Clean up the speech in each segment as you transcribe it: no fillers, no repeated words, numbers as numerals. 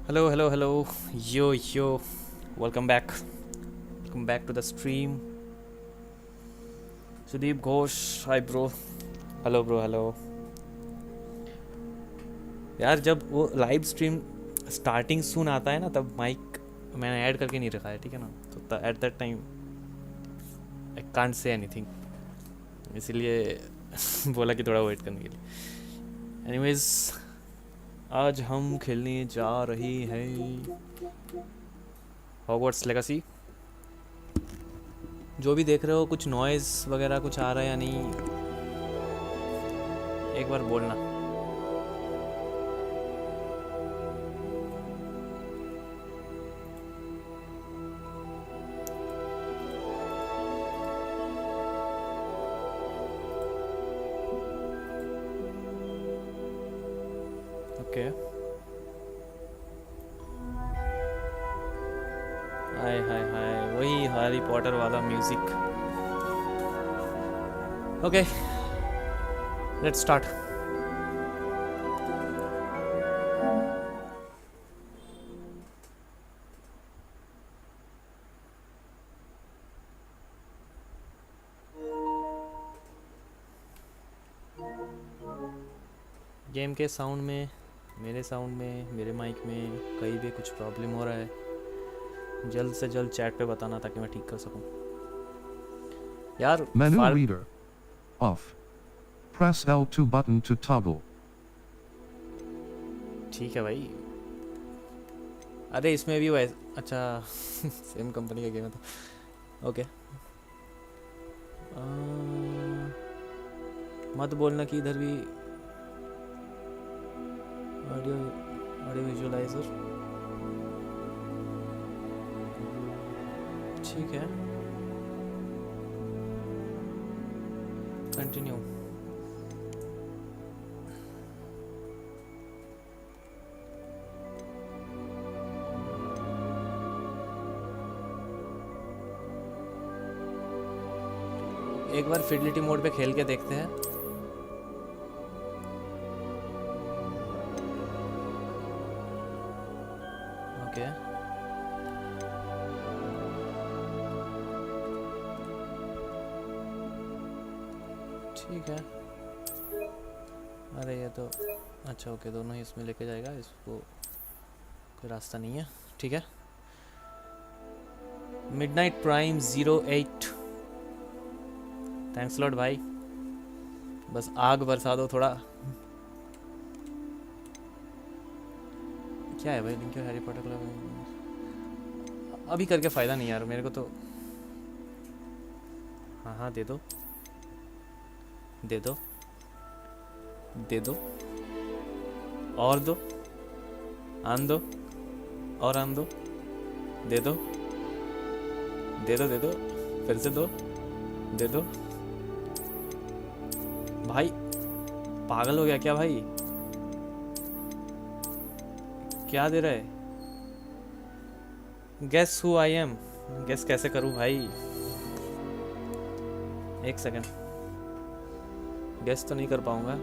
Hello, hello, hello. Yo, yo. Welcome back. Welcome back to the stream. Sudeep Ghosh. Hi, bro. Hello, bro. Hello. यार जब वो live stream starting सून आता है ना तब mic मैंने ऐड करके नहीं रखा है, ठीक है ना, तो at that time I can't say anything, इसीलिए बोला कि थोड़ा वेट करने के लिए। एनीवेज, आज हम खेलने जा रहे हैं हॉगवर्ट्स लेगेसी। जो भी देख रहे हो, कुछ नॉइज़ वगैरह कुछ आ रहा है या नहीं, एक बार बोलना। ओके, हाय हाय हाय, वही हैरी पॉटर वाला music. Okay, let's start. Game के साउंड में, मेरे साउंड में, मेरे माइक में कहीं भी कुछ प्रॉब्लम हो रहा है, जल्द से जल्द चैट पे बताना ताकि मैं ठीक कर सकूं। यार Menu reader off. Press L2 button to toggle. ठीक है भाई। अरे इसमें भी वैसे अच्छा सेम कंपनी का गेम है तो ओके। मत बोलना कि इधर भी ऑडियो ऑडियो विजुअलाइजर ठीक है। कंटिन्यू। एक बार फिडलिटी मोड पे खेल के देखते हैं। ओके, ठीक है। अरे ये तो अच्छा, ओके, दोनों ही इसमें लेके जाएगा, इसको कोई रास्ता नहीं है, ठीक है। मिडनाइट प्राइम 08, थैंक्स लॉट भाई। बस आग बरसा दो थोड़ा। क्या है भाई, लिंक हैरी पॉटर क्लब अभी करके फ़ायदा नहीं यार मेरे को तो। हाँ हाँ, दे दो दे दो दे दो, और दो, आन दो, और आन दो, दे दो दे दो दे दो, फिर से दो, दे दो। भाई पागल हो गया क्या भाई, क्या दे रहा है? Guess who I am, guess कैसे करूं भाई? एक सेकंड, गेस तो नहीं कर पाऊंगा।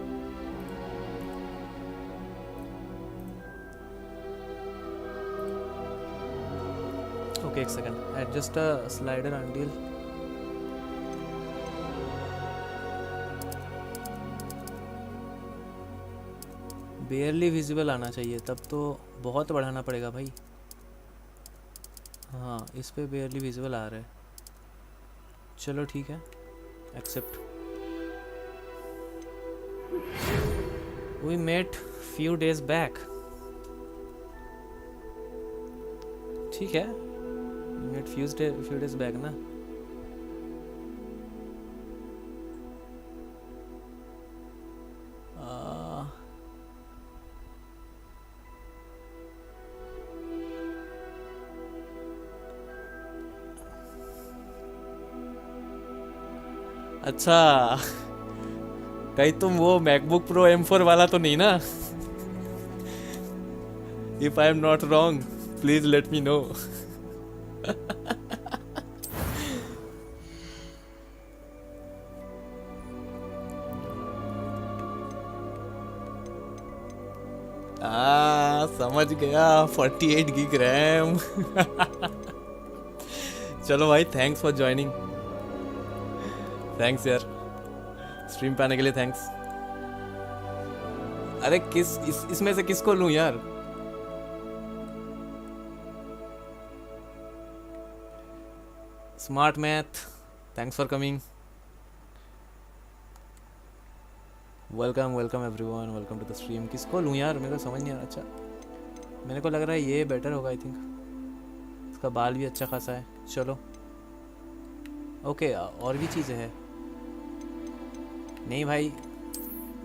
ओके, एक second, adjust a slider until. बेयरली visible आना चाहिए, तब तो बहुत बढ़ाना पड़ेगा भाई। हाँ, इस पे बेयरली विजिबल आ रहा है। चलो ठीक है, accept. We met few days back, ठीक है, we met few days back ना। अच्छा, कहीं तुम वो मैकबुक प्रो M4 वाला तो नहीं ना? If I am not wrong, please let me know. समझ गया 48 गिग रैम। चलो भाई, थैंक्स फॉर ज्वाइनिंग। थैंक्स यार, स्ट्रीम पे आने के लिए थैंक्स। अरे इसमें से किसको लूं यार? Smart math, thanks for coming. Welcome welcome everyone, welcome to the stream. किसको लूं यार, मेरे को समझ नहीं आ रहा। अच्छा, मेरे को लग रहा है ये बेटर होगा आई थिंक। इसका बाल भी अच्छा खासा है। चलो ओके, और भी चीज़ें हैं। नहीं भाई,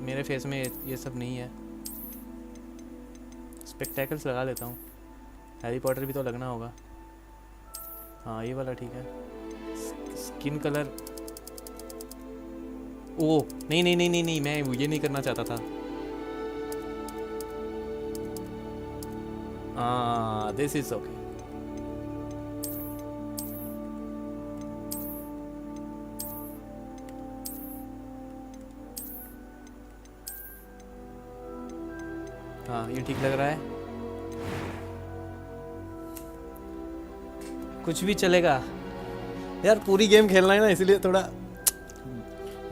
मेरे फेस में ये सब नहीं है। स्पेक्टेकल्स लगा लेता हूँ। हैरी पॉटर भी तो लगना होगा। हाँ ये वाला ठीक है। स्किन कलर, ओ नहीं नहीं नहीं नहीं नहीं, मैं ये नहीं करना चाहता था। This is okay. हाँ ये ठीक लग रहा है। कुछ भी चलेगा यार, पूरी गेम खेलना है ना, इसलिए थोड़ा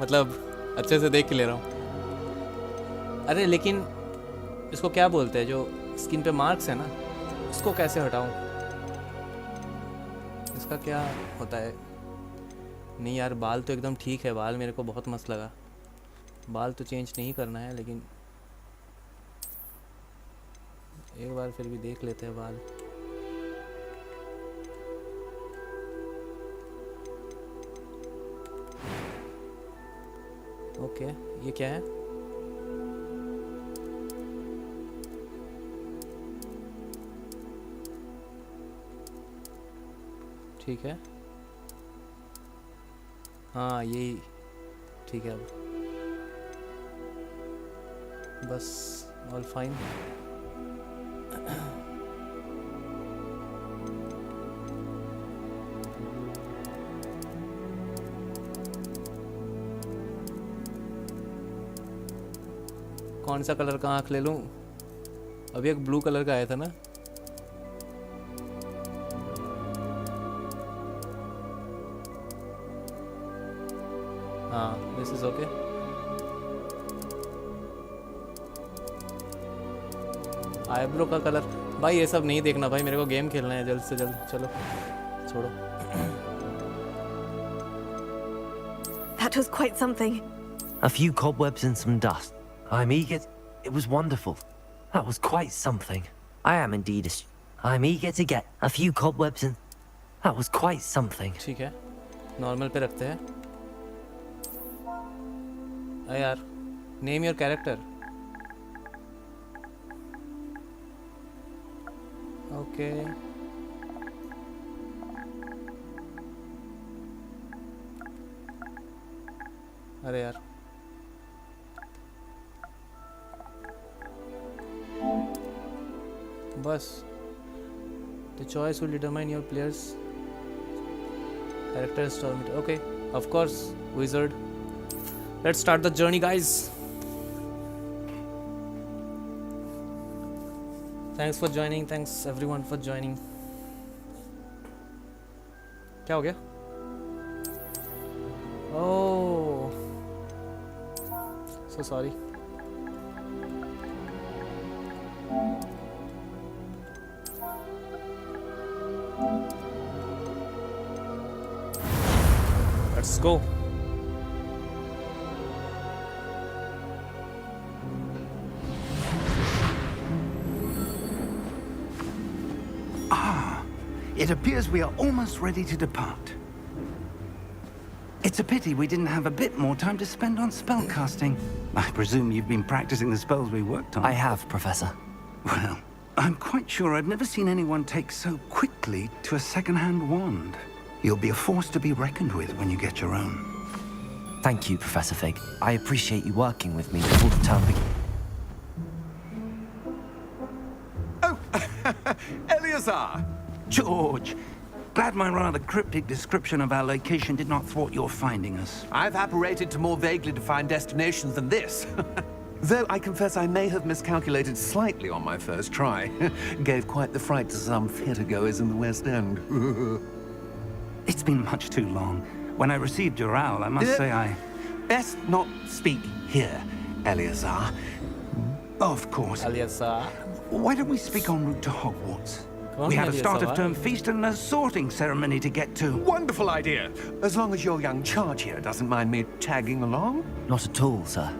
मतलब अच्छे से देख के ले रहा हूँ। अरे लेकिन इसको क्या बोलते हैं, जो स्किन पे मार्क्स है ना, उसको कैसे हटाऊं? इसका क्या होता है? नहीं यार, बाल तो एकदम ठीक है। बाल मेरे को बहुत मस्त लगा। बाल तो चेंज नहीं करना है, लेकिन एक बार फिर भी देख लेते हैं बाल। ओके, ये क्या है? ठीक है, हाँ यही ठीक है। अब बस ऑल फाइन। कौन सा कलर का आँख ले लूँ? अभी एक ब्लू कलर का आया था ना। हाँ दिस इज ओके। आईब्रो का कलर, भाई ये सब नहीं देखना भाई, मेरे को गेम खेलना है जल्द से जल्द। चलो छोड़ो। That was quite something. A few cobwebs and some dust. I'm eager. It was wonderful. That was quite something. I am indeed. I'm eager to get a few cobwebs and. That was quite something. ठीक है, normal पे रखते हैं। अरे यार, name your character. Okay अरे यार, बस the choice will determine your player's character installment. Okay, of course, wizard. Let's start the journey, guys. Thanks for joining. Thanks everyone for joining. क्या हो गया? Oh, so sorry. Let's go. It appears we are almost ready to depart. It's a pity we didn't have a bit more time to spend on spellcasting. I presume you've been practicing the spells we worked on. I have, Professor. Well, I'm quite sure I've never seen anyone take so quickly to a second-hand wand. You'll be a force to be reckoned with when you get your own. Thank you, Professor Fig. I appreciate you working with me before the term begins. Eleazar! George! Glad my rather cryptic description of our location did not thwart your finding us. I've apparated to more vaguely defined destinations than this. Though I confess I may have miscalculated slightly on my first try. Gave quite the fright to some theatre-goers in the West End. It's been much too long. When I received your owl, I must say I... Best not speak here, Eleazar. Of course. Aliasa. Why don't we speak en route to Hogwarts? Come We on, have a Aliasa, start-of-term feast and a sorting ceremony to get to. Wonderful idea! As long as your young charge here doesn't mind me tagging along. Not at all, sir.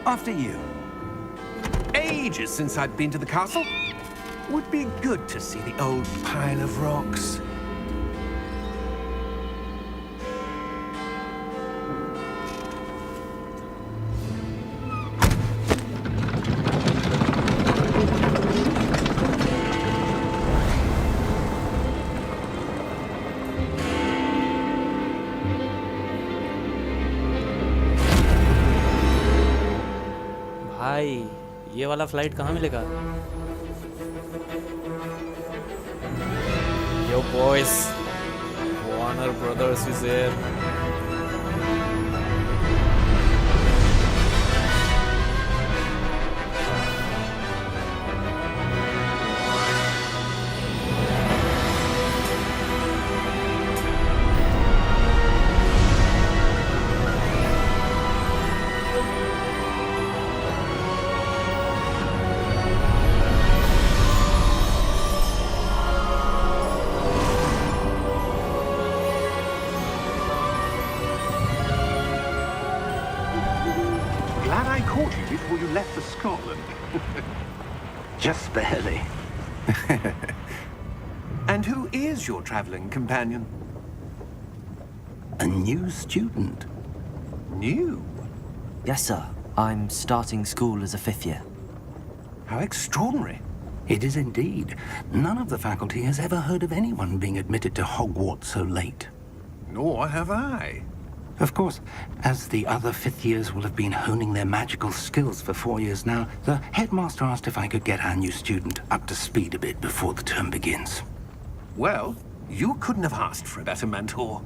After you. Ages since I'd been to the castle. Would be good to see the old pile of rocks. भाई ये वाला flight कहाँ मिलेगा? Yo boys, Warner Brothers is here. Glad I caught you before you left for Scotland. Just barely. And who is your traveling companion? A new student. New? Yes, sir. I'm starting school as a 5th year. How extraordinary. It is indeed. None of the faculty has ever heard of anyone being admitted to Hogwarts so late. Nor have I. Of course, as the other 5th years will have been honing their magical skills for 4 years now, the headmaster asked if I could get our new student up to speed a bit before the term begins. Well, you couldn't have asked for a better mentor.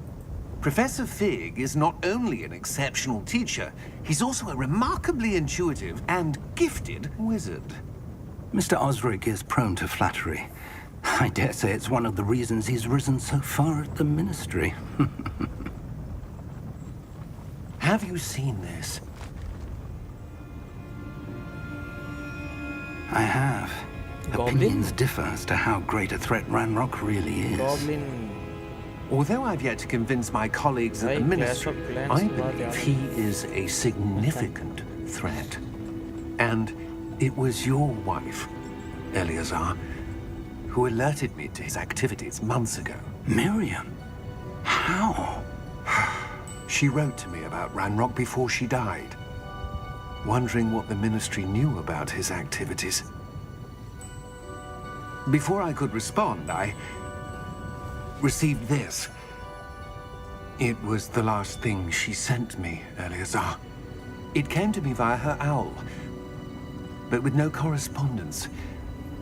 Professor Fig is not only an exceptional teacher, he's also a remarkably intuitive and gifted wizard. Mr. Osric is prone to flattery. I dare say it's one of the reasons he's risen so far at the ministry. Have you seen this? I have. Goblin? Opinions differ as to how great a threat Ranrock really is. Goblin. Although I've yet to convince my colleagues at the Right, ministry, Clash of Clans I की बात believe याद he is a significant threat. And it was your wife, Eleazar, who alerted me to his activities months ago. Miriam? How? She wrote to me about Ranrock before she died, wondering what the ministry knew about his activities. Before I could respond, I received this. It was the last thing she sent me, Eleazar. It came to me via her owl, but with no correspondence.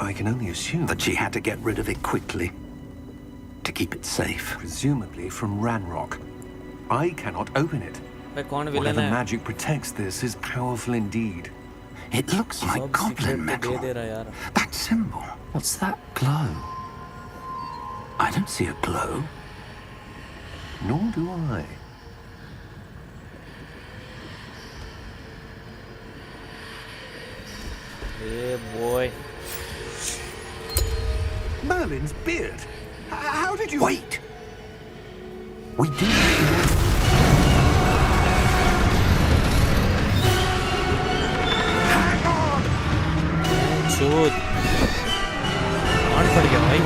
I can only assume That she had to get rid of it quickly. To keep it safe. presumably from Ranrock. I cannot open it. भाई कौन villain Whatever है? magic protects this is powerful indeed. It looks like सब goblin secret तो metal. दे दे रहा यार. That symbol. What's that glow? I don't see a glow. Nor do I. Hey boy. Merlin's beard. How did you... Wait! We do. चूत. कौन पड़ गया भाई?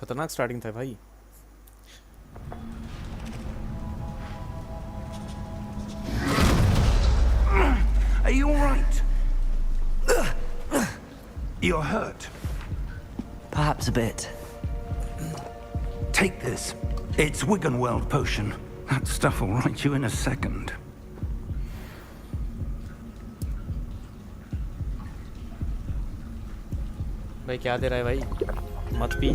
खतरनाक starting था भाई. Are you all right? You're hurt. Perhaps a bit. Take this. It's Wiggenweld potion. That stuff will right you in a second. भाई क्या दे रहा है भाई? मत पी.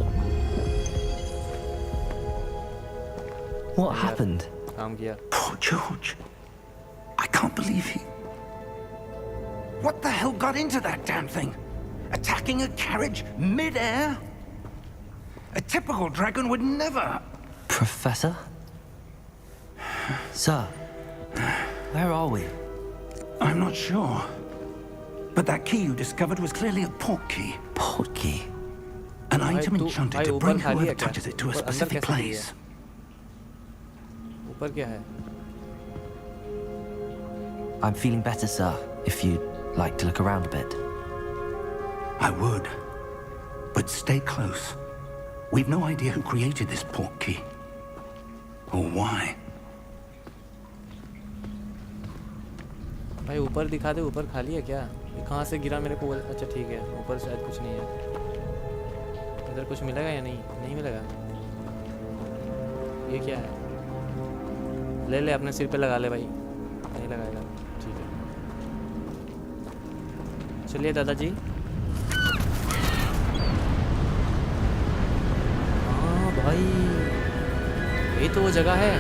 What happened? काम किया. Poor George. I can't believe he... What the hell got into that damn thing? Attacking a carriage mid-air? A typical dragon would never... Professor? Sir, where are we? I'm not sure. But that key you discovered was clearly a port key. Port key? An item तू- enchanted भाई to ऊपर bring खाली है whoever क्या? touches it to a ऊपर अंदर specific कैसे खाली है? place. ऊपर क्या है? I'm feeling better, sir, if you'd like to look around a bit. I would. But stay close. We've no idea who created this port key. Or why. भाई ऊपर दिखा दे. ऊपर खाली है क्या? ये कहाँ से गिरा मेरे को? अच्छा ठीक है. ऊपर शायद कुछ नहीं है. इधर कुछ मिलेगा या नहीं? नहीं मिलेगा. ये क्या है? ले ले अपने सिर पे लगा ले भाई. नहीं लगाएगा. ठीक है. चलिए दादाजी. हाँ भाई यही तो वो जगह है.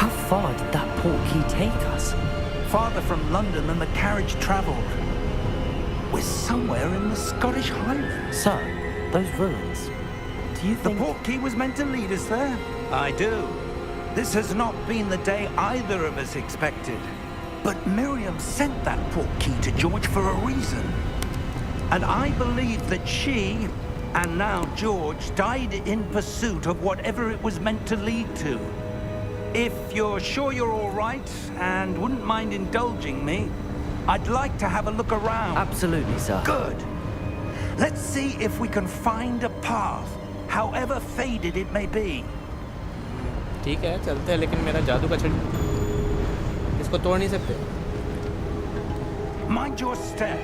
How far did that port key take us? Farther from London than the carriage travelled. We're somewhere in the Scottish Highlands. Sir, those ruins. Do you The think... port key was meant to lead us there? I do. This has not been the day either of us expected. But Miriam sent that port key to George for a reason. And I believe that she, and now George, died in pursuit of whatever it was meant to lead to. If you're sure you're all right and wouldn't mind indulging me, I'd like to have a look around. Absolutely, sir. Good. Let's see if we can find a path, however faded it may be. ठीक है चलते हैं. लेकिन मेरा जादू का छड़ी इसको तोड़ नहीं सकते. Mind your step.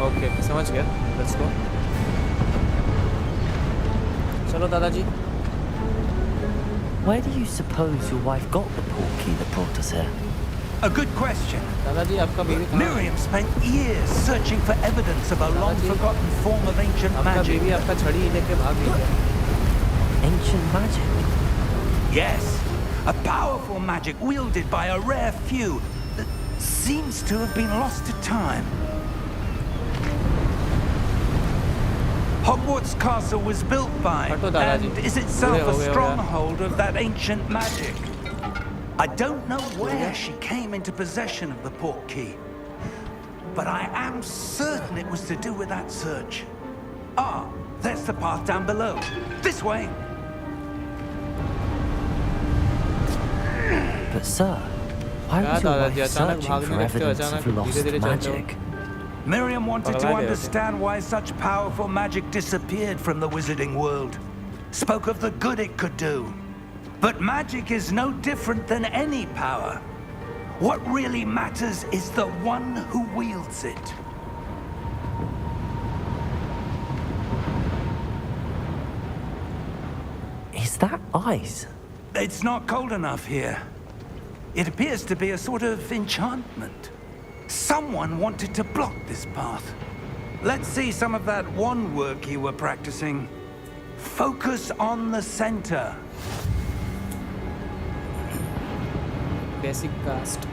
ओके समझ गया. Let's go. चलो दादाजी. Where do you suppose your wife got the port key that brought us here? A good question. दादाजी आपका बीवी कहाँ है? Miriam spent years searching for evidence of a long-forgotten form of ancient आपका magic. बीवी आपका छड़ी लेके भाग गई है. Ancient magic? Yes, a powerful magic wielded by a rare few that seems to have been lost to time. Hogwarts Castle was built by हटो दादाजी. and is itself हो a गया. stronghold of that ancient magic. I don't know where she came into possession of the port key, but I am certain it was to do with that search. Ah, there's the path down below. This way. But sir, why क्या was your दादाजी wife अचानक searching भागने for लगते हो? evidence of अचानक lost धीरे-धीरे चलते हो. magic? Miriam wanted to पगला गए थे. understand why such powerful magic disappeared from the wizarding world. Spoke of the good it could do. But magic is no different than any power. What really matters is the one who wields it. Is that ice? It's not cold enough here. It appears to be a sort of enchantment. Someone wanted to block this path. Let's see some of that wand work you were practicing. Focus on the center. Basic cast.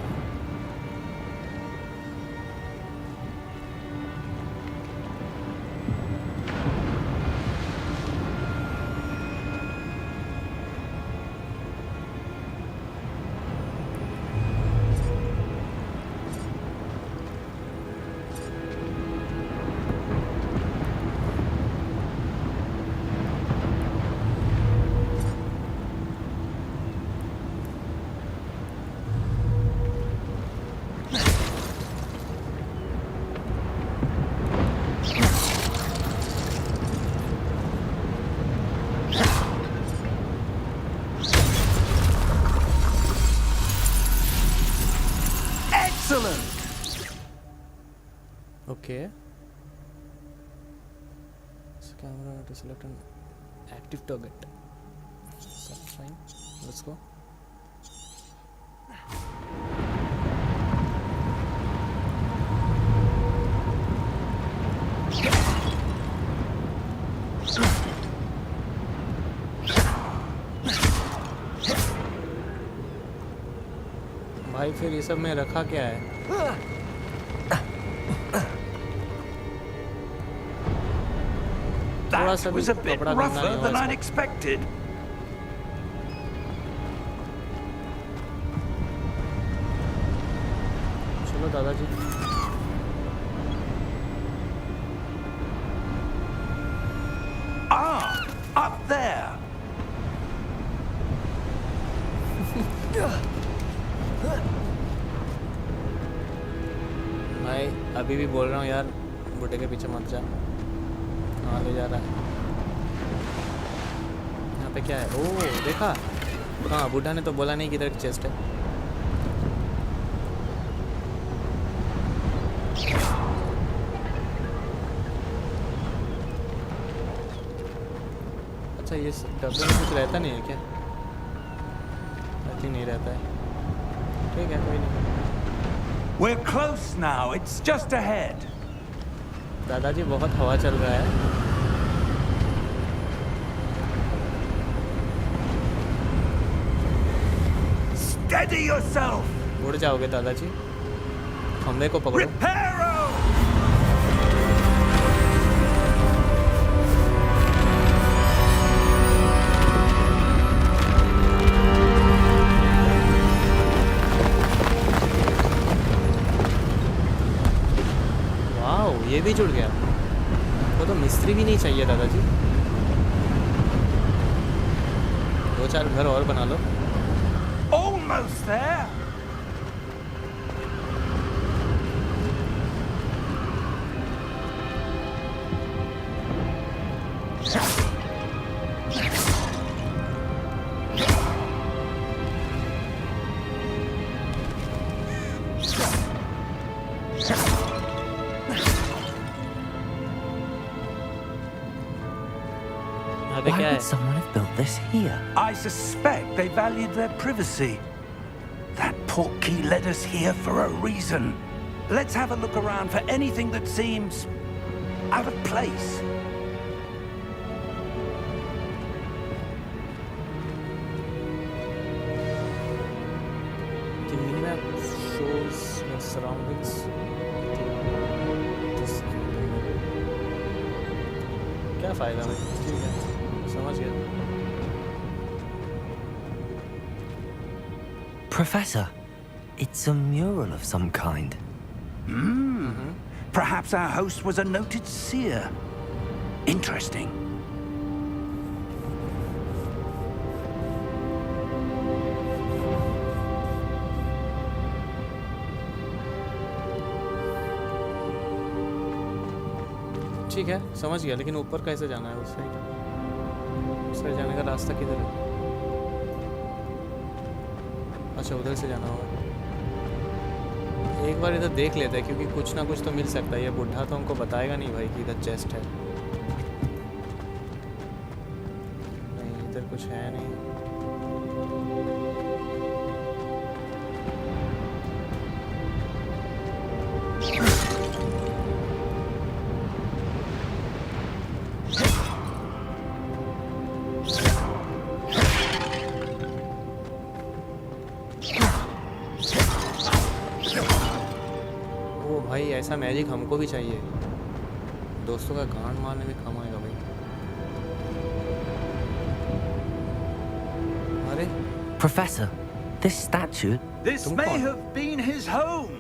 Okay camera to select an active target fine let's go भाई फिर ये सब में रखा क्या है थोड़ा सा That भी was a bit कपड़ा गंदा rougher नहीं than हुआ I'd इसका। expected. चलो दादाजी Ah, up there. भाई अभी भी बोल रहा हूँ यार बुड्ढे के पीछे मत जा कहाँ ले जा रहा है यहाँ पे क्या है ओह देखा हाँ बुड्ढा ने तो बोला नहीं कि इधर चेस्ट है अच्छा ये डब्बे में कुछ रहता नहीं है क्या आई थिंक नहीं रहता है ठीक है कोई नहीं We're close now. It's just ahead. दादाजी बहुत हवा चल रहा है Steady yourself. उड़ जाओगे दादाजी खंबे को पकड़ो Reparo. वाओ ये भी जुड़ गया वो तो मिस्त्री भी नहीं चाहिए दादाजी 2-4 घर और बना लो Almost there. यहाँ पे क्या Why है would someone have built this here? I suspect they valued their privacy. That portkey led us here for a reason. Let's have a look around for anything that seems out of place. The minimap shows your surroundings This- क्या फायदा भाई ठीक है समझ गया Professor, it's a mural of some kind. Perhaps our host was a noted seer. Interesting. ठीक है समझ गया लेकिन ऊपर कैसे जाना है उस साइड जाने का रास्ता किधर है अच्छा उधर से जाना होगा एक बार इधर देख लेते हैं क्योंकि कुछ ना कुछ तो मिल सकता है ये बुढ़ा तो हमको बताएगा नहीं भाई कि इधर चेस्ट है नहीं इधर कुछ है नहीं ओ भाई ऐसा मैजिक हमको भी चाहिए दोस्तों का गांड मारने में काम आएगा भाई अरे Professor, this statue. This Don't may call. have been his home.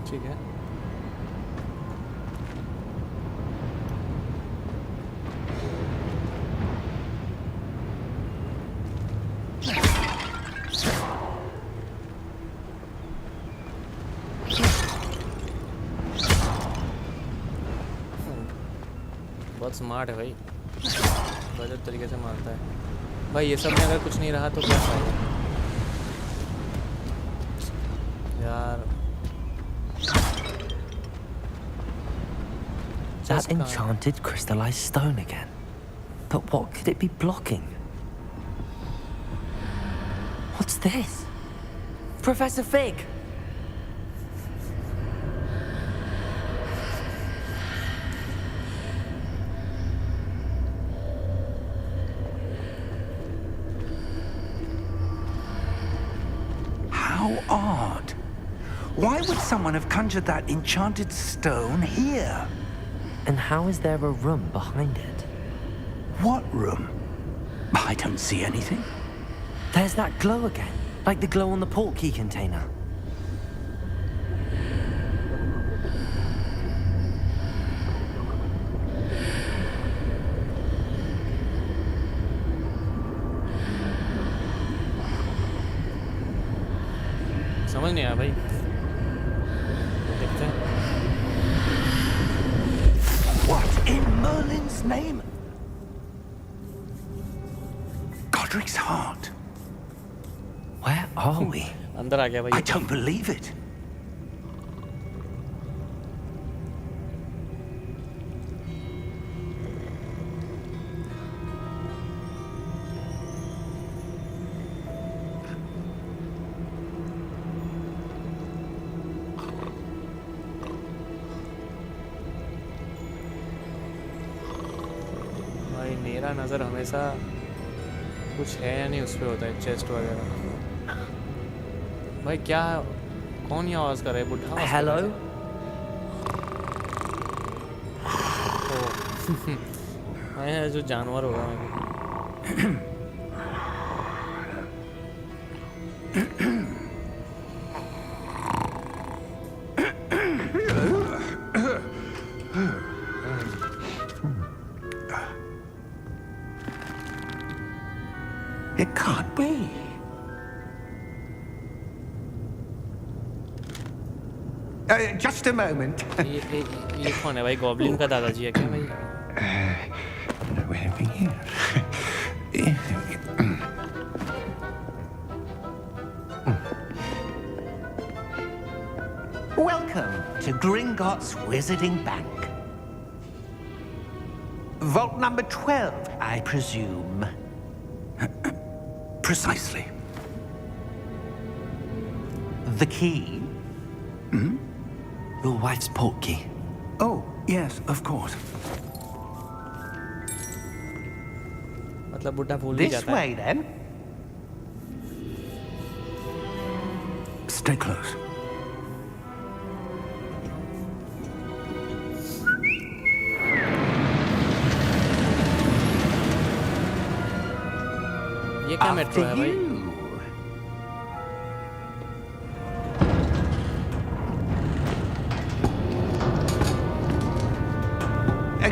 ठीक है बहुत स्मार्ट है भाई गजब तरीके से मारता है भाई ये सब में अगर कुछ नहीं रहा तो क्या फायदा यार। That enchanted crystallized stone again. But what could it be blocking? What's this? Professor Fig! How odd. Why would someone have conjured that enchanted stone here? And how is there a room behind it? What room? I don't see anything. There's that glow again, like the glow on the portkey container. समझ नहीं आया भाई, देखते हैं। What in Merlin's name? Godric's heart. Where are we? अंदर आ गया भाई। I don't believe it. भाई मेरा नज़र हमेशा कुछ है या नहीं उस पर होता है, चेस्ट वगैरह। भाई क्या, कौन ये आवाज़ कर रहा है? बुढ़ा आवाज़ कर रहा Hello? है। ओह मैं जो जानवर होगा मैं। It can't be. Just a moment. ये कौन है भाई? गॉब्लिन का दादाजी है क्या भाई? Where are we here? Welcome to Gringotts Wizarding Bank. Vault number 12, I presume. Precisely. The key? Your wife's portkey. Oh, yes, of course. मतलब बुढ़ा भूल ही This जाता है। way, then. Stay close. ये क्या मेट्रो है After भाई? you.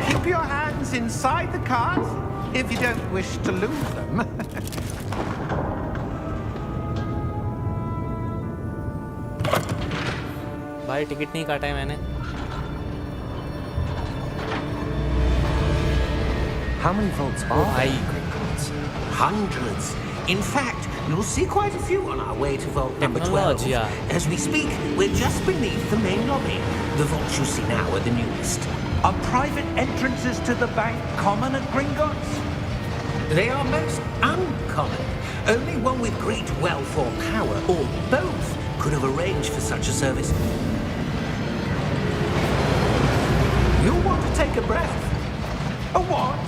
Keep your hands inside the cars if you don't wish to lose them. भाई टिकट नहीं काटा है मैंने। How many vaults O are भाई there? Hundreds. In fact, you'll see quite a few on our way to vault number 12. Technology, yeah. As we speak, we're just beneath the main lobby. The vaults you see now are the newest. Are private entrances to the bank common at Gringotts? They are most uncommon. Only one with great wealth or power, or both, could have arranged for such a service. You'll want to take a breath. A what?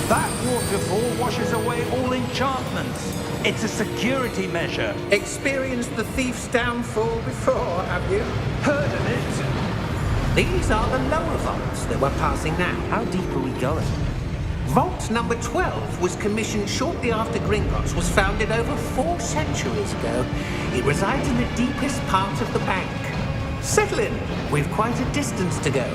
That waterfall washes away all enchantments. It's a security measure. Experienced the thief's downfall before, have you? Heard of it? These are the lower vaults that we're passing now. How deep are we going? Vault number 12 was commissioned shortly after Gringotts was founded over 4 centuries ago. It resides in the deepest part of the bank. Settle in. We've quite a distance to go.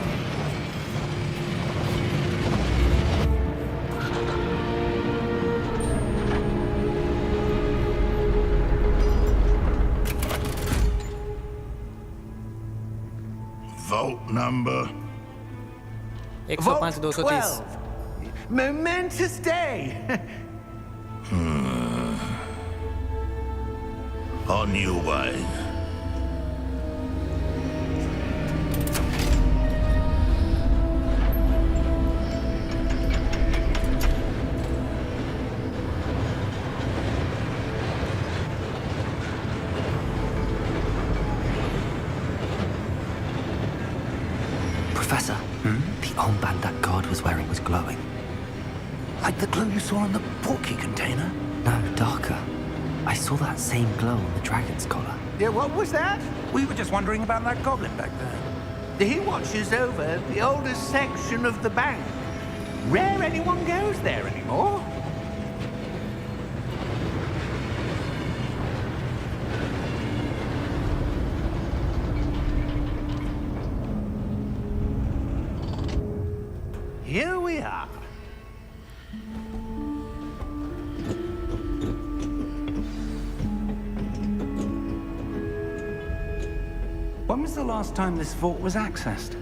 Vault number. 105 230। Momentous day. On new wine. Professor, the armband that guard was wearing was glowing. Like the glow you saw on the portkey container? No, darker. I saw that same glow on the dragon's collar. Yeah, what was that? We were just wondering about that goblin back there. He watches over the oldest section of the bank. Rare anyone goes there anymore. Here we are. When was the last time this vault was accessed?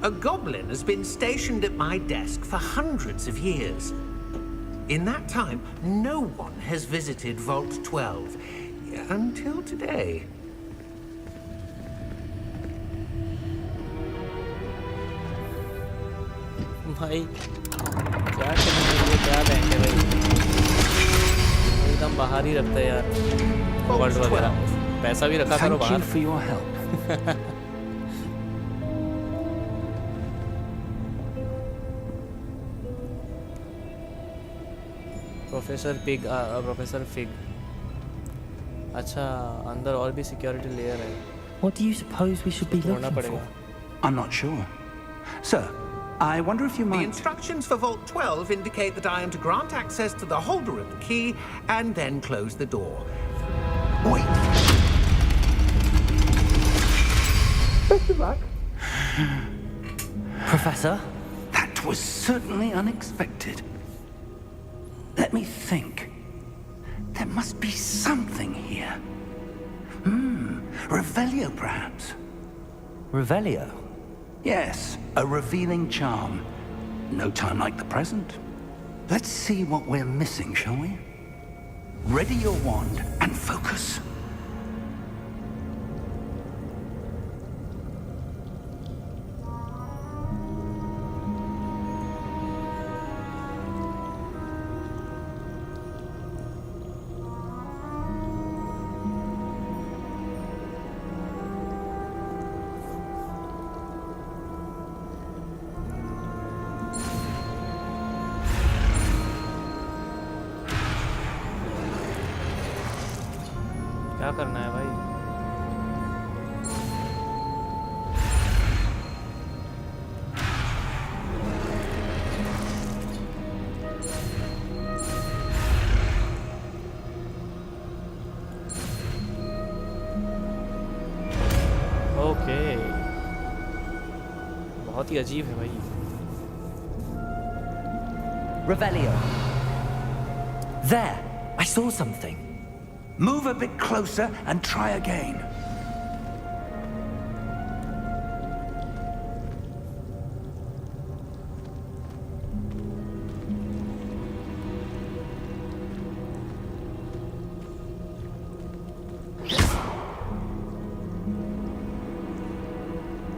A goblin has been stationed at my desk for hundreds of years. In that time, no one has visited Vault 12 until today. भाई क्या करेंगे, क्या लेंगे भाई, एकदम बाहर ही रखते हैं यार वर्ल्ड वगैरह, पैसा भी रखा करो Thank you बाहर. for your help. Professor fig. अच्छा, अंदर और भी सिक्योरिटी लेयर है. What do you suppose we should be ढूंढना looking पड़ेगा. for? I'm not sure. Sir, I wonder if you The might... instructions for Vault 12 indicate that I am to grant access to the holder of the key and then close the door. Wait! Best of luck. Professor? That was certainly unexpected. Let me think. There must be something here. Revelio, perhaps? Revelio? Yes, a revealing charm. No time like the present. Let's see what we're missing, shall we? Ready your wand and focus. क्या करना है भाई? Okay, बहुत ही अजीब है भाई. Revelio. There! I saw something. Move a bit closer and try again.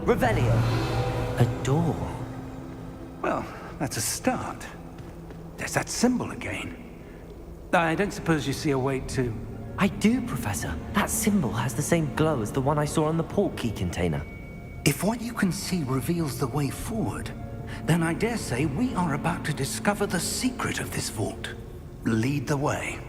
Revelio. A door. Well, that's a start. There's that symbol again. I don't suppose you see a way to... I do, Professor. That symbol has the same glow as the one I saw on the portkey container. If what you can see reveals the way forward, then I dare say we are about to discover the secret of this vault. Lead the way.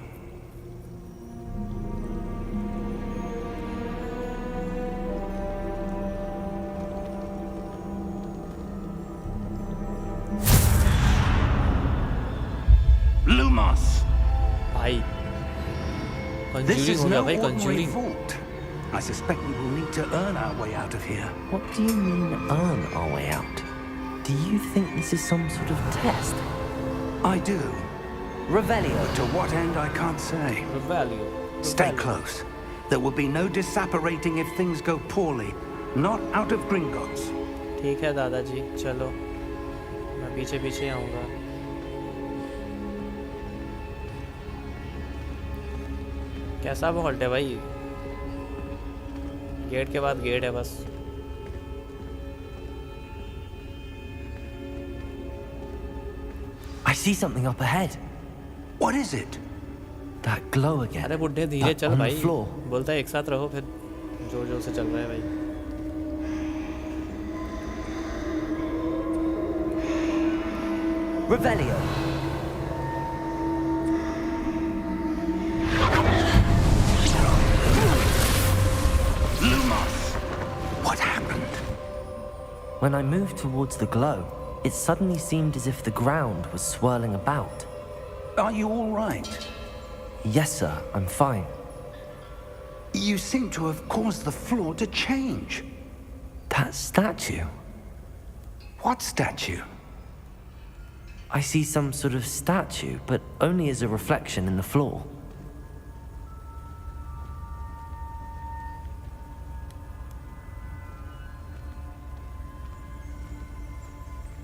Lumos! भाई This is conjuring हो गया no भाई, ordinary conjuring. vault. I suspect we will need to earn our way out of here. What do you mean, earn our way out? Do you think this is some sort of test? I do. Revelio. To what end, I can't say. Value. Stay close. There will be no disapparating if things go poorly. Not out of Gringotts. ठीक है दादाजी, चलो मैं पीछे पीछे आऊँगा. कैसा vault है भाई? गेट के बाद गेट है बस. I see something up ahead. What is it? That glow again. अरे बुड्ढे धीरे That चल on the भाई. floor. बोलता है एक साथ रहो, फिर जोर जोर से चल रहा है भाई. Revelio. Lumos! What happened? When I moved towards the glow, it suddenly seemed as if the ground was swirling about. Are you all right? Yes, sir, I'm fine. You seem to have caused the floor to change. That statue. What statue? I see some sort of statue, but only as a reflection in the floor.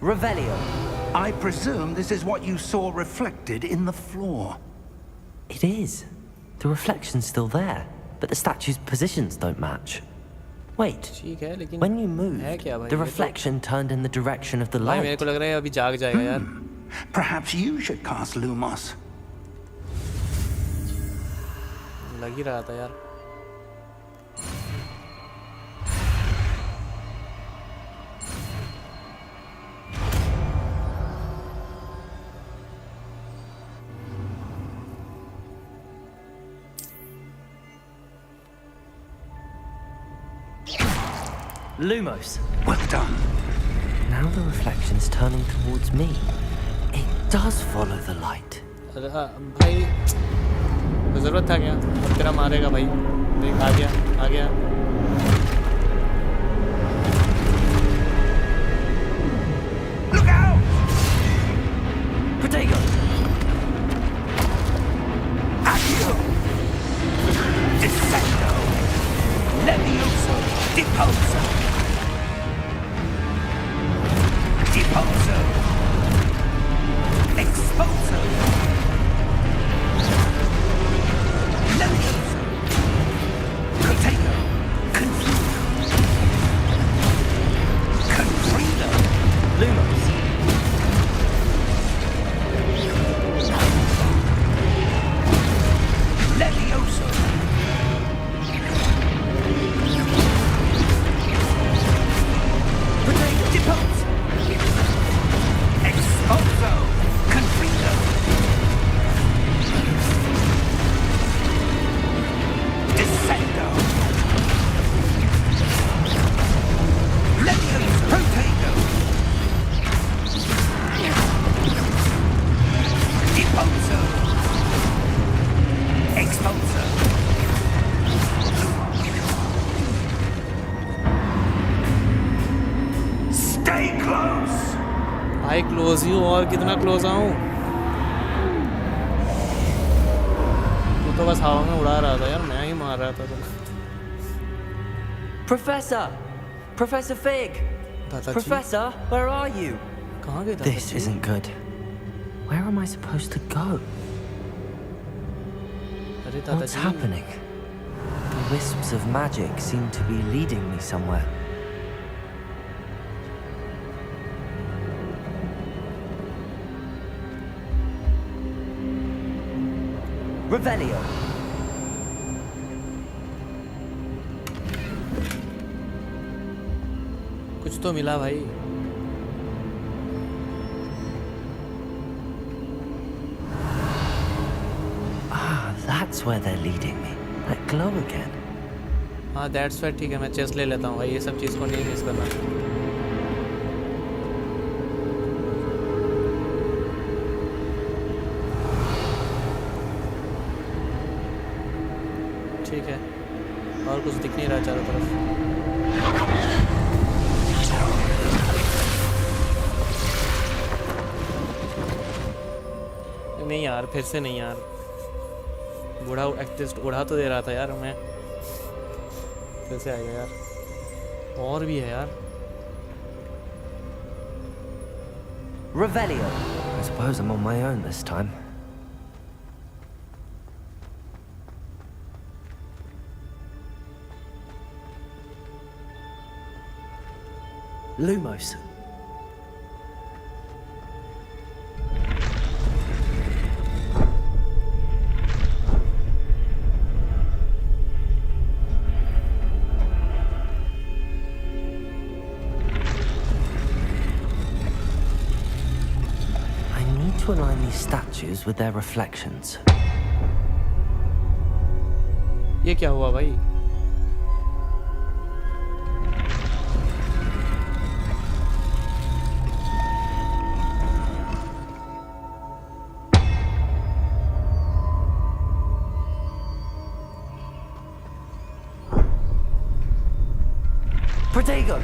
Revelio. I presume this is what you saw reflected in the floor. It is. The reflection's still there, but the statue's positions don't match. Wait, ठीक है लेकिन when you है moved, क्या भाई? the ये तो- reflection turned in the direction of the भाई मेरे light. को लग रहा है अभी जाग जाएगा यार. Perhaps you should cast Lumos. लग ही रहा था यार. Lumos. Well done. Now the reflection's turning towards me. It does follow the light. अरे हाँ भाई, ज़रूरत था क्या? अब तेरा मारेगा भाई. देख आ गया, आ गया. Look out! Protego! Accio! Descendo! Levioso! Deposo! Deposo! Exposo! Levioso! Protego! Confuso! Confrido! Lumos. Levioso! Deposo! Exposo! Confrido! Descendo! Levioso! Protego! Deposo! Exposo! Stay close! भाई क्लोज ही हूँ और कितना क्लोज आऊँ? तू तो बस हवा में उड़ा रहा था यार, मैं ही मार रहा था तुम. Professor! Professor Fig! दादाजी Professor, where are you? कहाँ गए This दादाजी? isn't good. Where am I supposed to go? अरे What's दादाजी. happening? The wisps of magic seem to be leading me somewhere. Revelio. कुछ तो मिला भाई. Ah, that's where they're leading me. That glow again. हाँ that's white. ठीक है, मैं चेस्ट ले लेता हूँ भाई. ये सब चीज़ को नहीं मिस करना. ठीक है, और कुछ दिख नहीं रहा चारों तरफ. नहीं यार, फिर से नहीं यार. बूढ़ा एटलीस्ट उड़ा तो दे रहा था यार. मैं फिर से आएगा यार. और भी है यार. Revelio. I suppose I'm on my own this time. Lumos. I need to align these statues with their reflections. ये क्या हुआ भाई? Protego!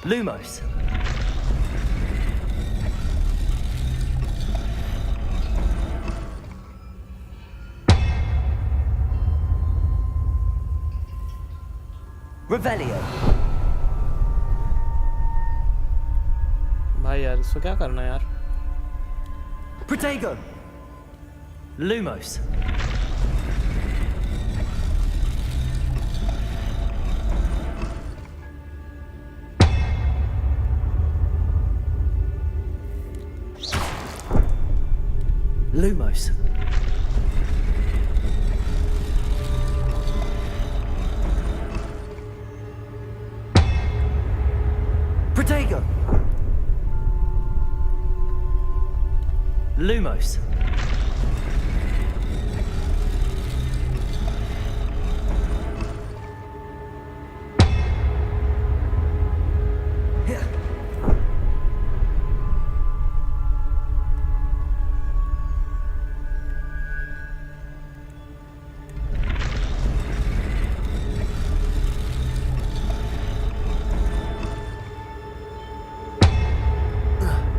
Lumos. Revelio. भाई यार इसको क्या करना है यार? Protego! Lumos. Lumos. Protego. Lumos.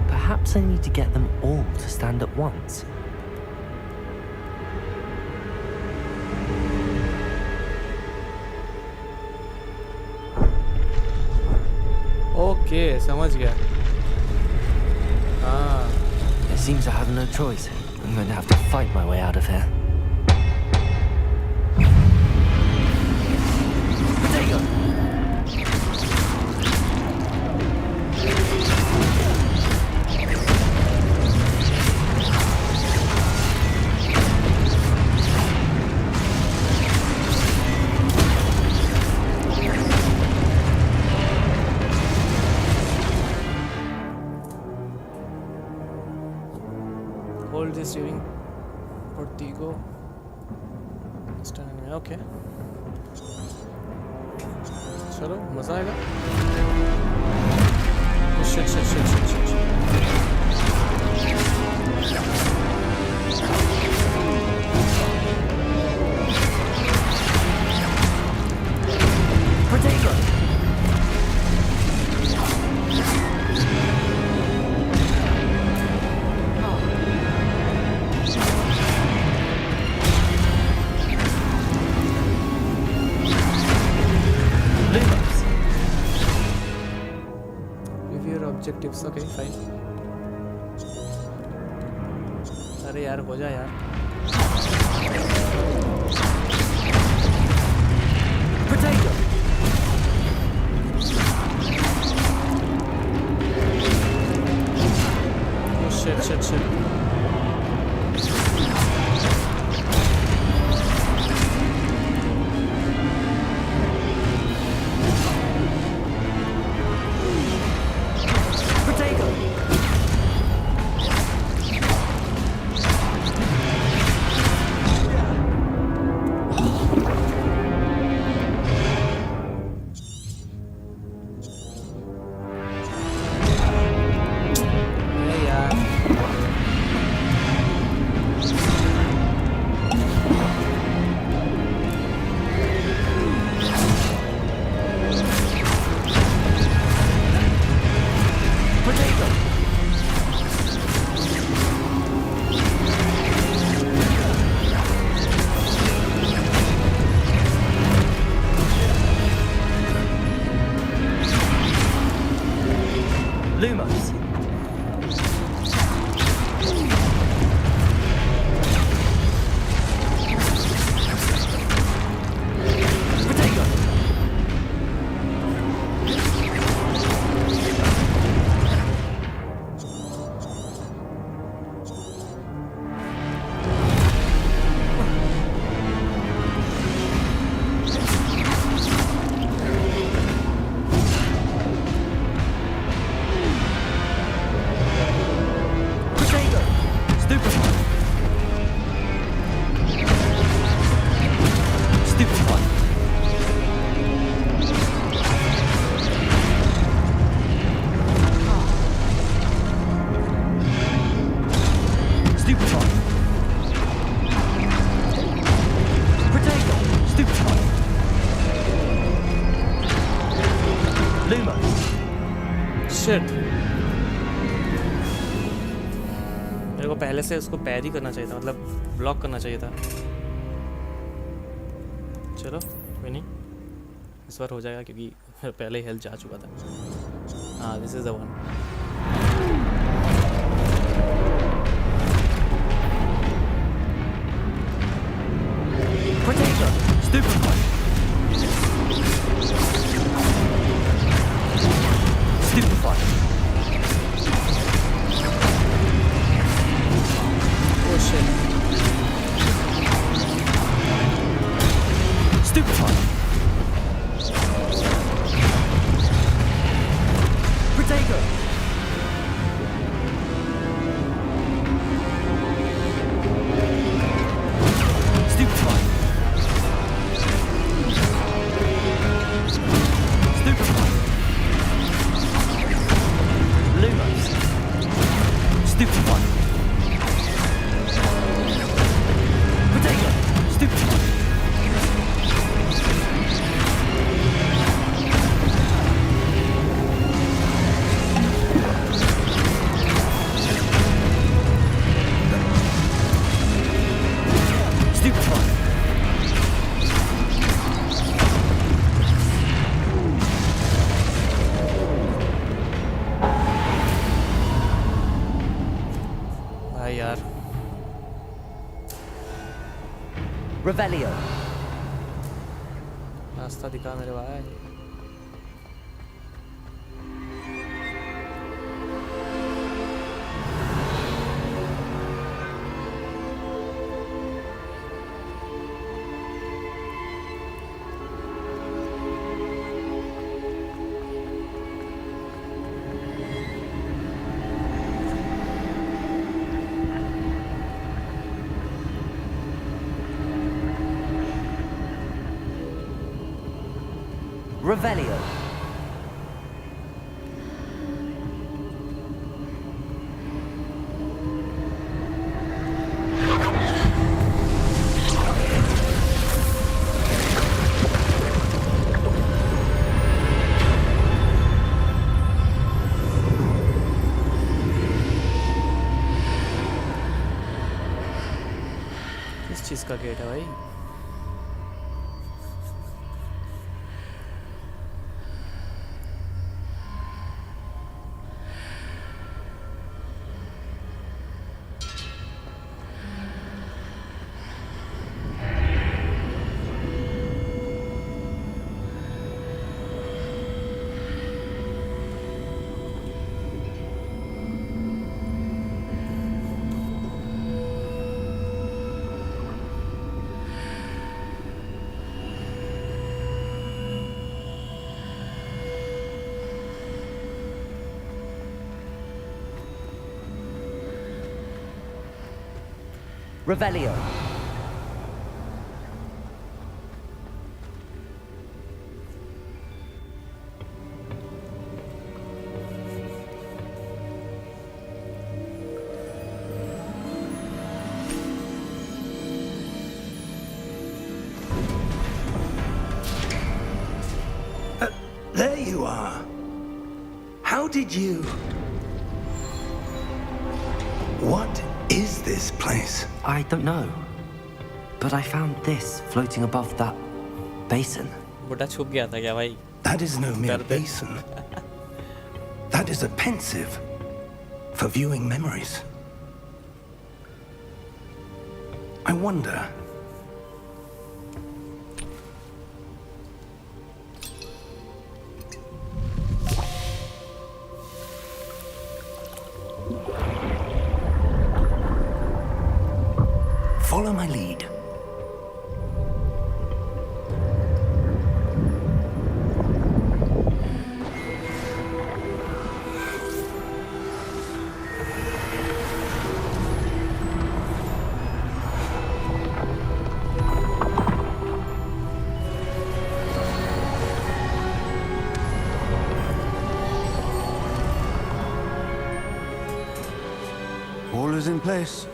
Perhaps I need to get them all to stand at once. Okay समझ गया. हाँ. It seems I have no choice. I'm going to have to fight my way out of here. Protego! Hold this during Portigo. Stand anime. Okay. चलो मजा आएगा. Shit. Protego! Objectives. Okay, fine. अरे यार हो जा यार. Protego! Oh shit. शिट, मेरे को पहले से उसको पैर ही करना चाहिए था, मतलब ब्लॉक करना चाहिए था। चलो कोई नहीं, इस बार हो जाएगा क्योंकि पहले ही हेल्थ जा चुका था। हाँ, this is the one. Potato! Stupefy! Stupefy! Oh shit. Stupefy! Potato! Stupefy! Stupefy! Lumos! Stupefy! Potato! Stupefy! Stupefy! भाई यार, Revelio! रास्ता दिखा मेरे भाई। Revelio! किस चीज़ का गेट है भाई? Revelio! There you are. How did you... What is this place? I don't know. But I found this floating above that basin. बुढ़ा छुप गया था क्या भाई? That is no mere Derde. basin. That is a pensive for viewing memories. I wonder... Follow my lead. All is in place.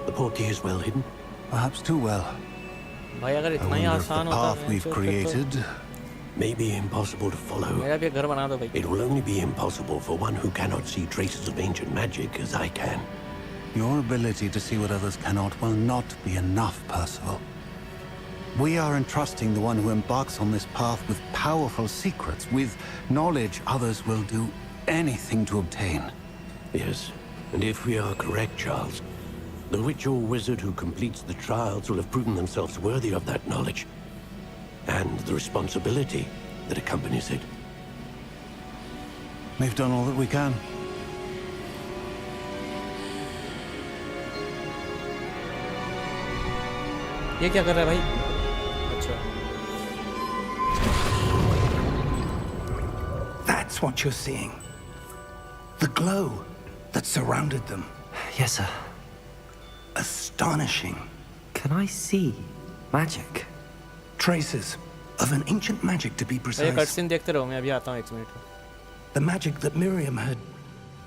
The portkey is well hidden. Perhaps too well. भाई अगर I इतना ही wonder if the आसान होता path we've created may be impossible to follow. मेरा भी घर बना दो भाई. It will only be impossible for one who cannot see traces of ancient magic as I can. Your ability to see what others cannot will not be enough, Percival. We are entrusting the one who embarks on this path with powerful secrets, with knowledge others will do anything to obtain. Yes, and if we are correct, Charles, the witch or wizard who completes the trials will have proven themselves worthy of that knowledge, and the responsibility that accompanies it. We've done all that we can. ये क्या कर रहा है भाई? अच्छा. That's what you're seeing. The glow that surrounded them. Yes, sir. Astonishing. Can I see magic? Traces of an ancient magic, to be ये precise. Cutscene देखते रहो, मैं अभी आता हूँ 1 मिनट में. The magic that Miriam had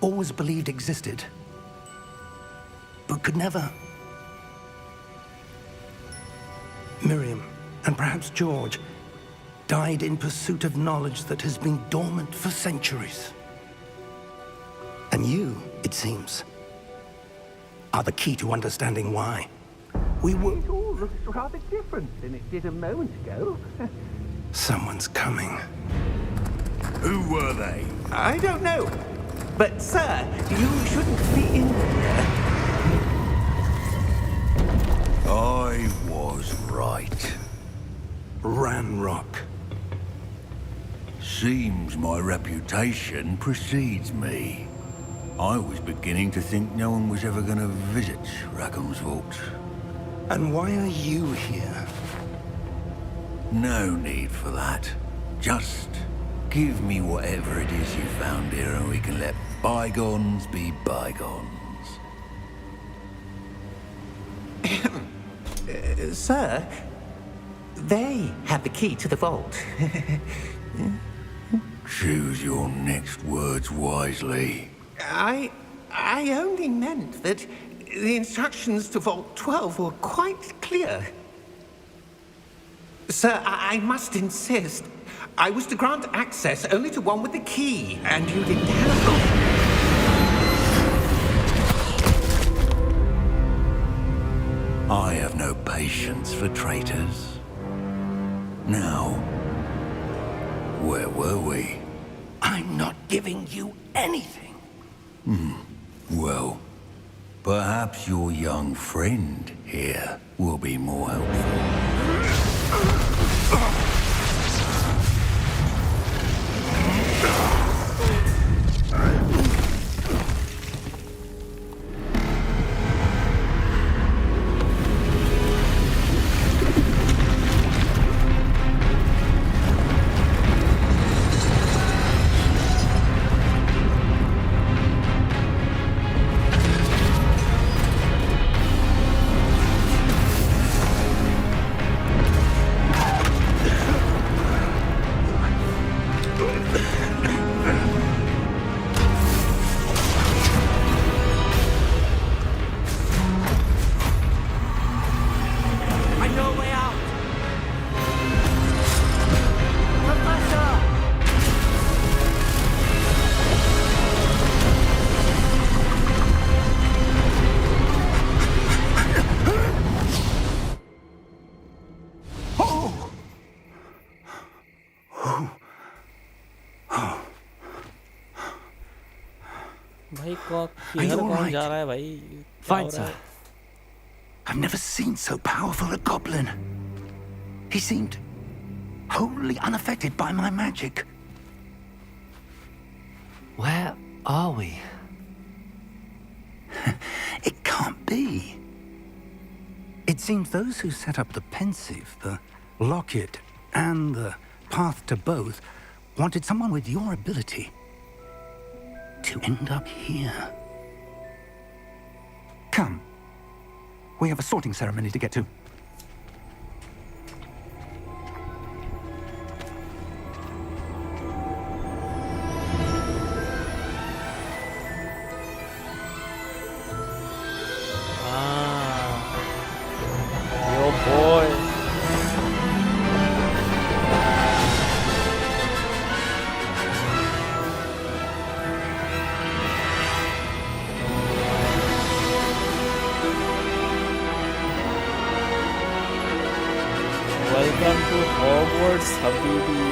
always believed existed, but could never. Miriam, and perhaps George, died in pursuit of knowledge that has been dormant for centuries. And you, it seems, are the key to understanding why. We were... It all looks rather different than it did a moment ago. Someone's coming. Who were they? I don't know. But, sir, you shouldn't be in here. I was right. Ranrock. Seems my reputation precedes me. I was beginning to think no one was ever going to visit Rackham's vault. And why are you here? No need for that. Just give me whatever it is you found here and we can let bygones be bygones. Sir, they have the key to the vault. Choose your next words wisely. I only meant that the instructions to Vault 12 were quite clear. Sir, I must insist. I was to grant access only to one with the key, and you didn't have I have no patience for traitors. Now, where were we? I'm not giving you anything. Well, perhaps your young friend here will be more helpful. भाई किधर कौन जा रहा है भाई? Fine, sir. I've never seen so powerful a goblin. He seemed wholly unaffected by my magic. Where are we? It can't be. It seems those who set up the pensive, the locket, and the path to both wanted someone with your ability to end up here. Come. We have a sorting ceremony to get to. Yo boy. Welcome to Hogwarts, Habibi.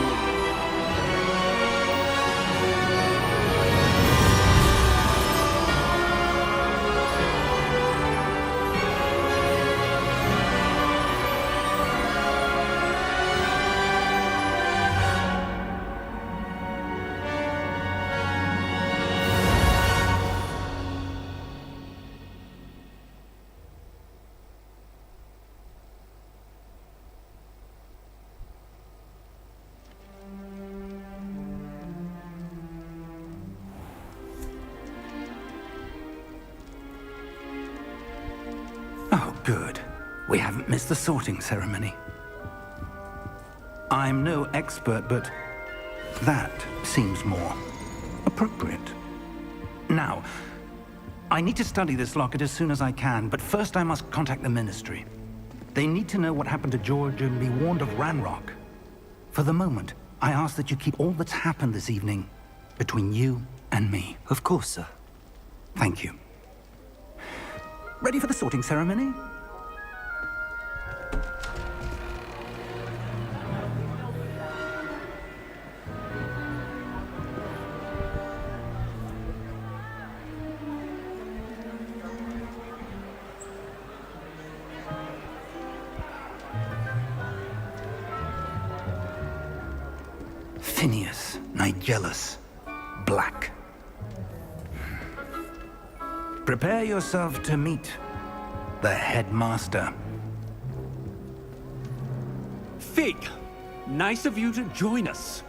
Oh, good. We haven't missed the sorting ceremony. I'm no expert, but that seems more appropriate. Now, I need to study this locket as soon as I can, but first I must contact the Ministry. They need to know what happened to George and be warned of Ranrock. For the moment, I ask that you keep all that's happened this evening between you and me. Of course, sir. Thank you. Ready for the sorting ceremony? Phineas, Nigellus, Black. Prepare yourself to meet the headmaster. Fig, nice of you to join us.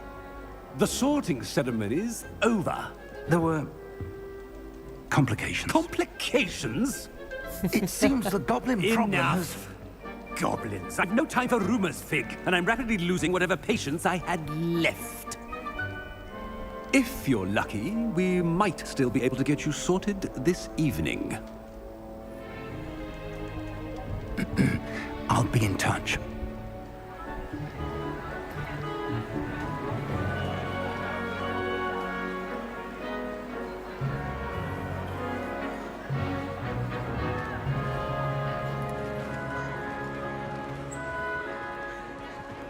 The sorting ceremony's over. There were complications. Complications? It seems the goblin problem has... Enough. Goblins. I've no time for rumors, Fig, and I'm rapidly losing whatever patience I had left. If you're lucky, we might still be able to get you sorted this evening. I'll be in touch.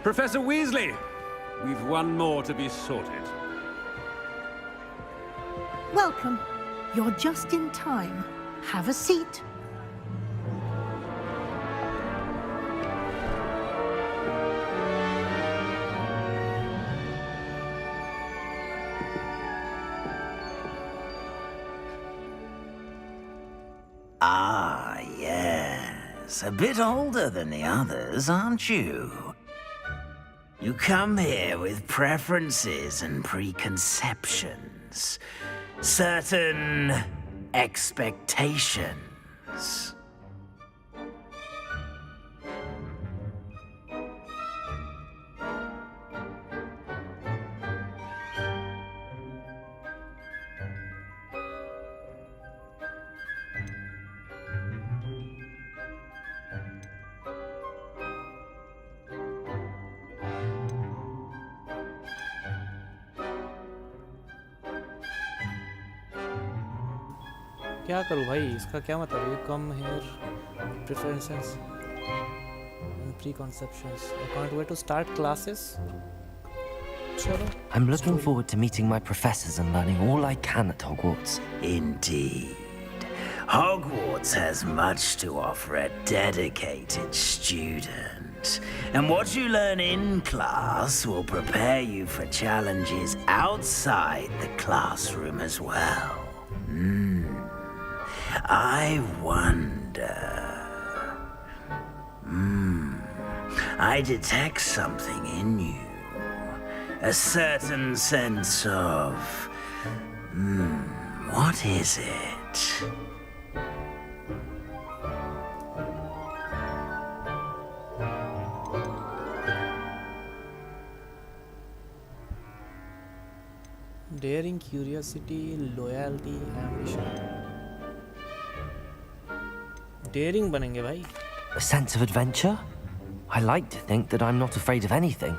Professor Weasley, we've one more to be sorted. Welcome. You're just in time. Have a seat. Ah, yes. A bit older than the others, aren't you? You come here with preferences and preconceptions. Certain expectations. क्या करूँ भाई इसका क्या मतलब है come here preferences and preconceptions I can't wait to start classes चलो I'm looking forward to meeting my professors and learning all I can at Hogwarts. Indeed. Hogwarts has much to offer a dedicated student. And what you learn in class will prepare you for challenges outside the classroom as well. I wonder... I detect something in you. A certain sense of... what is it? Daring, curiosity, loyalty, ambition. Daring बनेंगे भाई. A sense of adventure? I like to think that I'm not afraid of anything.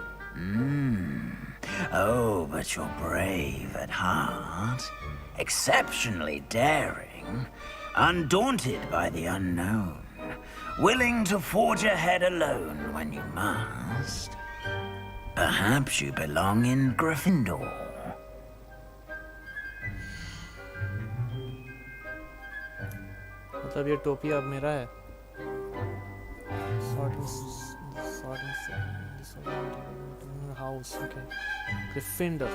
Oh, but you're brave at heart. Exceptionally daring. Undaunted by the unknown. willing to forge ahead alone when you must. Perhaps you belong in Gryffindor. मतलब ये टोपी अब मेरा है। House okay Gryffindor.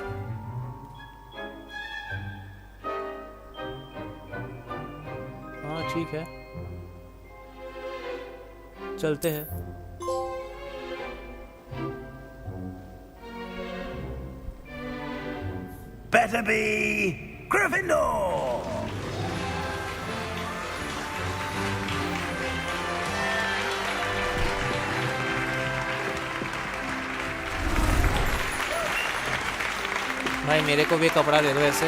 हाँ ठीक है चलते हैं। Better be Gryffindor! भाई मेरे को भी कपड़ा दे दो ऐसे।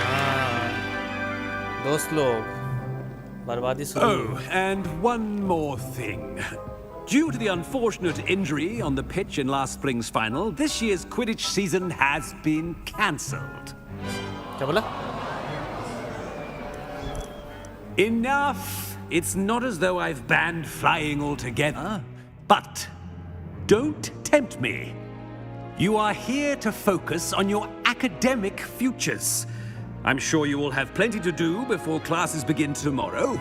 हाँ दोस्त लोग बर्बादी शुरू। Oh, and one more thing. Due to the unfortunate injury on the pitch in last spring's final, this year's Quidditch season has been cancelled. क्या बोला? Enough! It's not as though I've banned flying altogether. But don't tempt me. You are here to focus on your academic futures. I'm sure you will have plenty to do before classes begin tomorrow.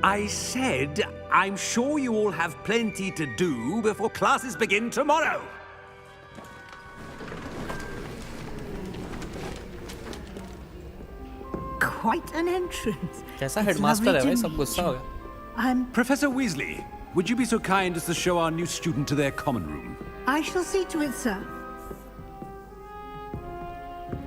I said, I'm sure you all have plenty to do before classes begin tomorrow. Quite an entrance. कैसा It's headmaster lovely है भाई to सब meet गुस्सा हो you. गया। I'm. Professor Weasley, would you be so kind as to show our new student to their common room? I shall see to it, sir.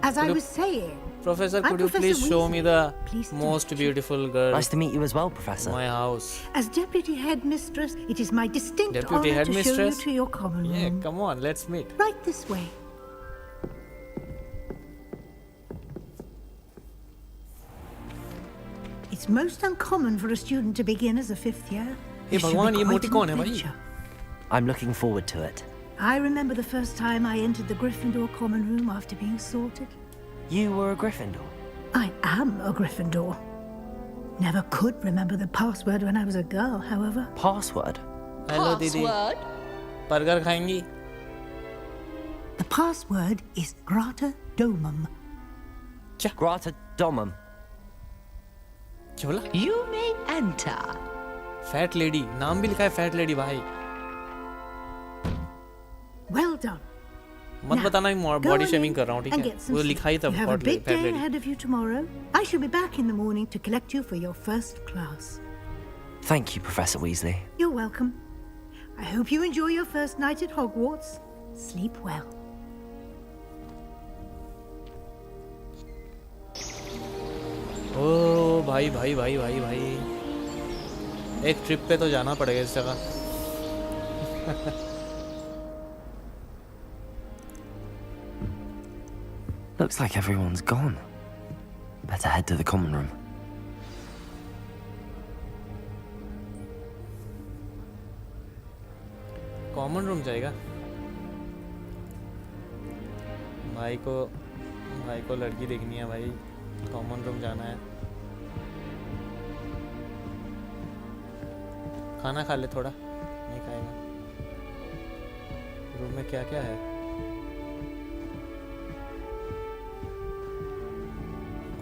As I was saying. Professor, I'm could you Professor please show Weasley. me the Pleased to most meet you. beautiful girl? Nice to meet you as well, Professor. My house. As deputy headmistress, it is my distinct Deputy honor to show you headmistress? to your common room. Yeah, come on, let's meet. Right this way. It's most uncommon for a student to begin as a fifth year. Hey, This should भगवान be ये quite मोटी an कौन है भाई? adventure. I'm looking forward to it. I remember the first time I entered the Gryffindor common room after being sorted. You were a Gryffindor. I am a Gryffindor. Never could remember the password when I was a girl, however. Password? Hello दीदी। Burger खाएंगी? The password is Grata Domum. Grata Domum. क्या बोला? You may enter. Fat lady नाम भी लिखा है fat lady भाई। Well done. मत Now, बताना मैं go body on shaming in कर रहा हूँ ठीक and है? get some वो sleep. लिखा ही था You have a big fat day lady. ahead of you tomorrow. I shall be back in the morning to collect you for your first class. Thank you, Professor Weasley. You're welcome. I hope you enjoy your first night at Hogwarts. Sleep well. ओ भाई भाई भाई भाई भाई एक trip पे तो जाना पड़ेगा इस जगह। Looks like everyone's gone. Better head to the common room. Common room जाएगा? भाई को लड़की देखनी है भाई। कॉमन रूम जाना है। खाना खा ले थोड़ा। नहीं खाएगा। रूम में क्या क्या है?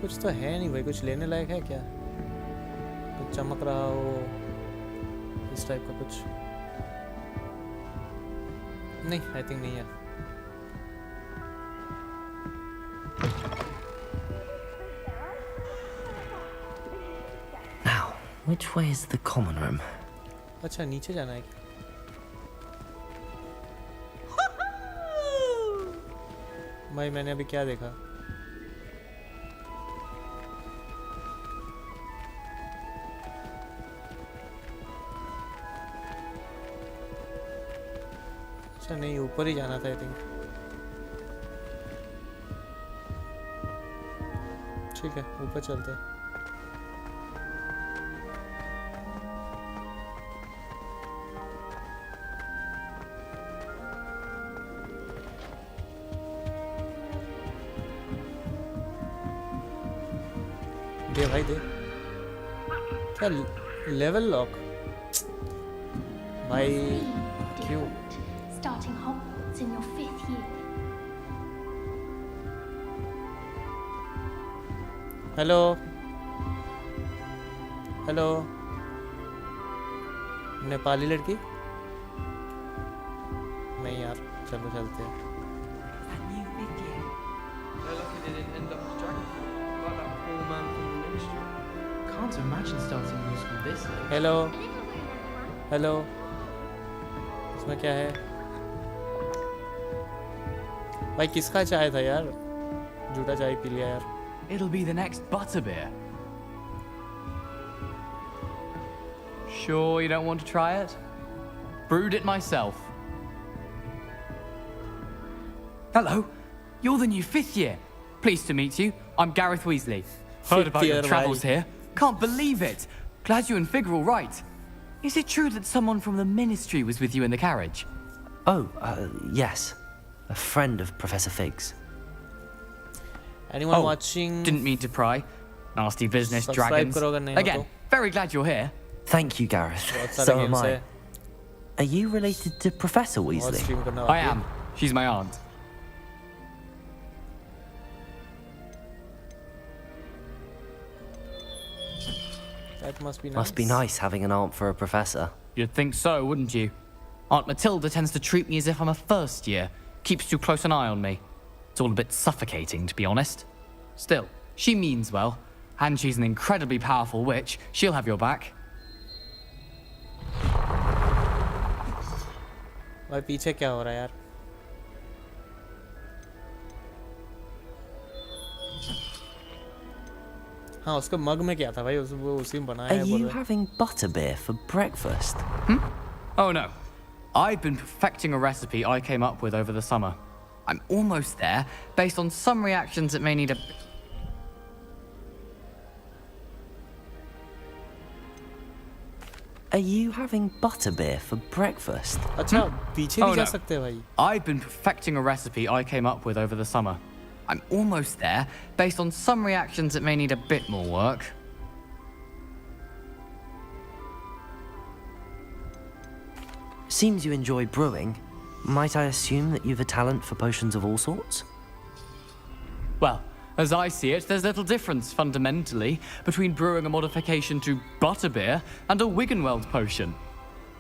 कुछ तो है नहीं भाई। कुछ लेने लायक है क्या? कुछ चमक रहा हो इस टाइप का कुछ? नहीं, आई थिंक नहीं है। Now, which way is the common room? अच्छा नीचे जाना है क्या? भाई मैंने अभी क्या देखा? अच्छा नहीं ऊपर ही जाना था आई थिंक। ठीक है ऊपर चलते हैं। दे भाई दे। क्या लेवल लॉक भाई क्यों? Starting Hogwarts in your 5th year. Hello hello Nepali लड़की नहीं यार चलो चलते हैं। Can't imagine starting new school this late. Hello hello इसमें क्या है भाई? किसका चाय था यार? झूठा चाय पी लिया यार। It'll be the next butterbeer. Sure you don't want to try it? Brewed it myself. Hello, you're the new 5th year. Pleased to meet you. I'm Gareth Weasley. Heard about your travels here. Can't believe it. Glad you and Fig are all right. Is it true that someone from the Ministry was with you in the carriage? Oh, yes. A friend of Professor Fig's. Anyone watching? Didn't mean to pry. Nasty business, dragons. Again, very glad you're here. Thank you, Gareth. So am I. Are you related to Professor Weasley? I am. She's my aunt. That must be nice. Must be nice having an aunt for a professor. You'd think so, wouldn't you? Aunt Matilda tends to treat me as if I'm a first year. Keeps too close an eye on me. It's all a bit suffocating, to be honest. Still, she means well. And she's an incredibly powerful witch. She'll have your back. भाई पीछे क्या हो रहा है यार? हाँ उसका मग में क्या था भाई? वो उसी में बनाया है। Are you having butterbeer for breakfast? Oh no. I've been perfecting a recipe I came up with over the summer. I'm almost there, based on some reactions that may need a... Are you having butterbeer for breakfast? अच्छा पीछे भी जा सकते हैं भाई। I've been perfecting a recipe I came up with over the summer. I'm almost there, based on some reactions that may need a bit more work. Seems you enjoy brewing. Might I assume that you've a talent for potions of all sorts? Well, as I see it, there's little difference, fundamentally, between brewing a modification to butterbeer and a Wiggenweld potion.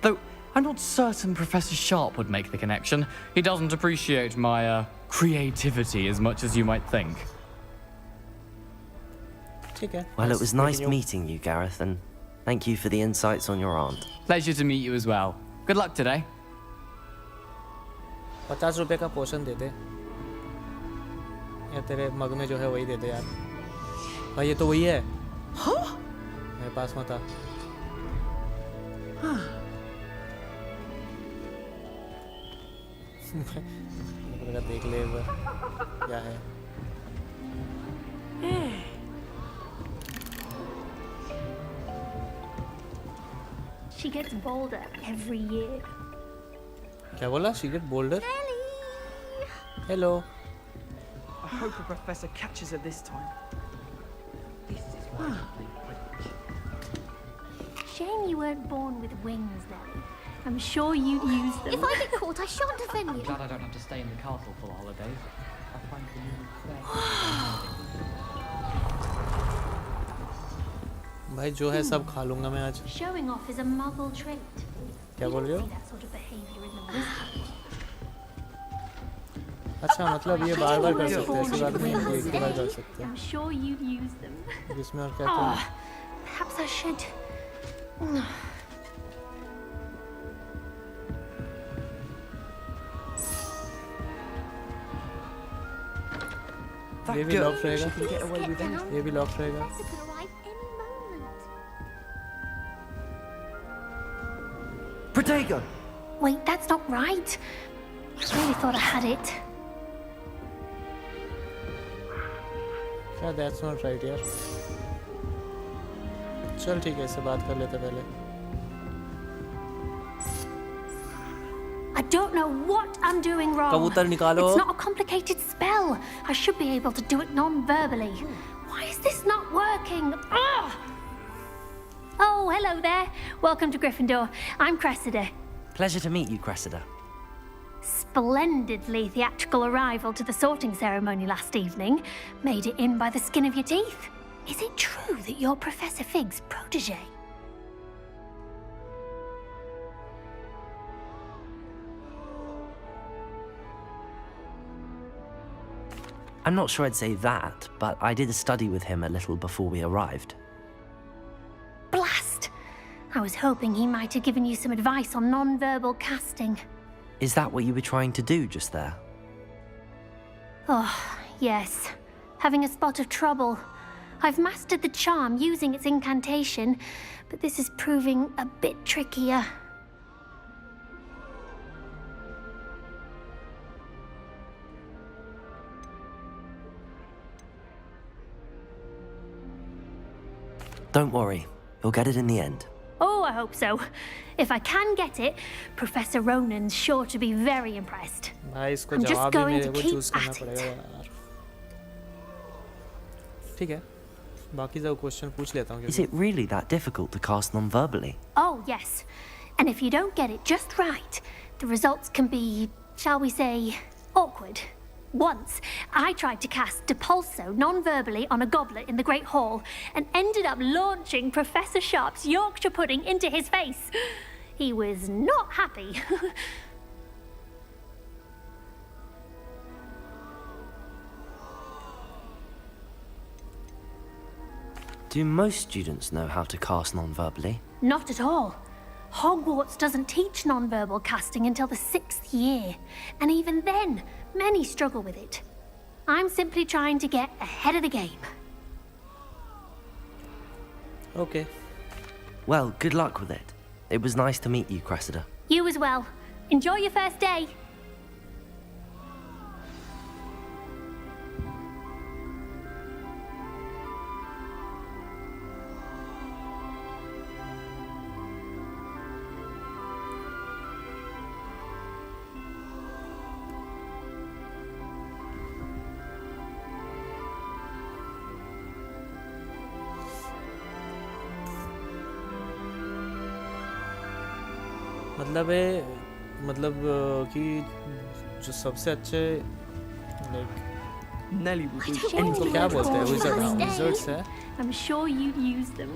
Though, I'm not certain Professor Sharp would make the connection. He doesn't appreciate my, creativity as much as you might think. Well, it was nice meeting you, Gareth, and thank you for the insights on your aunt. Pleasure to meet you as well. Good luck today. 50 रुपए का पोशन दे दे या तेरे मग में जो है वही दे दे यार। भाई ये तो वही है। हाँ? मेरे पास मत आ। मेरे देख ले एक बार क्या है। She gets bolder every year. क्या बोला? She get bolder? Hello. I hope the professor catches her this time. This is why Shame you weren't born with wings, then. I'm sure you'd use them. If I get caught, I shan't offend you. Glad I don't have to stay in the castle for the holidays. I find the new भाई जो है सब खा लूंगा मैं आज। Showing off is a muggle trait. क्या बोल रहे हो? That sort of behavior in the wizard. अच्छा मतलब ये बार-बार कर सकते हैं, ऐसी बात नहीं है, एक ही बार कर सकते हैं। I'm sure you'd use them. इसमें और क्या क्या? Perhaps I should. ये भी लॉक रहेगा। ये भी लॉक रहेगा। Protego! Wait, that's not right. I really thought I had it. क्या? That's not right यार। चल ठीक है, इससे बात कर लेते पहले। I don't know what I'm doing wrong. कबूतर निकालो। It's not a complicated spell. I should be able to do it non-verbally. Why is this not working? talking. Ugh! Oh, hello there. Welcome to Gryffindor. I'm Cressida. Pleasure to meet you, Cressida. Splendidly theatrical arrival to the sorting ceremony last evening. Made it in by the skin of your teeth. Is it true that you're Professor Fig's protege? I'm not sure I'd say that, but I did a study with him a little before we arrived. Blast! I was hoping he might have given you some advice on non-verbal casting. Is that what you were trying to do just there? Oh, yes. Having a spot of trouble. I've mastered the charm using its incantation, but this is proving a bit trickier. Don't worry, you'll get it in the end. Oh, I hope so. If I can get it, Professor Ronan's sure to be very impressed. भाई इसको I'm just जवाब ही going मेरे to को keep choose करना at it. पड़ेगा यार. ठीक है. बाकी सब क्वेश्चन पूछ लेता हूँ. Is it really that difficult to cast non-verbally? Oh, yes. And if you don't get it just right, the results can be, shall we say, awkward. Once, I tried to cast Depulso non-verbally on a goblet in the Great Hall and ended up launching Professor Sharp's Yorkshire pudding into his face. He was not happy. Do most students know how to cast non-verbally? Not at all. Hogwarts doesn't teach non-verbal casting until the 6th year, and even then, many struggle with it. I'm simply trying to get ahead of the game. Okay. Well, good luck with it. It was nice to meet you, Cressida. You as well. Enjoy your first day. मतलब है मतलब कि जो सबसे अच्छे like Nelly will do उनको क्या बोलते हैं विज़र्ड्स है. I'm sure you'd use them.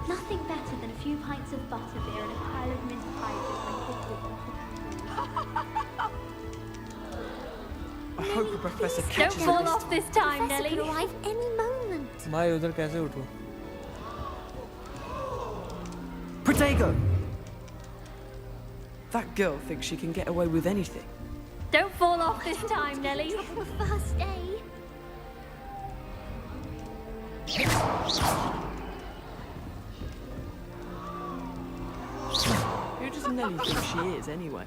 Nothing better than a few pints of butterbeer and a pile of mince pies when cooked with them. I hope the professor Don't catches fall it. off this time, Professor Nelly. could arrive any moment. भाई उधर कैसे उठूं? Protego! That girl thinks she can get away with anything. Don't fall off this time, Nelly. On the first day. Who does Nelly think she is, anyway?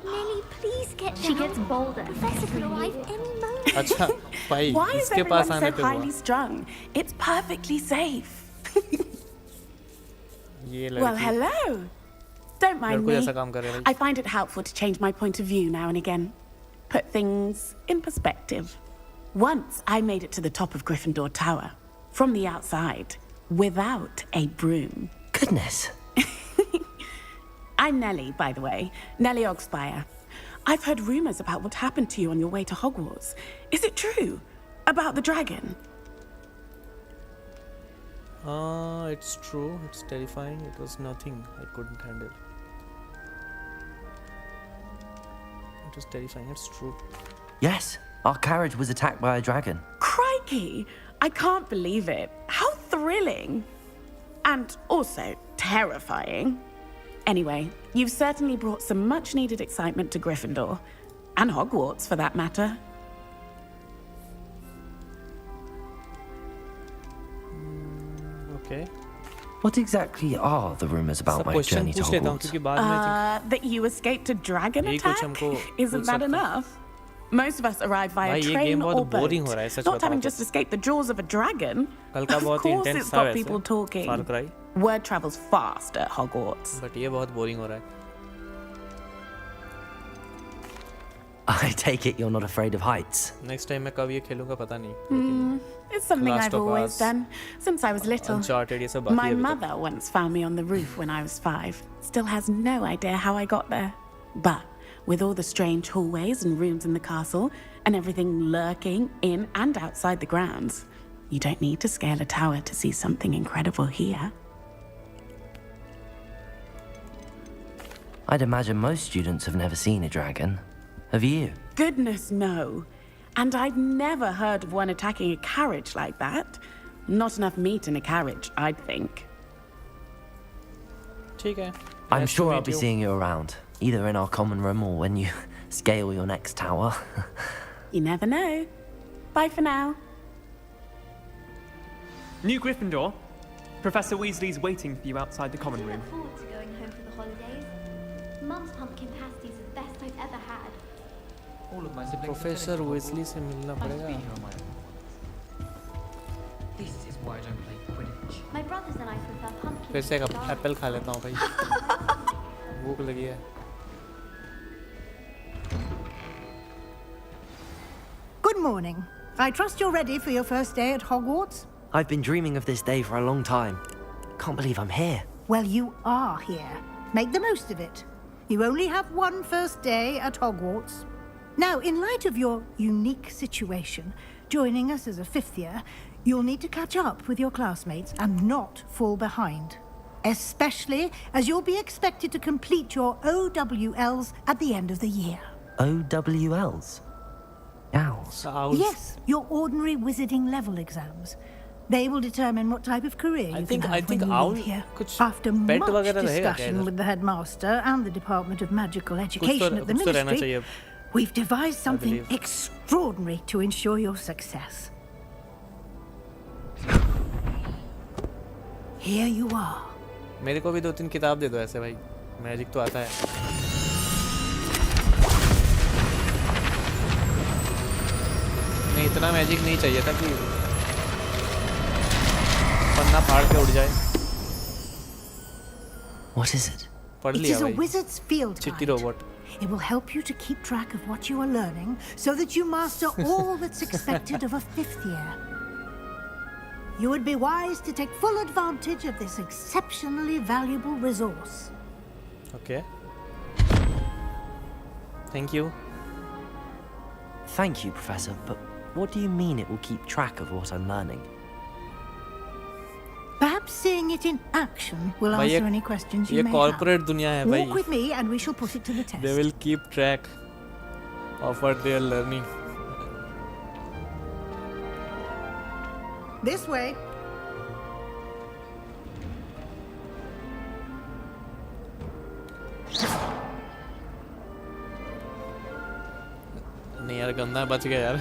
Nelly, please get She down. gets bolder. Professor could arrive any moment. अच्छा भाई Why is इसके पास everyone आने so पे हुआ. highly strung? It's perfectly safe. ये Well, लड़की hello. Don't mind लड़कों me. जैसा काम कर रहे हैं. I find it helpful to change my point of view now and again. Put things in perspective. Once I made it to the top of Gryffindor Tower, from the outside, without a broom. Goodness. I'm Nellie, by the way. Nellie Ogspire. I've heard rumors about what happened to you on your way to Hogwarts. Is it true? About the dragon? It's true. It's terrifying. It was nothing I couldn't handle. It was terrifying. It's true. Yes, our carriage was attacked by a dragon. Crikey! I can't believe it. How thrilling! And also terrifying. Anyway, you've certainly brought some much-needed excitement to Gryffindor. And Hogwarts, for that matter. Okay. What exactly are the rumors about सब my question journey to पूछ लेता हूँ Hogwarts? क्योंकि बाद में That you escaped a dragon यही attack? कुछ हमको Isn't पूछ that सकते हैं. enough? Most of us arrive via भाई, ये train game बहुत or boat. boring हो रहा है, सच Not बताऊँ having तो. just escaped the jaws of a dragon. कल का Of बहुत course intense it's था got वैसे. people talking. Far Cry. Word travels fast at Hogwarts. But ये बहुत boring हो रहा है. I take it you're not afraid of heights. Next time मैं कब ये खेलूंगा पता नहीं. It's something Last I've of always Us, done since I was little. Uncharted ये सब बाकी My है अभी तक. mother once found me on the roof when I was 5. Still has no idea how I got there. But with all the strange hallways and rooms in the castle, and everything lurking in and outside the grounds, you don't need to scale a tower to see something incredible here. I'd imagine most students have never seen a dragon. Have you? Goodness, no. And I'd never heard of one attacking a carriage like that. Not enough meat in a carriage, I'd think. ठीक है. I'm Nice to sure I'll meet be you. seeing you around, either in our common room or when you scale your next tower. You never know. Bye for now. New Gryffindor. Professor Weasley's waiting for you outside the common I room. look forward to going home for the holidays. Mum's pumpkin pasties are the best I've ever had. All of my siblings professor Wesley से मिलना Nice to पड़ेगा. be here on my own. This is why I don't play Quidditch. My brothers and I prefer pumpkin. फिर से एक to Apple खा लेता हूँ भाई. भूख लगी है. Good morning. I trust you're ready for your first day at Hogwarts? I've been dreaming of this day for a long time. Can't believe I'm here. Well, you are here. Make the most of it. You only have one first day at Hogwarts. Now, in light of your unique situation, joining us as a fifth year, you'll need to catch up with your classmates and not fall behind. Especially as you'll be expected to complete your OWLs at the end of the year. OWLs? Owls? Yes, your ordinary wizarding level exams. They will determine what type of career you can have when you owl leave here. कुछ After pet much वगैरह रहेगा क्या discussion इधर? with the headmaster and the Department of Magical Education at the कुछ तो रहना Ministry, चाहिए. we've devised something believe. extraordinary to ensure your success. Here you are. मेरे को भी 2-3 किताब दे दो ऐसे भाई. मैजिक तो आता है. नहीं इतना मैजिक नहीं चाहिए था कि पन्ना फाड़ के उड़ जाए. What is it? पढ़ It लिया is a भाई. wizard's field चिट्टी guide. Robot. It will help you to keep track of what you are learning so that you master all that's expected of a fifth year. You would be wise to take full advantage of this exceptionally valuable resource. Okay. Thank you. Thank you, Professor, but what do you mean it will keep track of what I'm learning? Perhaps seeing it in action will भाई answer any questions you ये may corporate have. दुनिया है भाई. Walk with me and we shall put it to the test. They will keep track of what they are learning. This way. नहीं यार गंदा बच गया यार.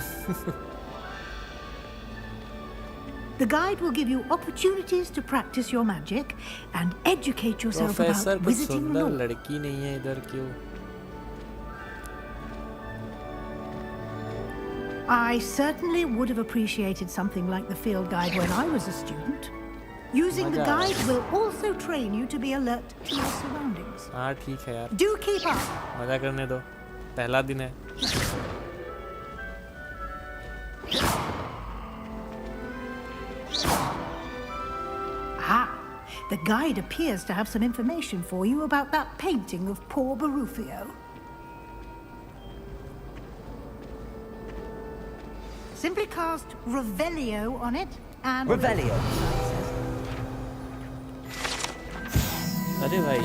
The guide will give you opportunities to practice your magic and educate yourself professor about कुछ wizarding सुंदर lore. लड़की नहीं है इधर क्यों? I certainly would have appreciated something like the field guide when I was a student. Using the मजा guide will also train you to be alert to your surroundings. हाँ ठीक है यार. Do keep up. मजा करने दो. पहला दिन है. Ah, the guide appears to have some information for you about that painting of poor Barufio. Simply cast Revelio on it and... Revelio? अरे भाई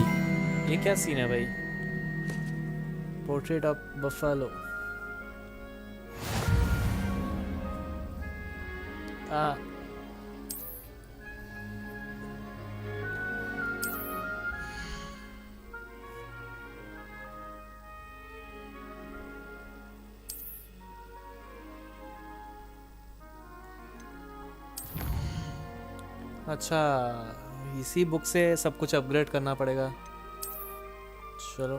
ये क्या सीन है भाई? Portrait of Buffalo. Ah. अच्छा इसी बुक से सब कुछ अपग्रेड करना पड़ेगा. चलो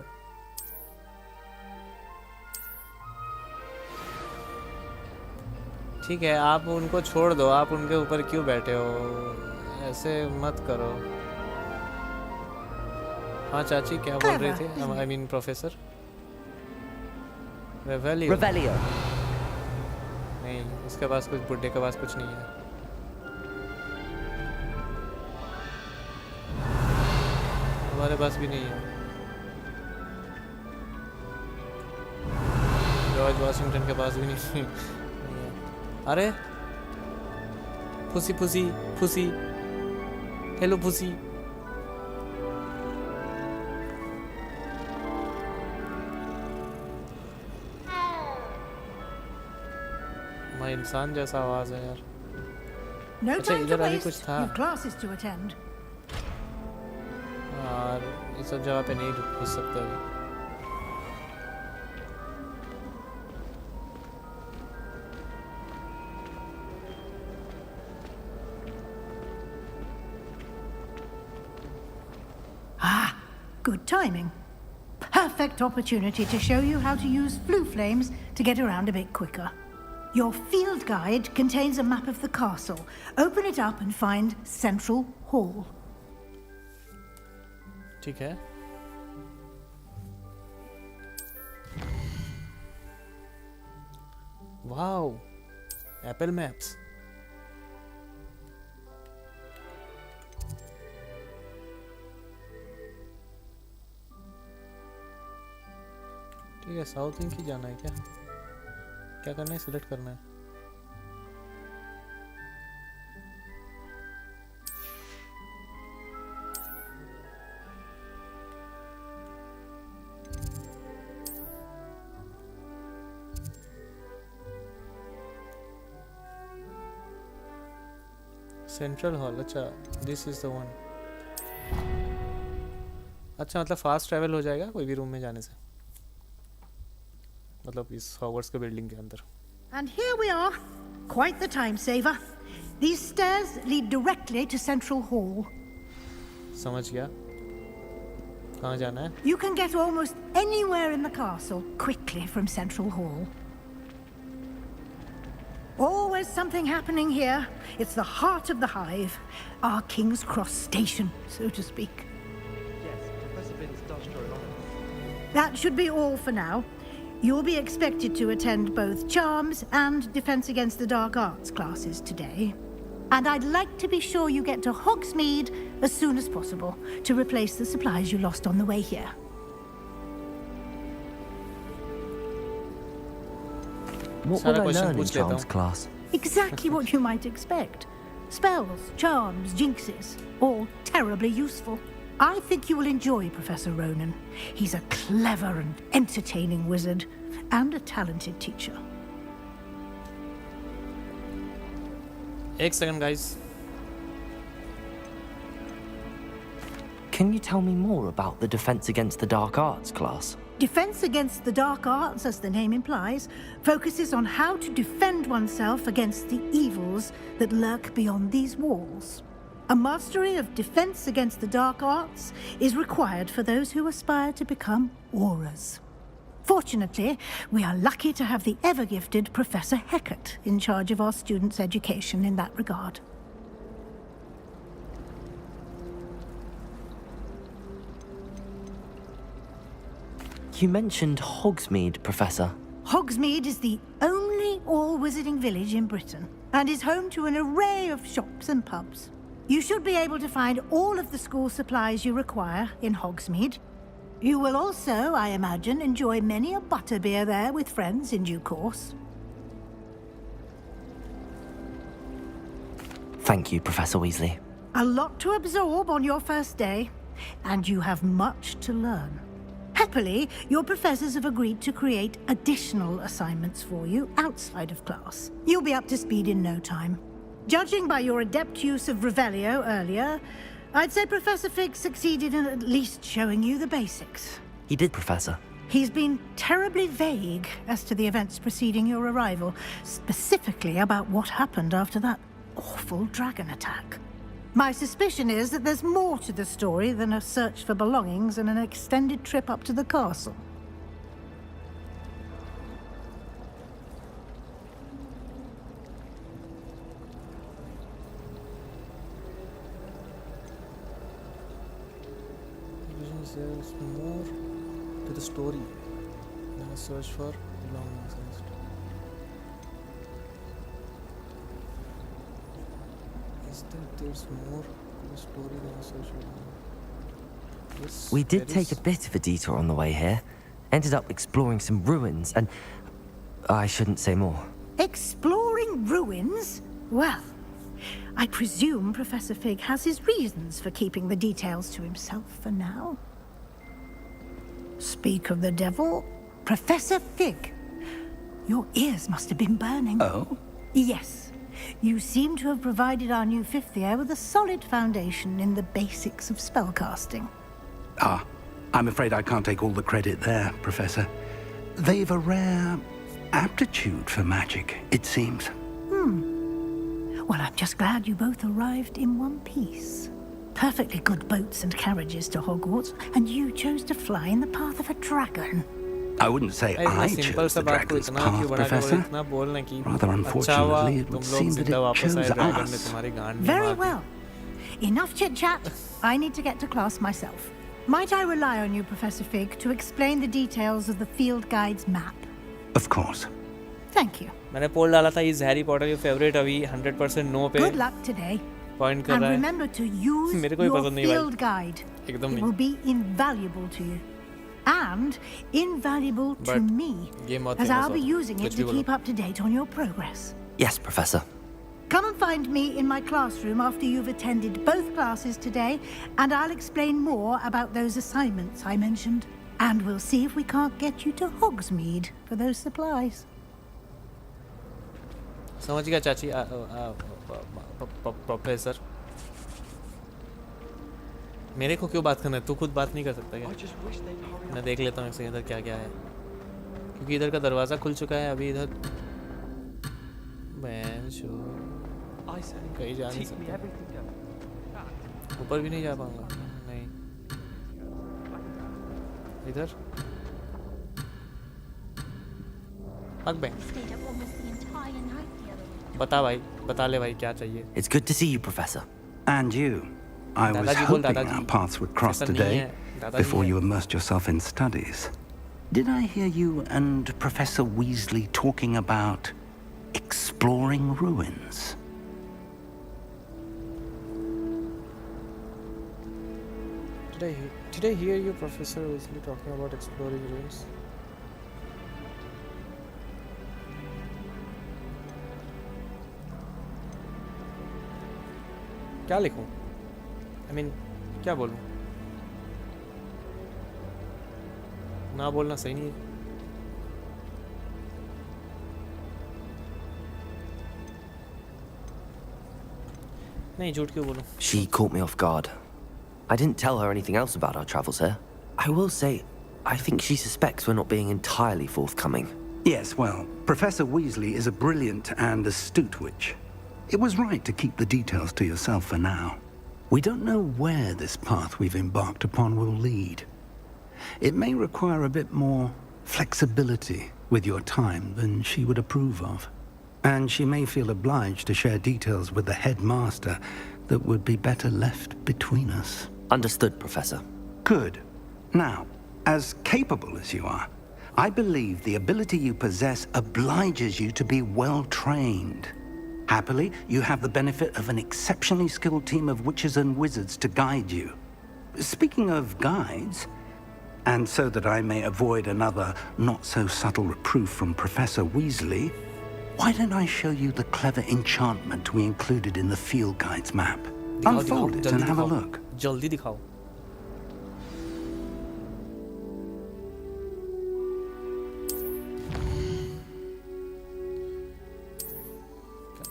ठीक है. आप उनको छोड़ दो. आप उनके ऊपर क्यों बैठे हो? ऐसे मत करो. हाँ चाची क्या बोल रहे थे? I mean professor. Revelio. नहीं, इसके पास कुछ बुड्ढे के पास कुछ नहीं है. हमारे पास भी नहीं है. जॉर्ज वॉशिंगटन के पास भी नहीं है. अरे फुसी हेलो फुसी. मैं इंसान जैसा आवाज है यार. No अच्छा time to इधर अभी waste. कुछ था. You've classes to attend. यार इस सब जगह पे नहीं घुस सकते अभी. Good timing. Perfect opportunity to show you how to use flue flames to get around a bit quicker. Your field guide contains a map of the castle. Open it up and find Central Hall. ठीक है. Wow, Apple Maps. ठीक है, south wing की जाना है क्या? क्या करना है? सिलेक्ट करना है. Central hall. अच्छा, दिस इज द वन. अच्छा मतलब फास्ट ट्रैवल हो जाएगा कोई भी रूम में जाने से, मतलब इस हॉगवर्ट्स के बिल्डिंग के अंदर. And here we are. Quite the time saver. These stairs lead directly to Central Hall. समझ गया. कहाँ जाना है? You can get almost anywhere in the castle quickly from Central Hall. Always something happening here. It's the heart of the hive, our King's Cross station, so to speak. Yes, Professor Binns does show an honor. That should be all for now. You'll be expected to attend both Charms and Defense Against the Dark Arts classes today. And I'd like to be sure you get to Hogsmeade as soon as possible to replace the supplies you lost on the way here. What would I learn in Charms class? Exactly what you might expect. Spells, charms, jinxes, all terribly useful. I think you will enjoy Professor Ronan. He's a clever and entertaining wizard, and a talented teacher. एक second, guys. Can you tell me more about the Defense Against the Dark Arts class? Defense Against the Dark Arts, as the name implies, focuses on how to defend oneself against the evils that lurk beyond these walls. A mastery of Defense Against the Dark Arts is required for those who aspire to become Aurors. Fortunately, we are lucky to have the ever-gifted Professor Heckert in charge of our students' education in that regard. You mentioned Hogsmeade, Professor. Hogsmeade is the only all-wizarding village in Britain and is home to an array of shops and pubs. You should be able to find all of the school supplies you require in Hogsmeade. You will also, I imagine, enjoy many a butterbeer there with friends in due course. Thank you, Professor Weasley. A lot to absorb on your first day, and you have much to learn. Happily, your professors have agreed to create additional assignments for you outside of class. You'll be up to speed in no time. Judging by your adept use of Revelio earlier, I'd say Professor Fig succeeded in at least showing you the basics. He did, Professor. He's been terribly vague as to the events preceding your arrival, specifically about what happened after that awful dragon attack. My suspicion is that there's more to the story than a search for belongings and an extended trip up to the castle. There's more to the story than a search for There's more to the story than a social. We did take a bit of a detour on the way here. Ended up exploring some ruins and... I shouldn't say more. Exploring ruins? Well, I presume Professor Fig has his reasons for keeping the details to himself for now. Speak of the devil, Professor Fig. Your ears must have been burning. Oh? Yes. You seem to have provided our new fifth year with a solid foundation in the basics of spellcasting. Ah, I'm afraid I can't take all the credit there, Professor. They've a rare aptitude for magic, it seems. Well, I'm just glad you both arrived in one piece. Perfectly good boats and carriages to Hogwarts, and you chose to fly in the path of a dragon. I wouldn't say I chose the dragon's path, Professor. Rather unfortunately, it would seem that it chose us. Very well. Enough chit-chat. I need to get to class myself. Might I rely on you, Professor Fig, to explain the details of the field guide's map? Of course. Thank you. मैंने पोल डाला था is Harry Potter your favourite अभी 100% no पे Good luck today. Point कर And रहा है remember to use मेरे को भी your पसंद नहीं भाई field guide. एकदम It नहीं will be invaluable to you. And invaluable to But me, game बहुत as famous I'll be होता है, using it कुछ भी to बोलो keep up to date on your progress. Yes, Professor. Come and find me in my classroom after you've attended both classes today, and I'll explain more about those assignments I mentioned. And we'll see if we can't get you to Hogsmeade for those supplies. समझ गया चाची professor मेरे को क्यों बात करना है तू खुद बात नहीं कर सकता क्या मैं देख लेता हूँ एक इधर क्या क्या है क्योंकि इधर का दरवाज़ा खुल चुका है अभी इधर मैं कहीं जा नहीं सकता ऊपर भी नहीं जा पाऊंगा नहीं इधर पक बे बता भाई बता ले भाई क्या चाहिए It's good to see you, Professor. And you. I was दादाजी बोल hoping दादाजी our paths would cross ऐसा नहीं today है दादाजी before है you immersed yourself in studies. Did I hear you and Professor Weasley talking about exploring ruins? Did I hear you, Professor Weasley, talking about exploring ruins? क्या लिखूं? I mean, क्या बोलूं? ना बोलना सही नहीं है. नहीं झूठ क्यों बोलूं? She caught me off guard. I didn't tell her anything else about our travels here. I will say, I think she suspects we're not being entirely forthcoming. Yes, well, Professor Weasley is a brilliant and astute witch. It was right to keep the details to yourself for now. We don't know where this path we've embarked upon will lead. It may require a bit more flexibility with your time than she would approve of. And she may feel obliged to share details with the headmaster that would be better left between us. Understood, Professor. Good. Now, as capable as you are, I believe the ability you possess obliges you to be well trained. Happily, you have the benefit of an exceptionally skilled team of witches and wizards to guide you. Speaking of guides, and so that I may avoid another not-so-subtle reproof from Professor Weasley, why don't I show you the clever enchantment we included in the field guide's map? Unfold it and have a look. जल्दी दिखाओ.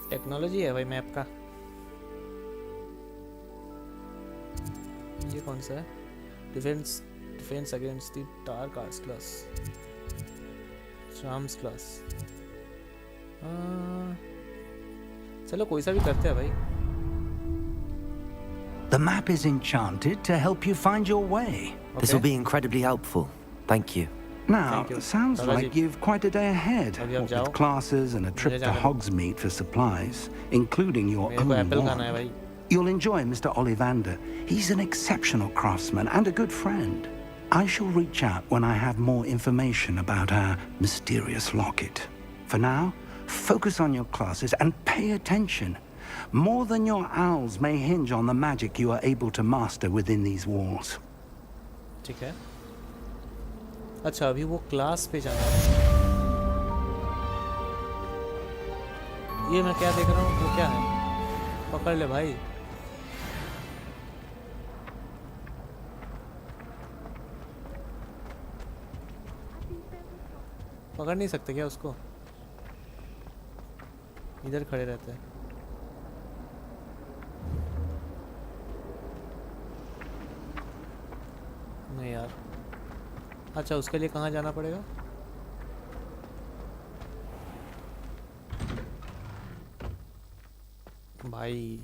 Technology है भाई map का. ये कौन सा है? Defence against the dark arts class, charms class. चलो कोई सा भी करते हैं भाई. The map is enchanted to help you find your way. This will be incredibly helpful. Thank you. Now, sounds like you've quite a day ahead, what with classes and a trip to Hogsmeade for supplies, including your own wand. You'll enjoy Mr. Ollivander. He's an exceptional craftsman and a good friend. I shall reach out when I have more information about our mysterious locket. For now, focus on your classes and pay attention. More than your owls may hinge on the magic you are able to master within these walls. ठीक है. अच्छा अभी वो class पे जाना है. ये मैं क्या देख रहा हूँ? वो क्या है? पकड़ ले भाई. पकड़ नहीं सकते क्या उसको? इधर खड़े रहते हैं. नहीं यार. अच्छा उसके लिए कहाँ जाना पड़ेगा? भाई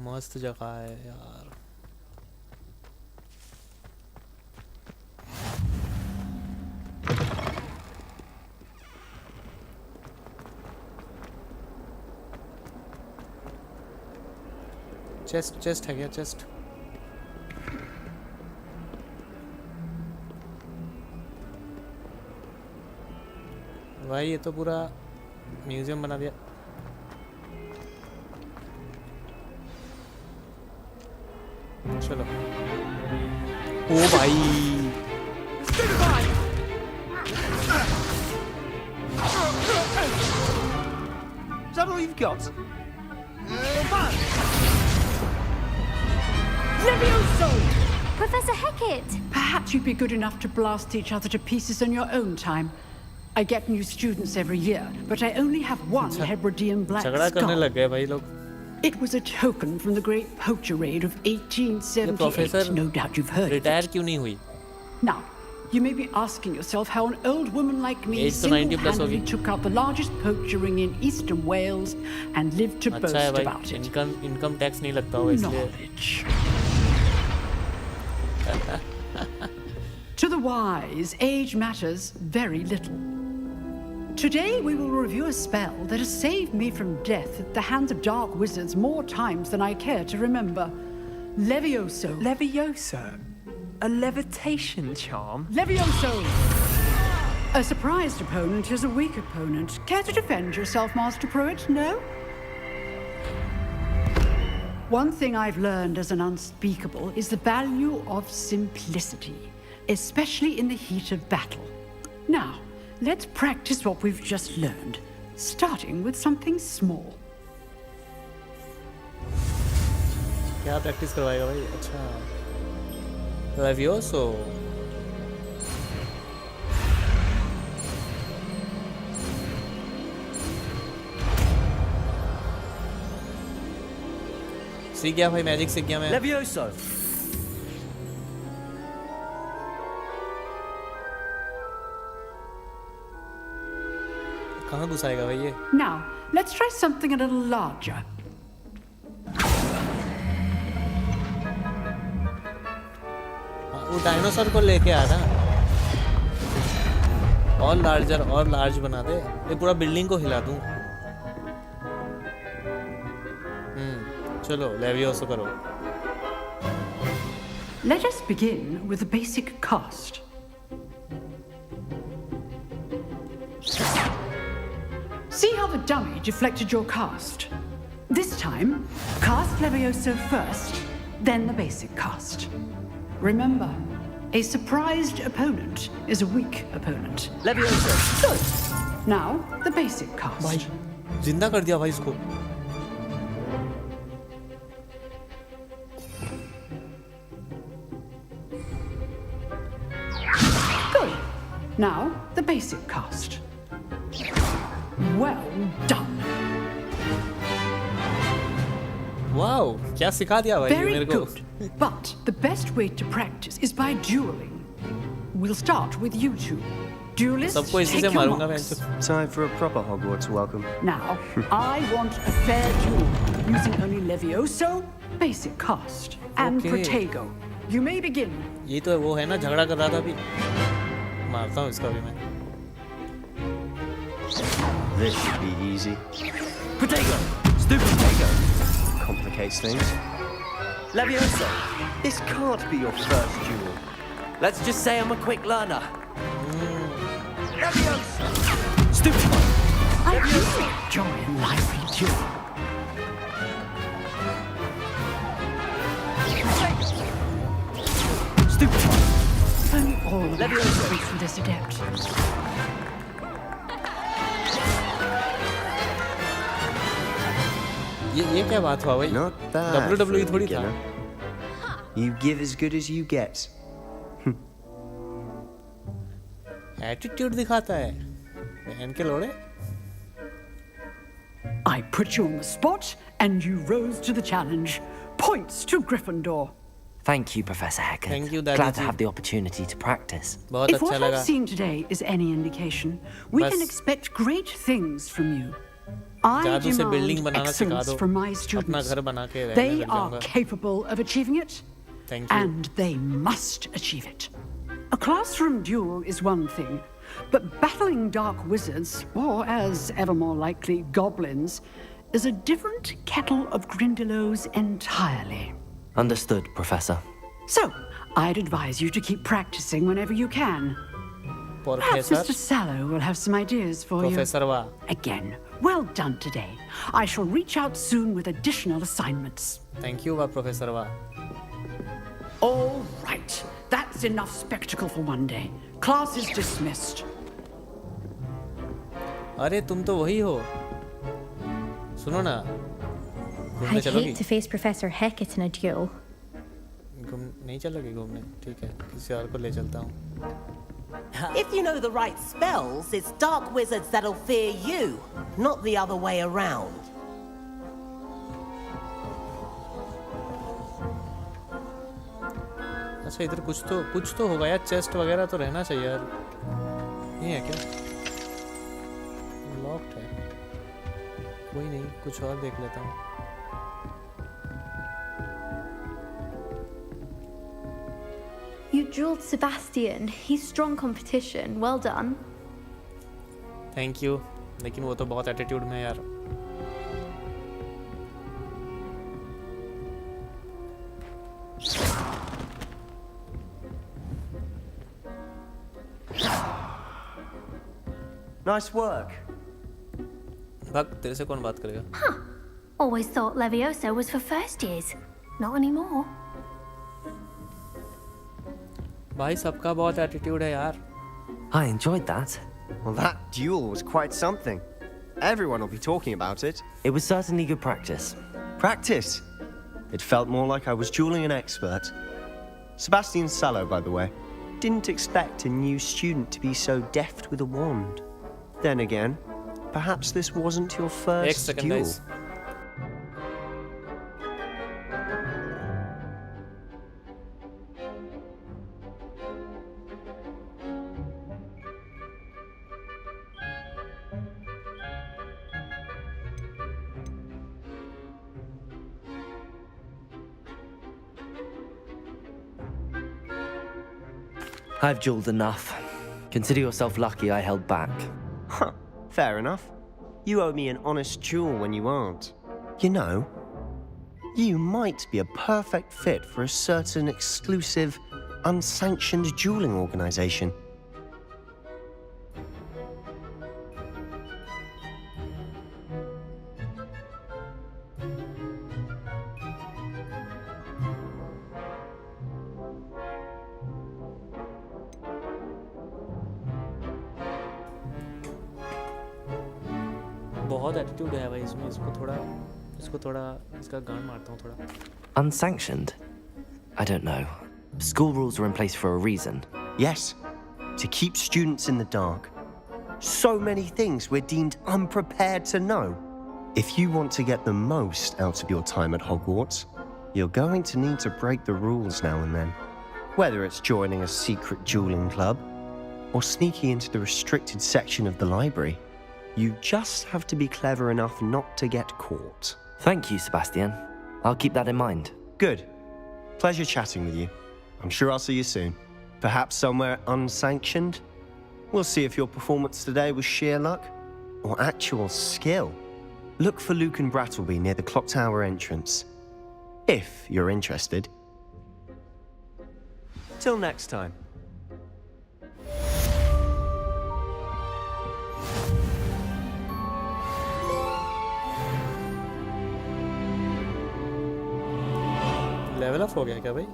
मस्त जगह है यार. चेस्ट है क्या? चेस्ट भाई ये तो पूरा म्यूजियम बना दिया. चलो. ओ भाई Is that all you've got? Levioso! Professor Hecat! Perhaps you'd be good enough to blast each other to pieces on your own time. I get new students every year, but I only have one Hebridean black झगड़ा करने skull. लग गए भाई लोग. It was a token from the great poacher raid of 1878. No doubt you've heard retire of it. क्यों नहीं हुई? Now, you may be asking yourself how an old woman like me Age तो 90 plus single-handedly took out the largest poacher ring in eastern Wales and lived to अच्छा है boast भाई. about it. Income tax नहीं लगता होगा इसलिए. Knowledge. To the wise, age matters very little. Today we will review a spell that has saved me from death at the hands of dark wizards more times than I care to remember. Levioso. Levioso? A levitation charm? Levioso! A surprised opponent is a weak opponent. Care to defend yourself, Master Pruitt? No? One thing I've learned as an unspeakable is the value of simplicity, especially in the heat of battle. Now, let's practice what we've just learned, starting with something small. क्या practice करवाएगा भाई? अच्छा. Levioso. सीख गया भाई. Magic सीख गया मैं. Levioso! कहाँ घुसाएगा भाई ये? Now, let's try something a little larger. वो डायनासोर को लेके आ रहा. और लार्जर और लार्ज बना दे. ये पूरा बिल्डिंग को हिला दूं. चलो लेवियोसो करो. Let us begin with the basic cast. See how the dummy deflected your cast? This time, cast Levioso first, then the basic cast. Remember, a surprised opponent is a weak opponent. Levioso! Good. Now, the basic cast. भाई जिंदा कर दिया भाई इसको. Good. Now, the basic cast. Well done. Wow, क्या सिखा दिया भाई Very मेरे को. good. But the best way to practice is by dueling. We'll start with you two. Duelists, सबको इसी से take your मारूंगा मैं. marks. Time for a proper Hogwarts welcome. Now, I want a fair duel using only Levioso, basic cast, and Okay. Protego. You may begin. ये तो वो है ना झगड़ा कर रहा था अभी. मारता हूँ इसका भी मैं. This should be easy. Protego! Stupid Protego! Complicates things. Levioso, this can't be your first duel. Let's just say I'm a quick learner. Levioso! Stupefy! Levioso, joy and lively duel. Stupefy! Only all of Levioso. us wait for this adept. ये क्या बात हुआ भाई? Not bad. WWE for a थोड़ी था. beginner. You give as good as you get. Attitude दिखाता है बहन के लोड़े. I put you on the spot, and you rose to the challenge. Points to Gryffindor. Thank you, Professor Heckert. Thank you, Glad to Daddy. have the opportunity to practice. बहुत If अच्छा what लगा. I've seen today is any indication, we बस can expect great things from you. I जादू से building demand बनाना सिखा excellence दो. from my अपना students. घर बना के रहने They लग are जाऊंगा. capable of achieving it, Thank you. and they must achieve it. A classroom duel is one thing, but battling dark wizards, or as ever more likely, goblins, is a different kettle of Grindylows entirely. Understood, Professor. So, I'd advise you to keep practicing whenever you can. Perhaps Mr. Sallow will have some ideas for Professor you. Wa. Again, well done today. I shall reach out soon with additional assignments. Thank you, Professor Wa. All right, that's enough spectacle for one day. Class is dismissed. अरे तुम तो वही हो. सुनो ना. घूमने I'd चलोगी? hate to face Professor Heckett in a duel. घूम नहीं चलोगी घूमने? ठीक है, किसी और को ले चलता हूँ. If you know the right spells, it's dark wizards that'll fear you, not the other way around. अच्छा इधर कुछ तो होगा यार. चेस्ट वगैरह तो रहना चाहिए यार. नहीं है क्या? लॉक्ड है. कोई नहीं, कुछ और देख लेता हूँ. You drilled Sebastian. He's strong competition. Well done. Thank you. लेकिन वो तो बहुत एटीट्यूड में है यार. Nice work. भाग, तेरे से कौन बात करेगा? Always thought Levioso was for first years. Not anymore. भाई सबका बहुत एटीट्यूड है यार. I enjoyed that. Well, that duel was quite something. Everyone will be talking about it. It was certainly good practice. Practice? It felt more like I was dueling an expert. Sebastian Sallow, by the way. Didn't expect a new student to be so deft with a wand. Then again, perhaps this wasn't your first duel. Guys. I've dueled enough. Consider yourself lucky I held back. Huh, fair enough. You owe me an honest duel when you aren't. You know, you might be a perfect fit for a certain exclusive, unsanctioned dueling organization. बहुत attitude है भाई इसमें. इसको थोड़ा इसका गांड मारता हूँ थोड़ा. Unsanctioned? I don't know. School rules are in place for a reason. Yes, to keep students in the dark. So many things we're deemed unprepared to know. If you want to get the most out of your time at Hogwarts, you're going to need to break the rules now and then. Whether it's joining a secret dueling club, or sneaking into the restricted section of the library, you just have to be clever enough not to get caught. Thank you, Sebastian. I'll keep that in mind. Good. Pleasure chatting with you. I'm sure I'll see you soon. Perhaps somewhere unsanctioned? We'll see if your performance today was sheer luck or actual skill. Look for Luke and Brattleby near the clock tower entrance. If you're interested. Till next time. Level up हो गया क्या भाई?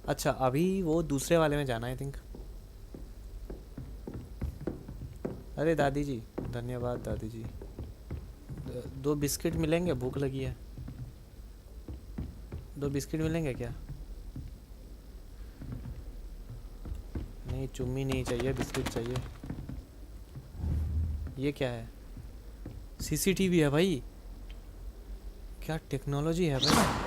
अच्छा अभी वो दूसरे वाले में जाना है आई थिंक। अरे दादी जी धन्यवाद दादी जी। 2 बिस्किट मिलेंगे, भूख लगी है। 2 बिस्किट मिलेंगे क्या? नहीं चुम्मी नहीं चाहिए, बिस्किट चाहिए। ये क्या है? सीसीटीवी है भाई, क्या टेक्नोलॉजी है भाई।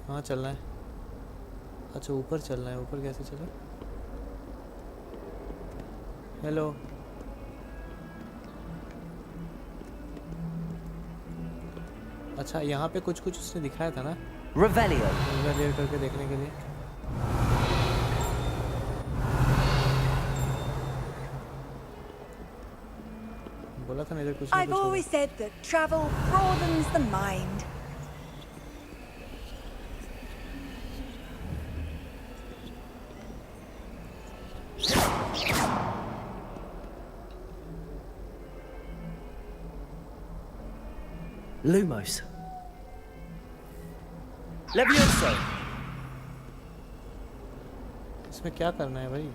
हाँ चलना है। अच्छा ऊपर चलना है, ऊपर कैसे चले? हेलो अच्छा यहाँ पे कुछ कुछ उसने दिखाया था ना, रिवेलियो करके देखने के लिए। बोला था ना इधर कुछ ना I've कुछ होगा। always said that travel broadens the mind. Lumos. Levioso. इसमें क्या करना है भाई?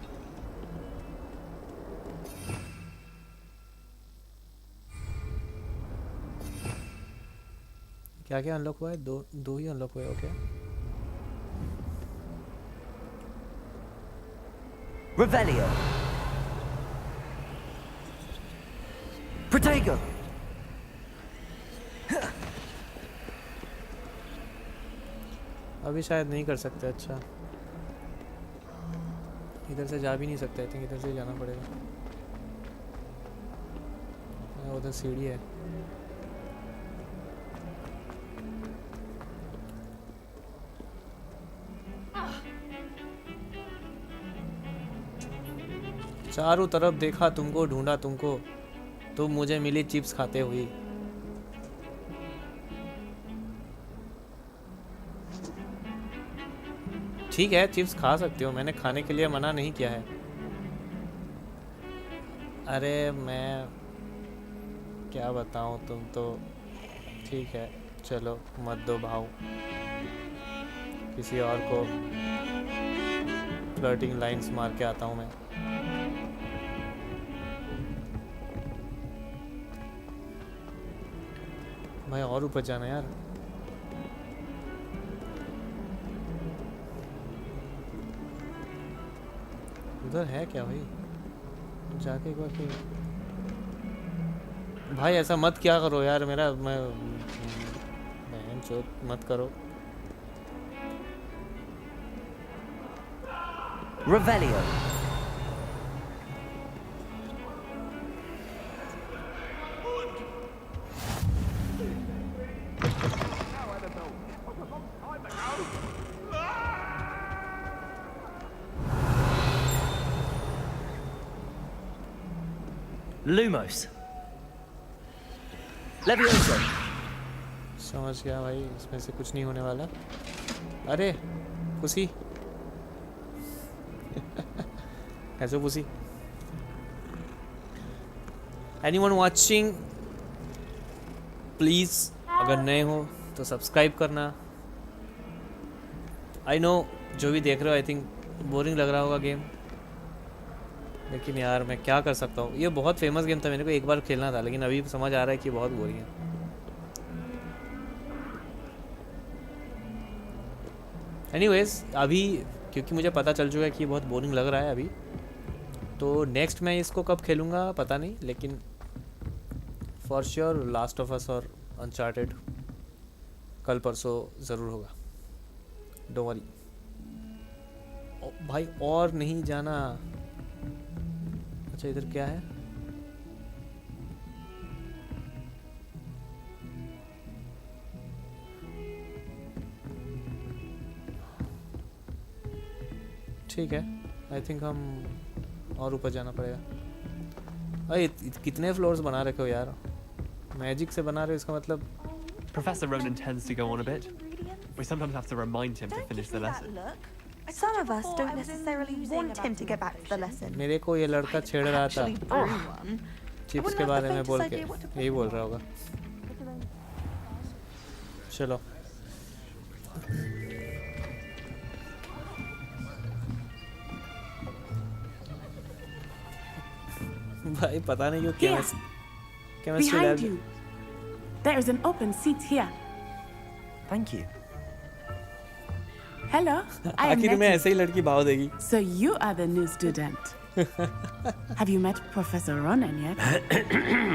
क्या क्या अनलॉक हुआ है? दो ही अनलॉक हुए। Okay Revelio. Protego. अभी शायद नहीं कर सकते। अच्छा इधर से जा भी नहीं सकते। आई थिंक इधर से जाना पड़ेगा। उधर सीढ़ी है। चारों तरफ देखा तुमको, ढूंढा तुमको, तुम मुझे मिली चिप्स खाते हुए। ठीक है चिप्स खा सकते हो, मैंने खाने के लिए मना नहीं किया है। अरे मैं क्या बताऊं, तुम तो ठीक है चलो मत दो भाव। किसी और को फ्लर्टिंग लाइंस मार के आता हूं मैं। भाई और ऊपर जाना यार। उधर है क्या भाई? जाके एक बार फिर भाई ऐसा मत क्या करो यार। मेरा मैं बहन चोट मत करो। Revelio. Lumos. Levioso. समझ गया भाई, इसमें से कुछ नहीं होने वाला। अरे पुसी कैसे पुसी? एनीवन वाचिंग प्लीज अगर नए हो तो सब्सक्राइब करना। आई नो जो भी देख रहे हो आई थिंक बोरिंग लग रहा होगा गेम, लेकिन यार मैं क्या कर सकता हूँ। ये बहुत फेमस गेम था, मेरे को एक बार खेलना था, लेकिन अभी समझ आ रहा है कि बहुत बोरिंग है। एनीवेज अभी क्योंकि मुझे पता चल चुका है कि बहुत बोरिंग लग रहा है अभी, तो नेक्स्ट मैं इसको कब खेलूँगा पता नहीं, लेकिन for sure last of us और अनचार्टेड कल परसों ज़रूर होगा। डोंट वरी भाई। और नहीं जाना। अच्छा इधर क्या है? ठीक है, आई थिंक हम और ऊपर जाना पड़ेगा। अरे कितने फ्लोर्स बना रखे हो यार, मैजिक से बना रहे हो, इसका मतलब। Professor Ronan tends to go on a bit. We sometimes have to remind him to finish the lesson. Some of us don't necessarily want him to get back to the lesson. मेरे को ये लड़का छेड़ रहा था chips के बारे में बोल के, यही बोल रहा होगा। चलो भाई पता नहीं क्यों chemistry Behind you. There is an open seat here. Thank you. Hello, I am आखिर में Nettie. ऐसे ही लड़की भाव देगी। So you are the new student. Have you met Professor Ronan yet?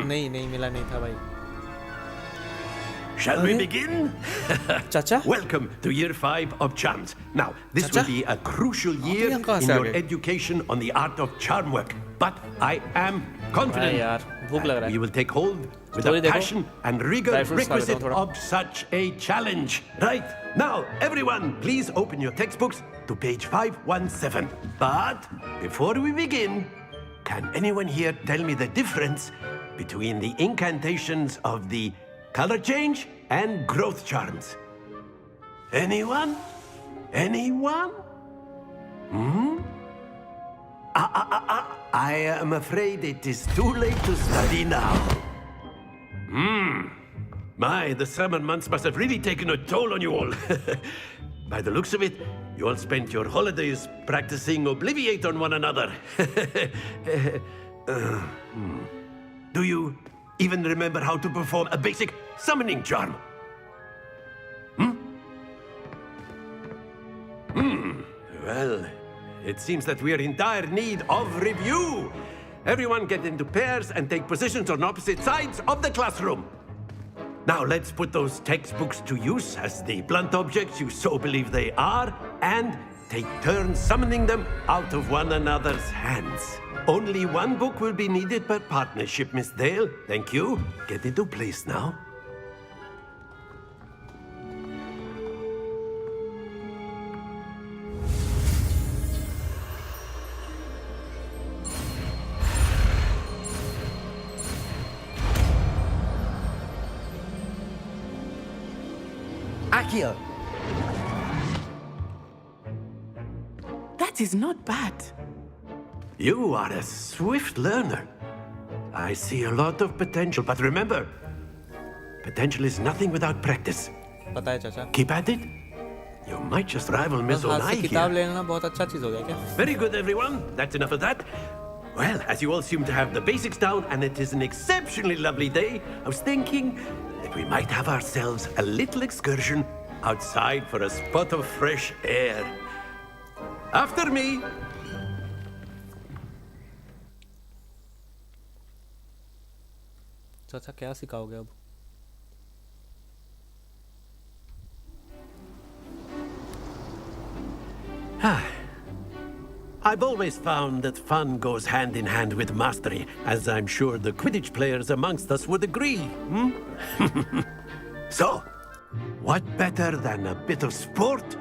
नहीं मिला नहीं था भाई। Shall we begin? Chacha? Welcome to year 5 of charms. Now, this will be a crucial year in your education on the art of charm work. But I am confident you will take hold with the passion and rigor requisite of such a challenge. Right? Now, everyone, please open your textbooks to page 517. But before we begin, can anyone here tell me the difference between the incantations of the color change and growth charms? Anyone? Anyone? I am afraid it is too late to study now. My, the summer months must have really taken a toll on you all. By the looks of it, you all spent your holidays practicing Obliviate on one another. Do you even remember how to perform a basic summoning charm? Well, it seems that we are in dire need of review. Everyone get into pairs and take positions on opposite sides of the classroom. Now let's put those textbooks to use as the blunt objects you so believe they are, and take turns summoning them out of one another's hands. Only one book will be needed per partnership, Miss Dale. Thank you. Get into place now. Accio! That is not bad. You are a swift learner. I see a lot of potential, but remember, potential is nothing without practice. पता है चाचा। Keep at it. You might just rival Miss हाथ से Onai किताब here. लेना बहुत अच्छा चीज हो गया क्या? Very good, everyone. That's enough of that. Well, as you all seem to have the basics down, and it is an exceptionally lovely day, I was thinking that we might have ourselves a little excursion outside for a spot of fresh air. After me. चाचा क्या सिखाओगे अब? I've always found that fun goes hand in hand with mastery, as I'm sure the Quidditch players amongst us would agree. So, what better than a bit of sport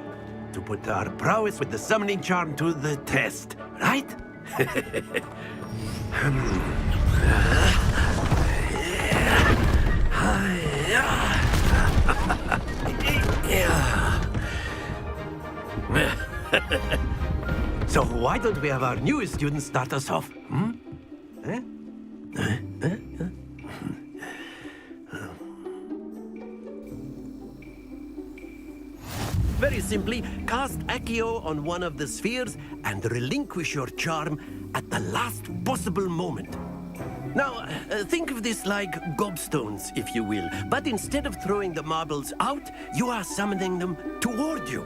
to put our prowess with the summoning charm to the test, right? So why don't we have our newest student start us off? Very simply, cast Accio on one of the spheres and relinquish your charm at the last possible moment. Now, think of this like gobstones, if you will. But instead of throwing the marbles out, you are summoning them toward you.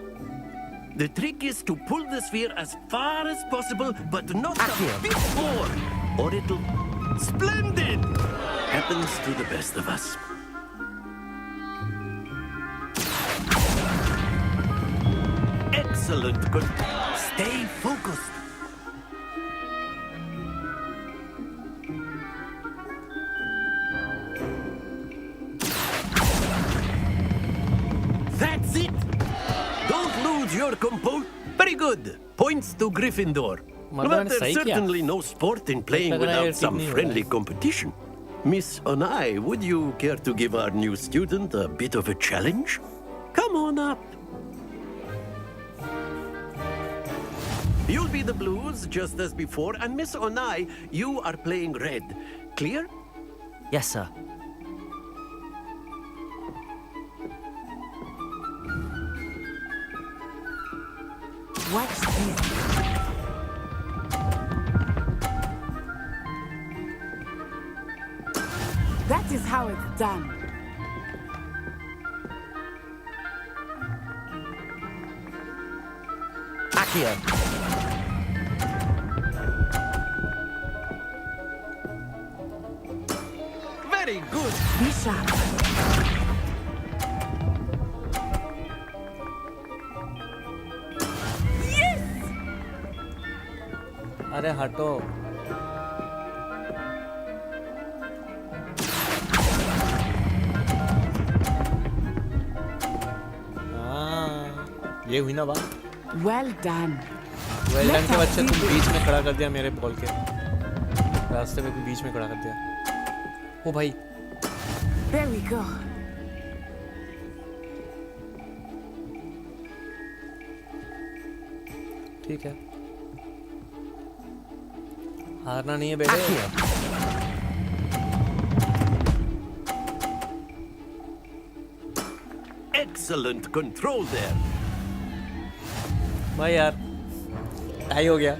The trick is to pull the sphere as far as possible, but not a bit more, or it'll... Splendid! Happens to the best of us. Excellent. Good. Stay focused. That's it! Don't lose your composure. Very good. Points to Gryffindor. But there's certainly no sport in playing without some friendly competition. Miss Onai, would you care to give our new student a bit of a challenge? Come on up. You'll be the blues just as before, and Miss Onai, you are playing red. Clear? Yes, sir. Watch this. That is how it's done. Accio. Very good. Bishop. अरे हटो ये हुई ना बात Well done. Well done के बच्चे तुम बीच में खड़ा कर दिया मेरे बॉल के रास्ते में तुम बीच में खड़ा कर दिया ओ भाई There we go. ठीक है हारना नहीं है बेटे Excellent control there. भाई यार टाई हो गया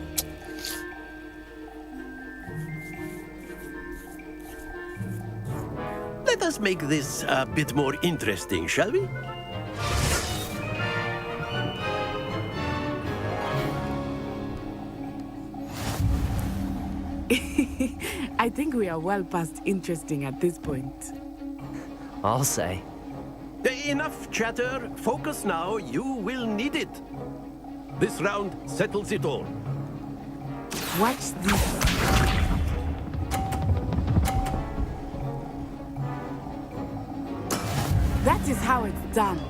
Let us make this a bit more interesting, shall we? I think we are well past interesting at this point. I'll say. Enough chatter. Focus now. You will need it. This round settles it all. Watch this. That is how it's done.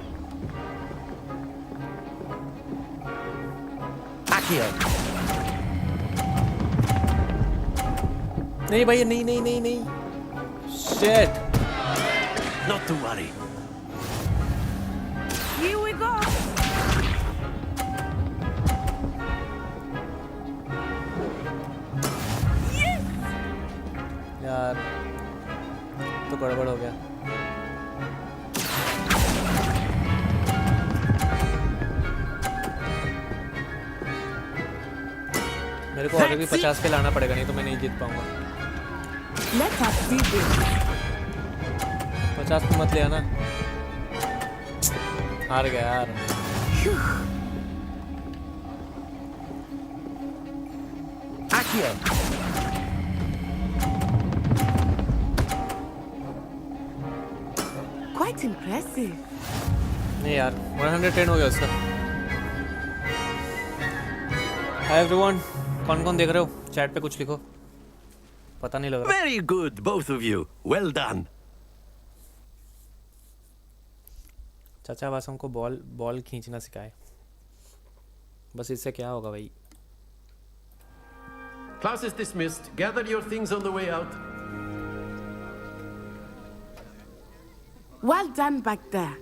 Accio. नहीं भाई नहीं नहीं नहीं नहीं Shit. Not to worry. Here we go. Yes. यार तो गड़बड़ हो गया मेरे को आगे भी 50 पे लाना पड़ेगा नहीं तो मैं नहीं जीत पाऊंगा Let us see this. 50 पे मत ले आना हार गया यार Accio. Quite impressive. नहीं यार 110 हो गया उसका हाय एवरीवन कौन-कौन देख रहे हो चैट पे कुछ लिखो पता नहीं लग रहा Very good, both of you. Well done. चाचा बस हमको बॉल खींचना सिखाए बस इससे क्या होगा भाई Class is dismissed. Gather your things on the way out. Well done back there.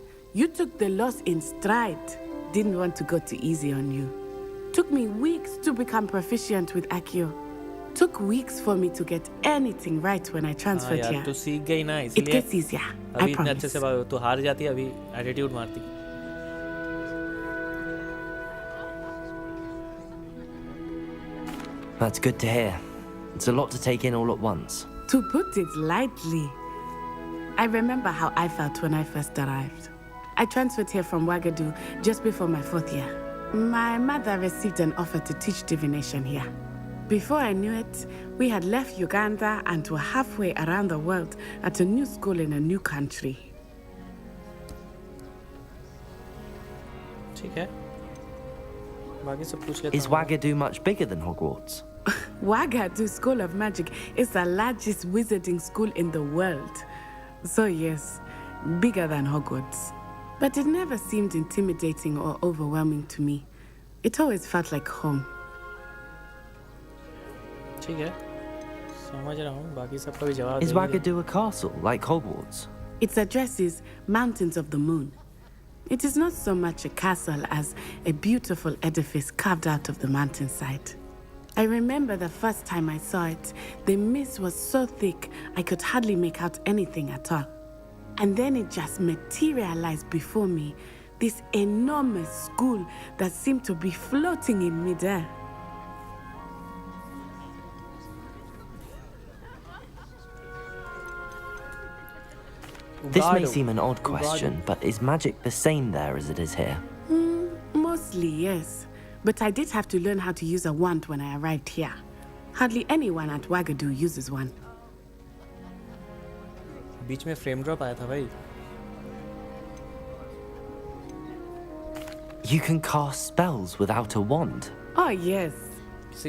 You took the loss in stride. Didn't want to go too easy on you. Took me weeks to become proficient with Accio. Took weeks for me to get anything right when I transferred यार here. तू सीख गई ना इसलिए It gets easier. अभी I इतने अच्छे promise. से तू हार जाती अभी एटीट्यूड मारती That's good to hear. It's a lot to take in all at once. To put it lightly, I remember how I felt when I first arrived. I transferred here from Ouagadougou just before my 4th year. My mother received an offer to teach divination here. Before I knew it, we had left Uganda and were halfway around the world at a new school in a new country. ठीक है बाकी सब पूछ लेता Is Ouagadougou much bigger than Hogwarts? Ouagadougou School of Magic is the largest wizarding school in the world. So yes, bigger than Hogwarts. But it never seemed intimidating or overwhelming to me. It always felt like home. ठीक है समझ रहा हूँ बाकी सबका भी जवाब Is they he Wagadu a castle like Hogwarts? Its address is Mountains of the Moon. It is not so much a castle as a beautiful edifice carved out of the mountainside. I remember the first time I saw it, the mist was so thick I could hardly make out anything at all. And then it just materialized before me, this enormous school that seemed to be floating in midair. This may seem an odd question, but is magic the same there as it is here? Mostly, yes. But I did have to learn how to use a wand when I arrived here. Hardly anyone at Wagadu uses one. बीच में frame drop आया था भाई You can cast spells without a wand. Oh, yes.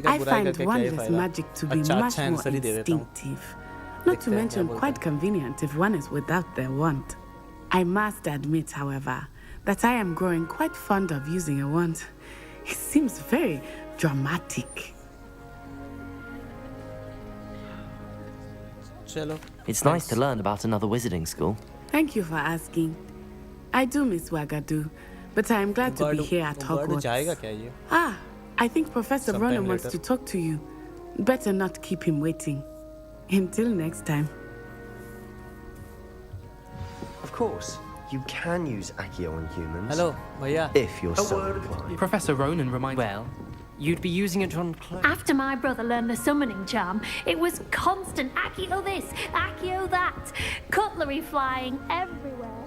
I find wandless magic to be much more instinctive. Not to mention quite convenient if one is without their wand. I must admit, however, that I am growing quite fond of using a wand. It seems very dramatic. It's nice to learn about another wizarding school. Thank you for asking. I do miss Wagadu, but I am glad to be here at Hogwarts. Ah, I think Professor Ronan wants to talk to you. Better not keep him waiting. Until next time. Of course, you can use Accio on humans. Hello, bhaiya. If you're so inclined. Professor Ronan reminded... Well, you'd be using it on clothes. After my brother learned the summoning charm, it was constant Accio this, Accio that, cutlery flying everywhere.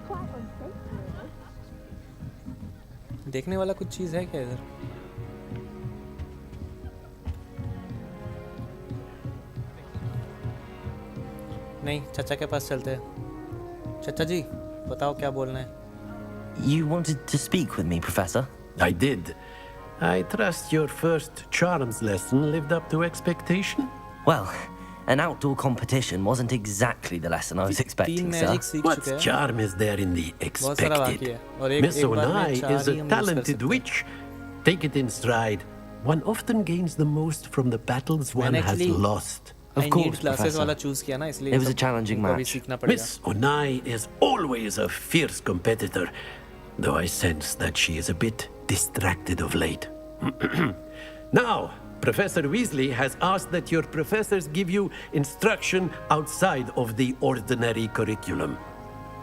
Quite unsafe, really. देखने वाला कुछ चीज है क्या इधर नहीं चाचा के पास चलते हैं चाचा जी बताओ क्या बोलना है You wanted to speak with me, Professor? I did. I trust your first charms lesson lived up to expectation? Well, an outdoor competition wasn't exactly the lesson I was expecting, sir. What charm is there in the expected? Miss Onai is a talented witch. Take it in stride. One often gains the most from the battles one has lost. Of course, Professor. It was a challenging match. Miss Onai is always a fierce competitor, though I sense that she is a bit distracted of late. Now, Professor Weasley has asked that your professors give you instruction outside of the ordinary curriculum.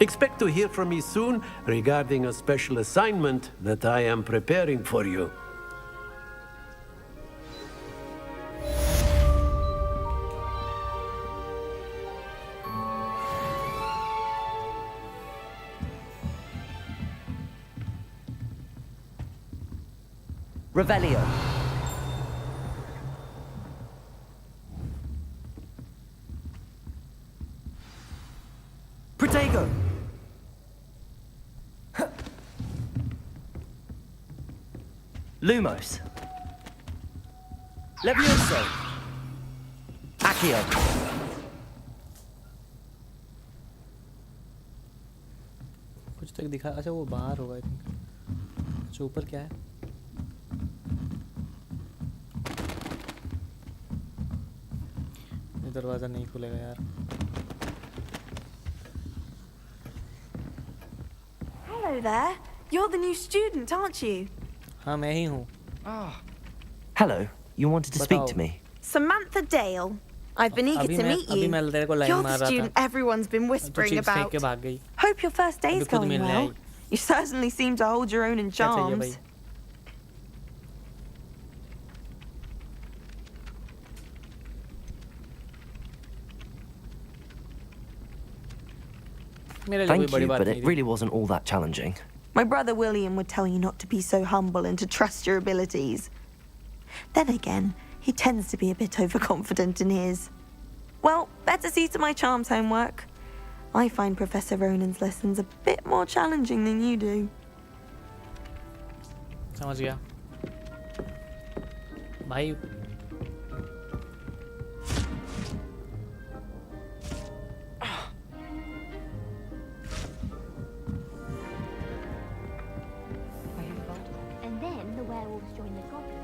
Expect to hear from me soon regarding a special assignment that I am preparing for you. Revelio. Protego. Lumos. Levioso. Accio. कुछ तक दिखा अच्छा वो बाहर होगा I think अच्छा ऊपर क्या है दरवाजा नहीं खुलेगा यार Hello there. You're the new student, aren't you? हाँ मैं ही हूँ Hello, you wanted to speak to me? Samantha Dale. I've been eager to meet you. You're the student everyone's been whispering about. Hope your first day's going well. You certainly seem to hold your own in charms. Thank you, but it really wasn't all that challenging. My brother William would tell you not to be so humble and to trust your abilities. Then again, he tends to be a bit overconfident in his. Well, better see to my charms homework. I find Professor Ronan's lessons a bit more challenging than you do. समझ गया भाई join the goblins.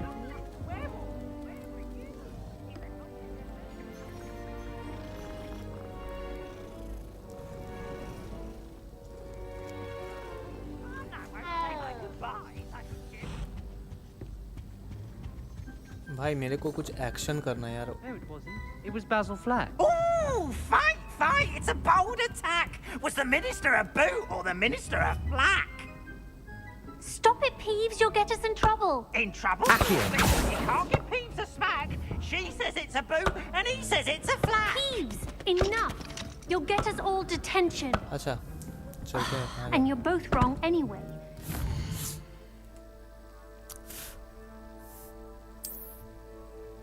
भाई मेरे को कुछ action करना है यार. No, it wasn't. It was Basil Flack. Ooh, fight! It's a bold attack! Was the Minister a boot or the Minister a flack? Stop it, Peeves. You'll get us in trouble. In trouble? You can't give Peeves a smack. She says it's a boot and he says it's a flack. Peeves, enough. You'll get us all detention. अच्छा चलते हैं. And you're both wrong anyway.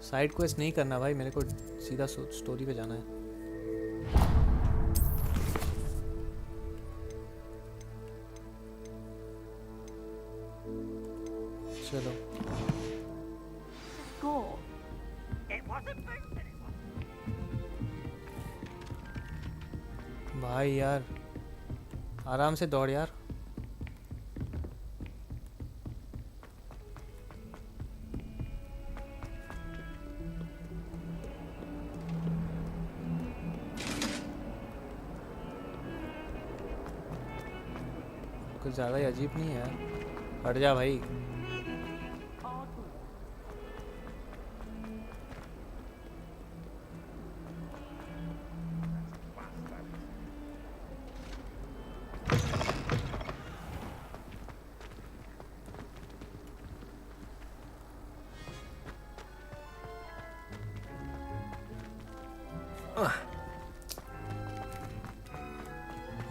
Side quest नहीं करना भाई, मेरे को सीधा story पे जाना है. चलो. Go. भाई यार आराम से दौड़ यार. कुछ ज़्यादा ही अजीब नहीं है यार. हट जा भाई.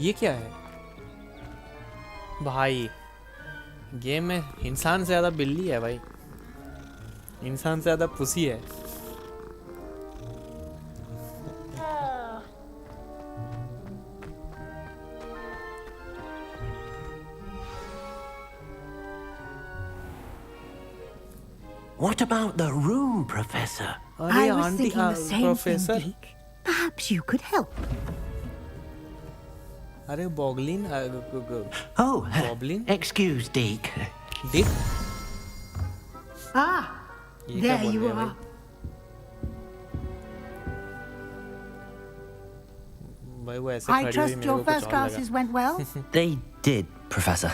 ये क्या है भाई? गेम में इंसान से ज़्यादा बिल्ली है भाई. इंसान से ज़्यादा पुसी है. What about the room, Professor? I was thinking the same thing, Geek. Perhaps you could help. अरे बॉगलिन. Oh, Goblin? excuse, Deke. Dick? Ah, ये क्या there बोल you रहे हैं are. भाई? भाई वो ऐसे I खड़ी हुई trust मेरे your को कुछ first और classes लगा. went well. They did, Professor.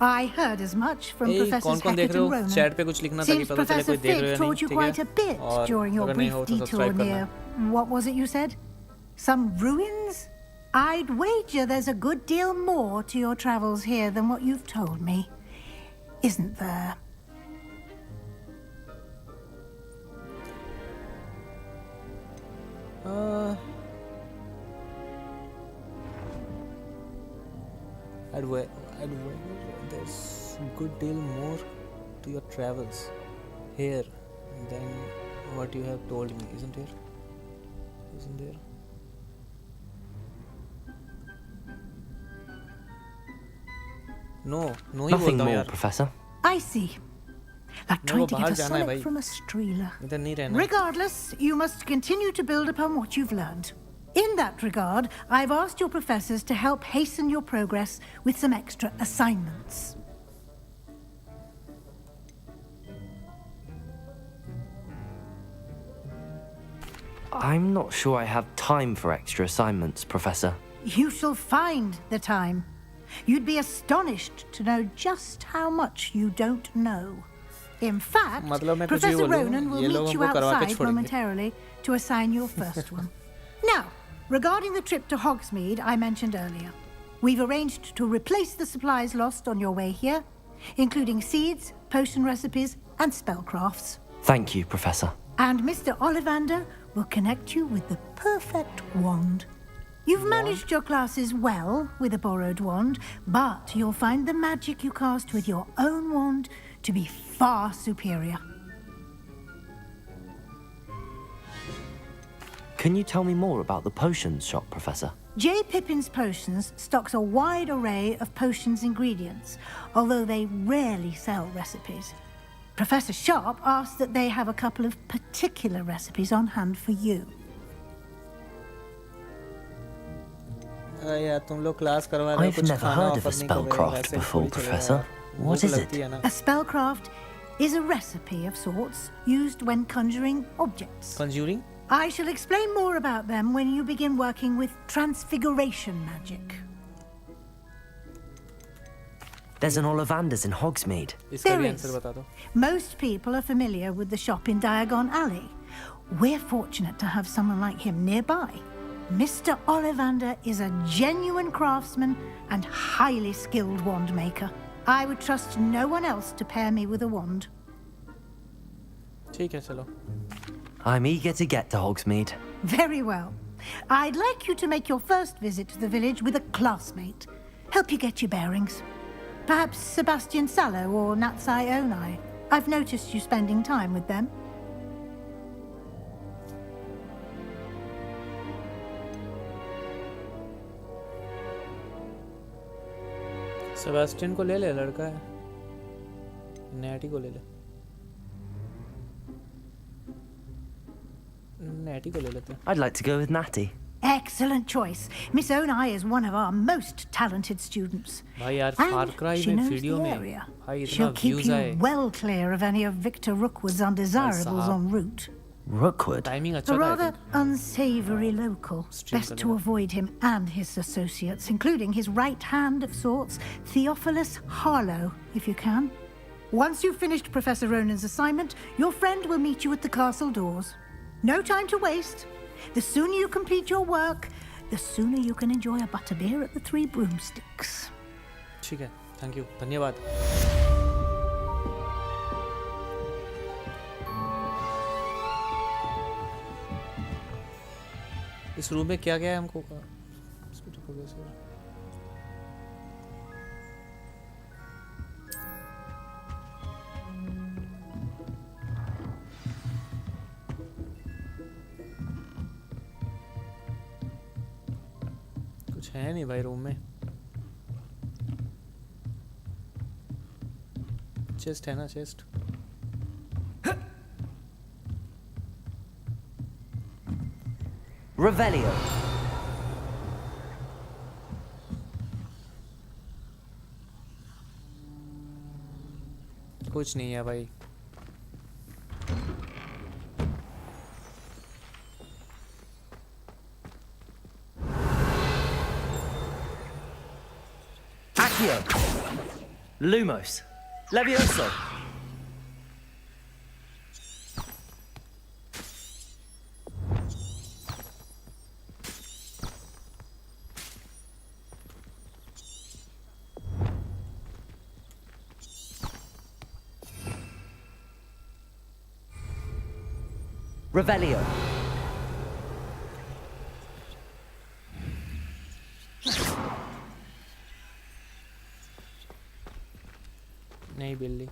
I heard as much from Hey, Professors कौन-कौन देख Hackett रहे and हो? Ronan. Chat पे कुछ लिखना ताकि Seems पता चले Professor कोई देख रहे Fig हो या told नहीं, you ठीक quite है? a bit और during your अगर नहीं brief हो तो detour सब्सक्राइब करना. near, what was it you said? Some ruins? I'd wager there's a good deal more to your travels here than what you've told me. Isn't there? There's a good deal more to your travels here than what you have told me, isn't there? Isn't there? No, no he Nothing बोलता हूँ more, यार. Professor. I see. Like मेरे को trying to बाहर get a जाना है solid भाई. from a streeler. इधर नहीं रहना है. Regardless, you must continue to build upon what you've learned. In that regard, I've asked your professors to help hasten your progress with some extra assignments. I'm not sure I have time for extra assignments, Professor. You shall find the time. You'd be astonished to know just how much you don't know. In fact, मतलब मैं कुछ भी Professor बोलूं, Ronan will ये लोग meet you हमको करवा के outside छोड़ेंगे. momentarily to assign your first one. Now, regarding the trip to Hogsmeade I mentioned earlier, we've arranged to replace the supplies lost on your way here, including seeds, potion recipes, and spellcrafts. Thank you, Professor. And Mr. Ollivander will connect you with the perfect wand. You've managed your classes well with a borrowed wand, but you'll find the magic you cast with your own wand to be far superior. Can you tell me more about the potions shop, Professor? J. Pippin's Potions stocks a wide array of potions ingredients, although they rarely sell recipes. Professor Sharp asks that they have a couple of particular recipes on hand for you. यार तुम लोग class करवा रहे हो I've कुछ never खाना heard of a offer नहीं कर रहे हो, spellcraft ऐसे before, थोड़ी चलेगा Professor. यार. What भूख is लगती it? है ना. A spellcraft is a recipe of sorts used when conjuring objects. Conjuring? I shall explain more about them when you begin working with transfiguration magic. There's an Ollivander's in Hogsmeade. There is. Most people are familiar with the shop in Diagon Alley. We're fortunate to have someone like him nearby. Mr. Ollivander is a genuine craftsman and highly skilled wand maker. I would trust no one else to pair me with a wand. ठीक है चलो. I'm eager to get to Hogsmeade. Very well. I'd like you to make your first visit to the village with a classmate. Help you get your bearings. Perhaps Sebastian Sallow or Natsai Onai. I've noticed you spending time with them. Sebastian को ले ले, लड़का है. Natty को ले ले. Natty को ले लेते हैं. I'd like to go with Natty. Excellent choice. Miss Onai is one of our most talented students. भाई यार Far Cry she में knows वीडियो the में area. भाई She'll इतना keep views you आए. well clear of any of Victor Rookwood's undesirables साहब. en route. Rookwood? Timing A अच्छा था. rather unsavory local. Stream Best करने to में. avoid him and his associates, including his right hand of sorts, Theophilus Harlow, if you can. Once you've finished Professor Ronan's assignment, your friend will meet you at the castle doors. No time to waste. The sooner you complete your work, the sooner you can enjoy a butterbeer at the Three Broomsticks. ठीक है. Thank you. धन्यवाद. इस room में क्या क्या है हमको? कुछ है नहीं भाई रूम में. चेस्ट है ना, चेस्ट. Revelio. कुछ नहीं है भाई. Accio. Lumos. Levioso. Revelio. नहीं बिल्ली.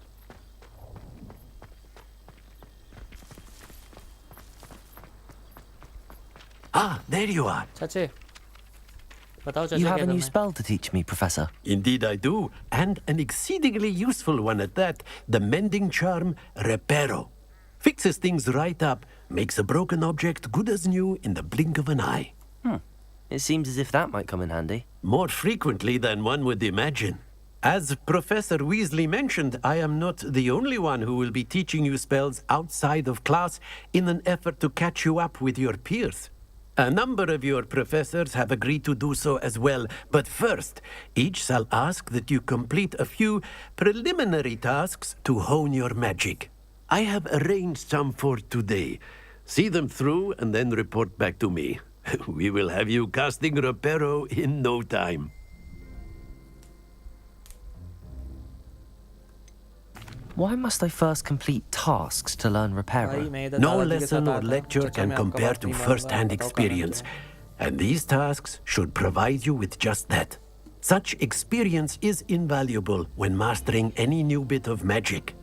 Ah, there you are. चाचे. बताओ चाचा You क्या have a करना new है? spell to teach me, Professor. Indeed I do, and an exceedingly useful one at that. The mending charm Reparo. Fixes things right up, makes a broken object good as new in the blink of an eye. It seems as if that might come in handy. More frequently than one would imagine. As Professor Weasley mentioned, I am not the only one who will be teaching you spells outside of class in an effort to catch you up with your peers. A number of your professors have agreed to do so as well, but first, each shall ask that you complete a few preliminary tasks to hone your magic. I have arranged some for today. See them through and then report back to me. We will have you casting Reparo in no time. Why must I first complete tasks to learn Reparo? No lesson or lecture can compare to first-hand experience, and these tasks should provide you with just that. Such experience is invaluable when mastering any new bit of magic.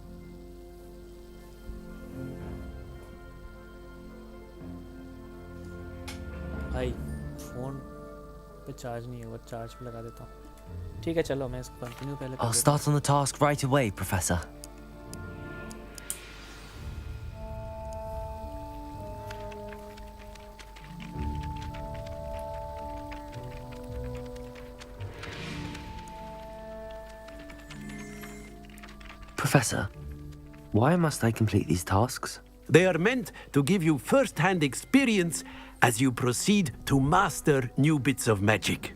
भाई phone पे charge नहीं होगा, charge पे लगा देता हूँ. ठीक है चलो मैं इसको कंटिन्यू पहले कर I'll देता start on the task right away, Professor. Professor, Why must I complete these tasks? They are meant to give you first-hand experience as you proceed to master new bits of magic.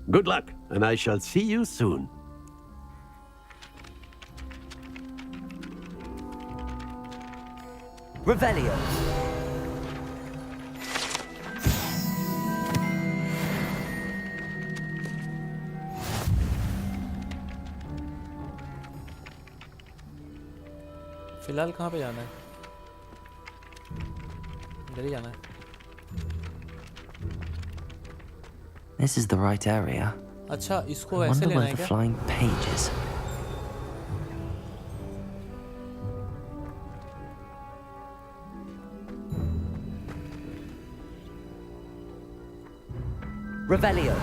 Good luck, and I shall see you soon. Revelio. फिलहाल कहाँ पे जाना है? इधर ही जाना है. This is the right area. अच्छा, इसको I ऐसे wonder लेना where है the क्या? flying page is. Revelio.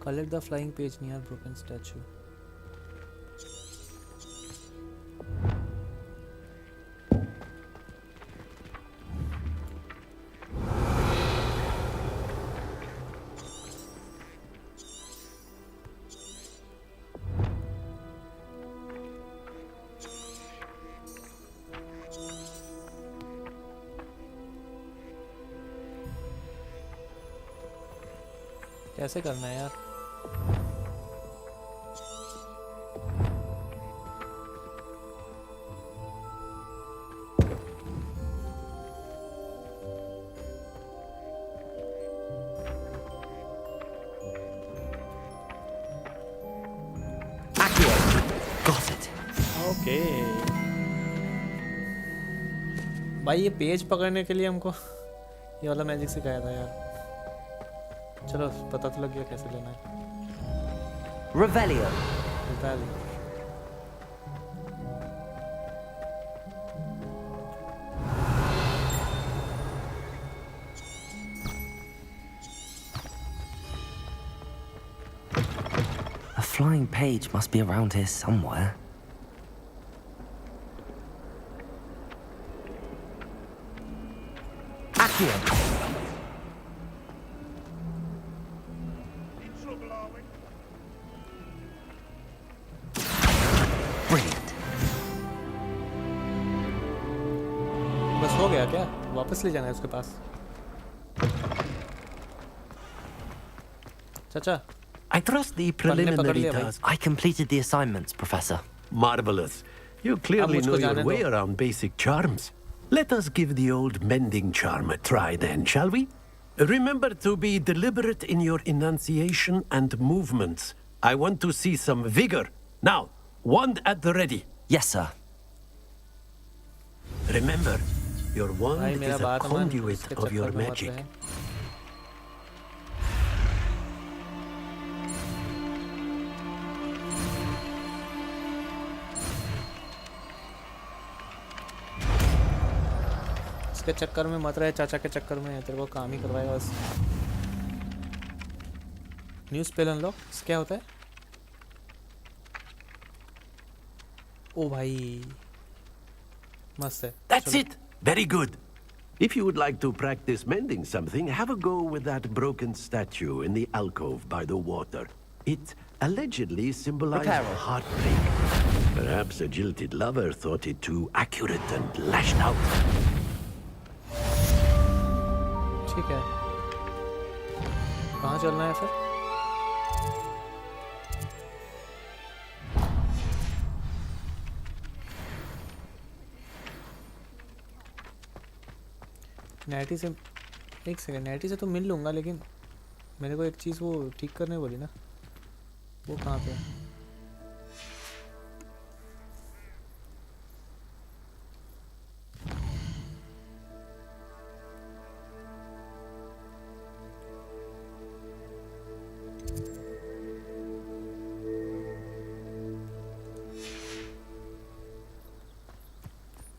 Collect the flying page near broken statue. कैसे करना है यार? ओके भाई, ये पेज पकड़ने के लिए हमको ये वाला मैजिक सिखाया था यार. चलो पता तो लग गया कैसे लेना है. Revelio. A flying page must be around here somewhere. Brilliant. बस हो गया क्या? वापस ले जाना है उसके पास. चाचा, I trust the preliminary task. I completed the assignments, Professor. Marvelous. You clearly know your way around basic charms. Let us give the old mending charm a try then, shall we? Remember to be deliberate in your enunciation and movements. I want to see some vigor. Now, wand at the ready. Yes, sir. Remember, your wand is a conduit of your magic. इसके चक्कर में मत रहे, चाचा के चक्कर में तेरे को काम ही करवाएगा बस. न्यू स्पेल अनलॉक क्या होता है? ओ भाई मस्त है. That's it. Very good. If you would like to practice mending something, have a go with that broken statue in the alcove by the water. It allegedly symbolizes heartbreak. Perhaps a jilted lover thought it too accurate and lashed out. ठीक है, कहाँ चलना है फिर? Natty से एक second, natty से तो मिल लूँगा, लेकिन मेरे को एक चीज़ वो ठीक करने बोली ना, वो कहाँ पे है?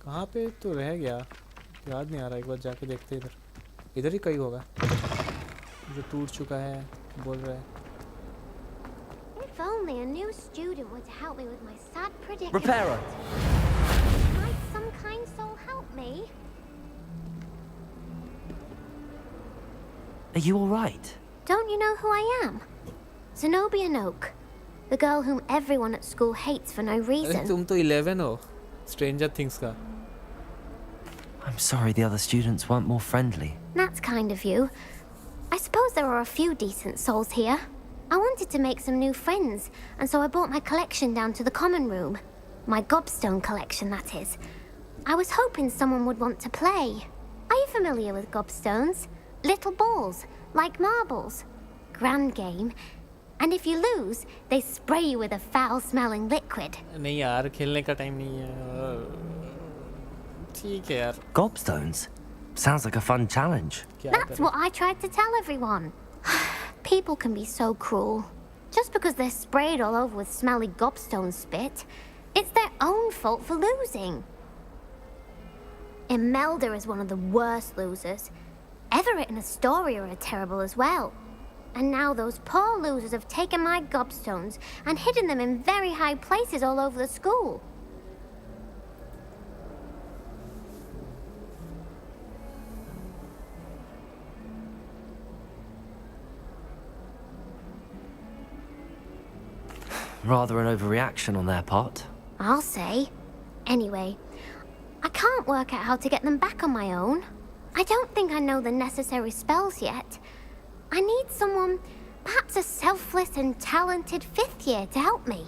कहाँ पे तो रह गया, याद नहीं आ रहा. एक बार जाके देखते इधर, इधर ही कहीं होगा जो टूट चुका है, बोल रहा है. If only a new student were to help me with my sad predicament. Repairer. Might some kind soul help me? Are you all right? Don't you know who I am? Zenobia Noak, the girl whom everyone at school hates for no अरे reason. तुम तो 11 हो Stranger Things का. I'm sorry the other students weren't more friendly. That's kind of you. I suppose there are a few decent souls here. I wanted to make some new friends, and so I brought my collection down to the common room. My gobstone collection, that is. I was hoping someone would want to play. Are you familiar with gobstones? Little balls, like marbles. Grand game. And if you lose, they spray you with a foul-smelling liquid. नहीं यार खेलने का time नहीं है. ठीक है यार. Gobstones? Sounds like a fun challenge. That's what I tried to tell everyone. People can be so cruel. Just because they're sprayed all over with smelly gobstone spit, it's their own fault for losing. Imelda is one of the worst losers. Everett and Astoria are terrible as well. And now those poor losers have taken my gobstones and hidden them in very high places all over the school. Rather an overreaction on their part. I'll say. Anyway, I can't work out how to get them back on my own. I don't think I know the necessary spells yet. I need someone, perhaps a selfless and talented 5th year to help me.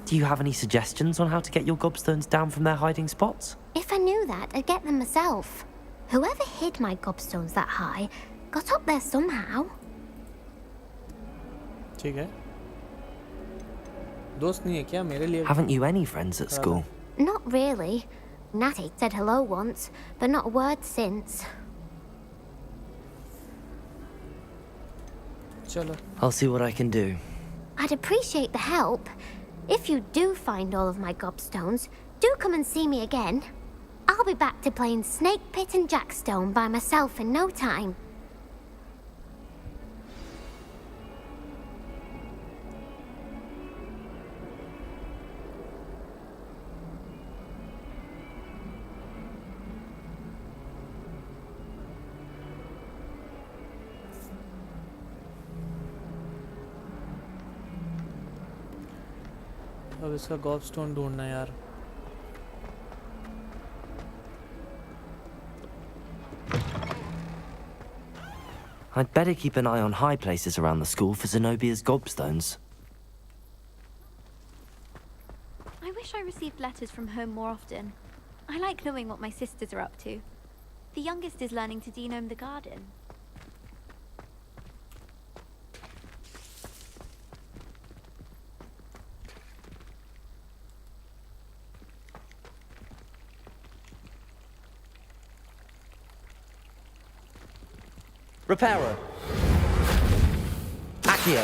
Do you have any suggestions on how to get your gobstones down from their hiding spots? If I knew that, I'd get them myself. Whoever hid my gobstones that high got up there somehow. ठीक है. दोस्त नहीं है क्या मेरे लिए? Haven't you any friends at school? Not really. Natty said hello once, but not a word since. चलो. I'll see what I can do. I'd appreciate the help. If you do find all of my gobstones, do come and see me again. I'll be back to playing Snake Pit and Jackstone by myself in no time. अब इसका गॉबस्टोन ढूंढना यार. I'd better keep an eye on high places around the school for Zenobia's gobstones. I wish I received letters from home more often. I like knowing what my sisters are up to. The youngest is learning to denome the garden. Reparo. Accio.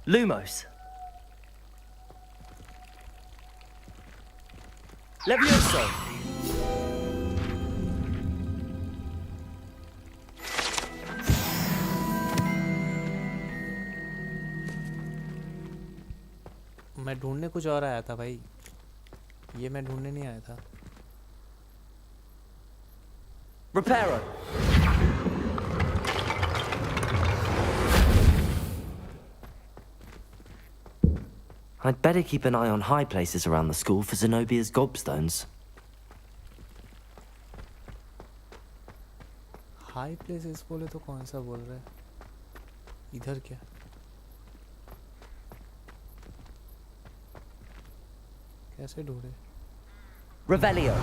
Lumos. Levioso. मैं ढूंढने कुछ और आया था भाई. ये मैं ढूंढने नहीं आया था. Reparo. I'd better keep an eye on high places around the school for Zenobia's gobstones. High places बोले तो कौन सा बोल रहे हैं? इधर क्या? कैसे ढूंढे? Revelio.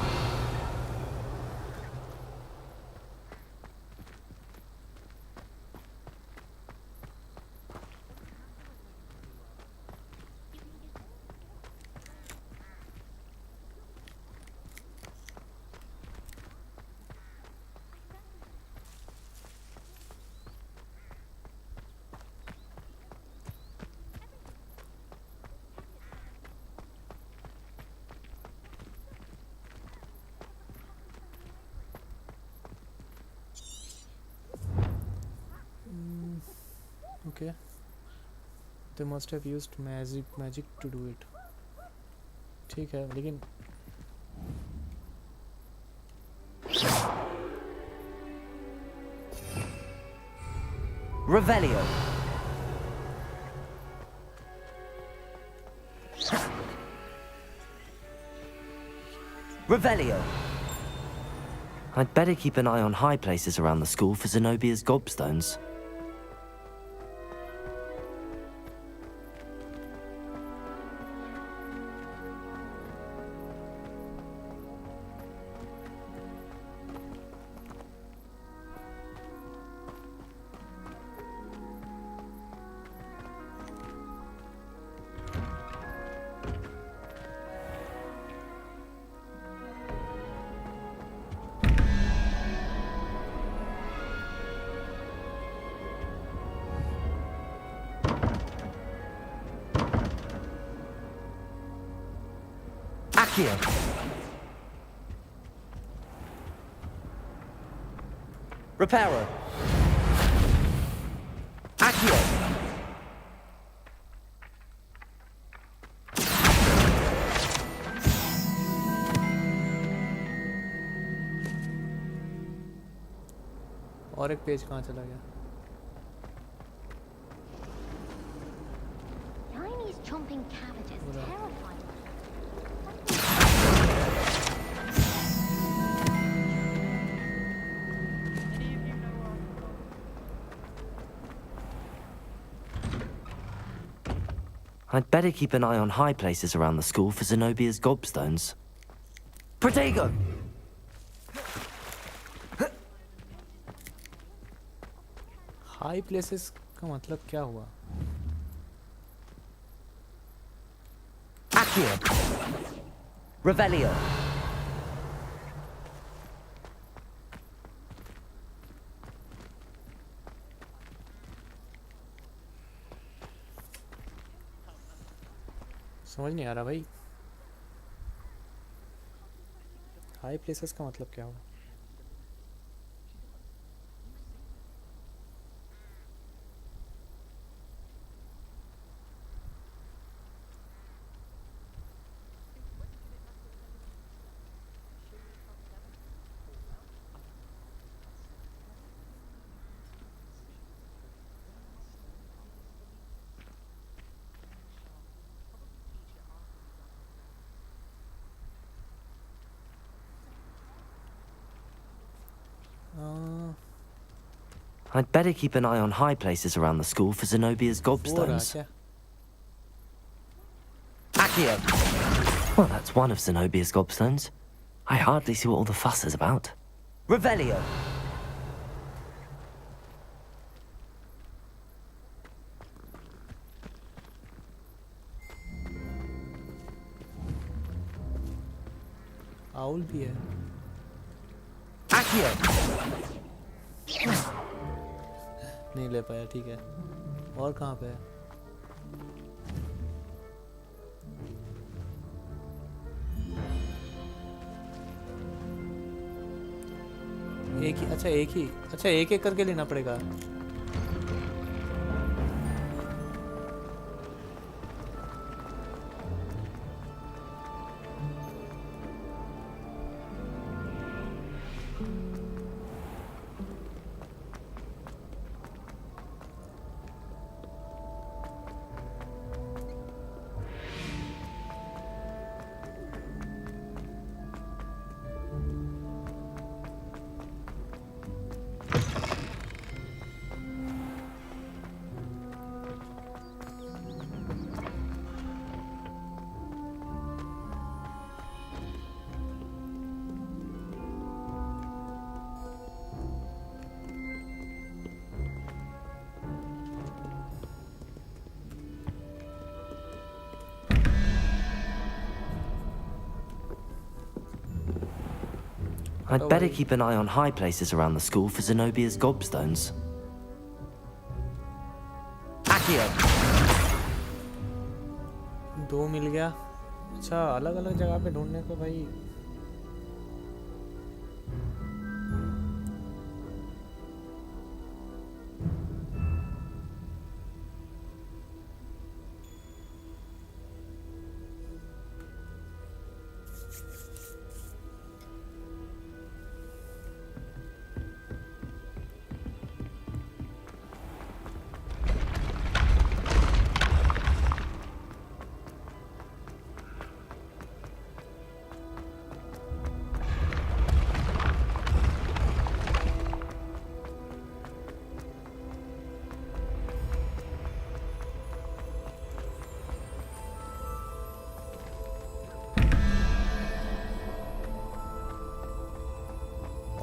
Okay. They must have used magic to do it. ठीक है लेकिन Revelio. Revelio. I'd better keep an eye on high places around the school for Zenobia's gobstones. Accio. Reparo. Accio. और एक पेज कहाँ चला गया? Chinese chomping cabbages, terrifying. I'd better keep an eye on high places around the school for Zenobia's gobstones. Protego. High places का मतलब क्या हुआ? Accio. Revelio. समझ नहीं आ रहा भाई। हाई प्लेसेस का मतलब क्या हुआ? I'd better keep an eye on high places around the school for Zenobia's gobstones. Accio. Well, that's one of Zenobia's gobstones. I hardly see what all the fuss is about. Revelio. Owl भी है। Accio. नहीं ले पाया, ठीक है। और कहाँ पे है? एक ही, अच्छा एक ही, अच्छा एक एक करके लेना पड़ेगा। I'd better keep an eye on high places around the school for Zenobia's gobstones. Accio. दो मिल गया। अच्छा अलग अलग जगह पे ढूंढने को भाई।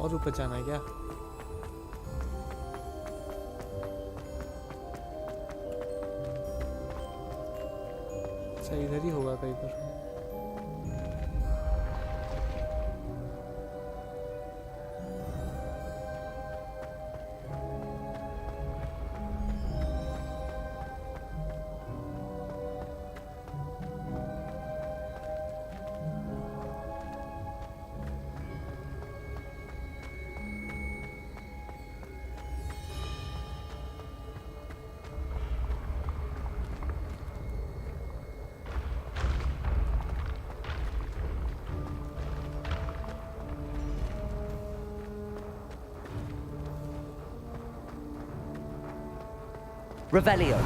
और ऊपर जाना है क्या? अच्छा इधर ही होगा कहीं पर। Revelio.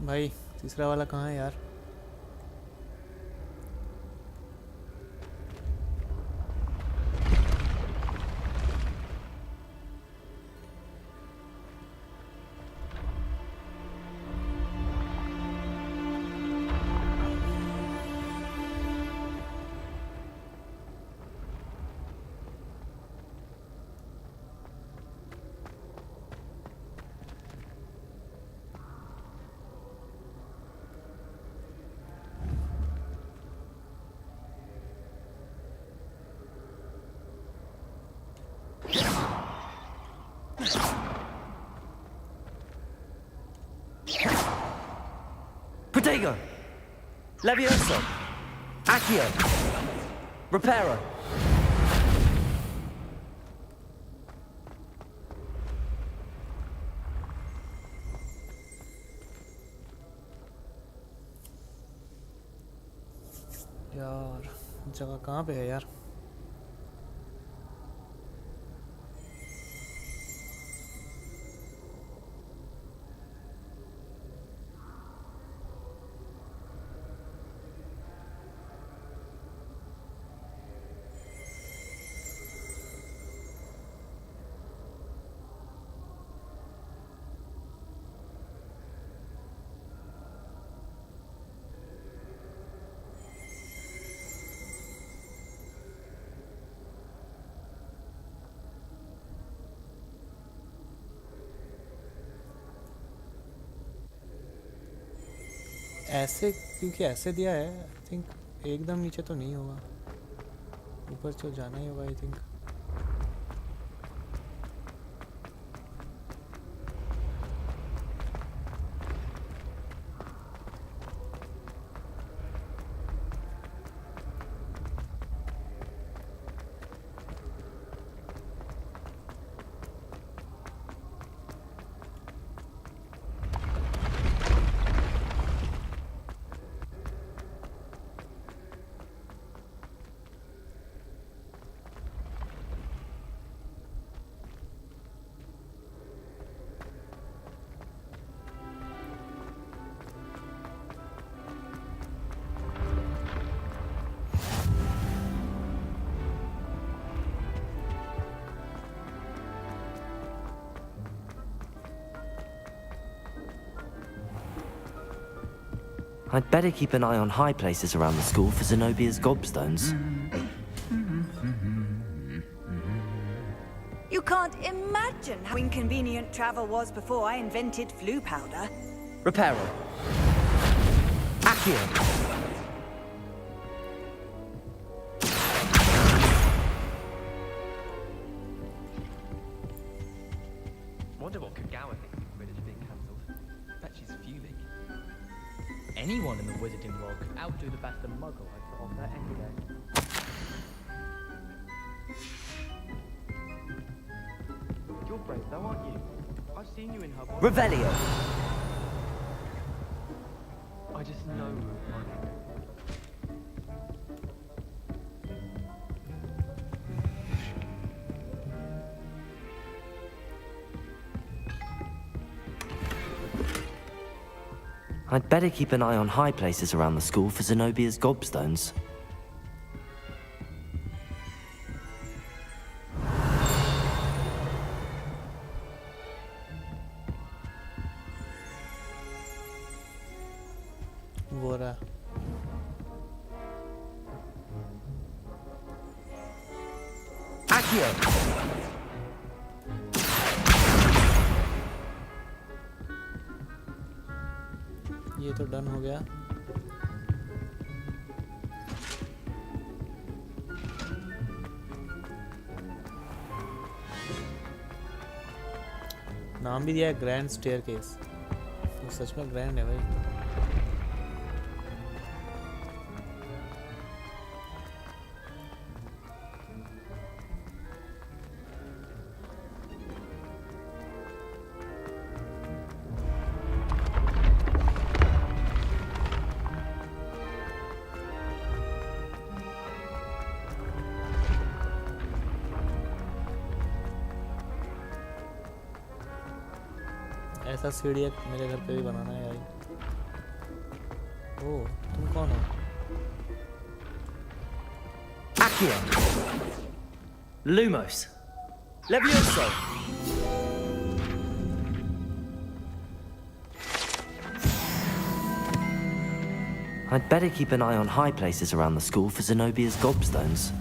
भाई तीसरा वाला कहाँ है यार? Protego. Levioso. Accio. Reparo. यार जगह कहाँ पे है यार? ऐसे क्योंकि ऐसे दिया है आई थिंक एकदम नीचे तो नहीं होगा, ऊपर तो जाना ही होगा I think. I'd better keep an eye on high places around the school for Zenobia's gobstones. You can't imagine how inconvenient travel was before I invented flu powder. Reparo. Accio. Wonder what Kagawa thinks of Quidditch being cancelled. Bet she's fuming. Anyone in the wizarding world could outdo the best of Muggle I put on there any day. You're brave though, aren't you? I've seen you in Hogwarts. Revelio. I just know you're funny. I'd better keep an eye on high places around the school for Zenobia's gobstones. वो रहा Accio! ये तो done हो गया। नाम भी दिया है ग्रैंड स्टेयरकेस, तो सच में ग्रैंड है भाई। ऐसा सीढ़ी एक मेरे घर पे भी बनाना है यार। ओ, तुम कौन हो? Accio! Lumos! Levioso! I'd better keep an eye on high places around the school for Zenobia's gobstones.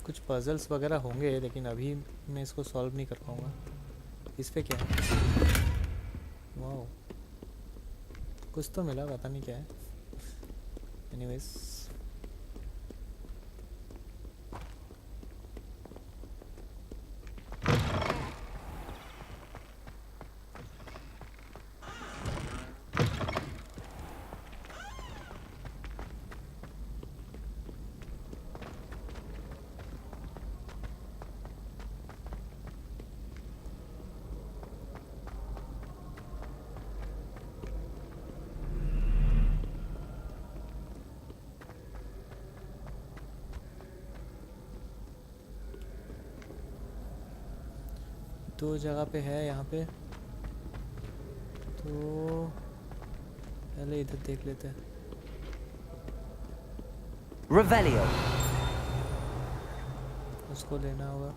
कुछ पजल्स वगैरह होंगे लेकिन अभी मैं इसको सॉल्व नहीं कर पाऊंगा। इस पे क्या है? वाओ, कुछ तो मिला, पता नहीं क्या है। एनीवेज, दो जगह पे है यहाँ पे, तो पहले इधर देख लेते हैं। Revelio! उसको लेना होगा।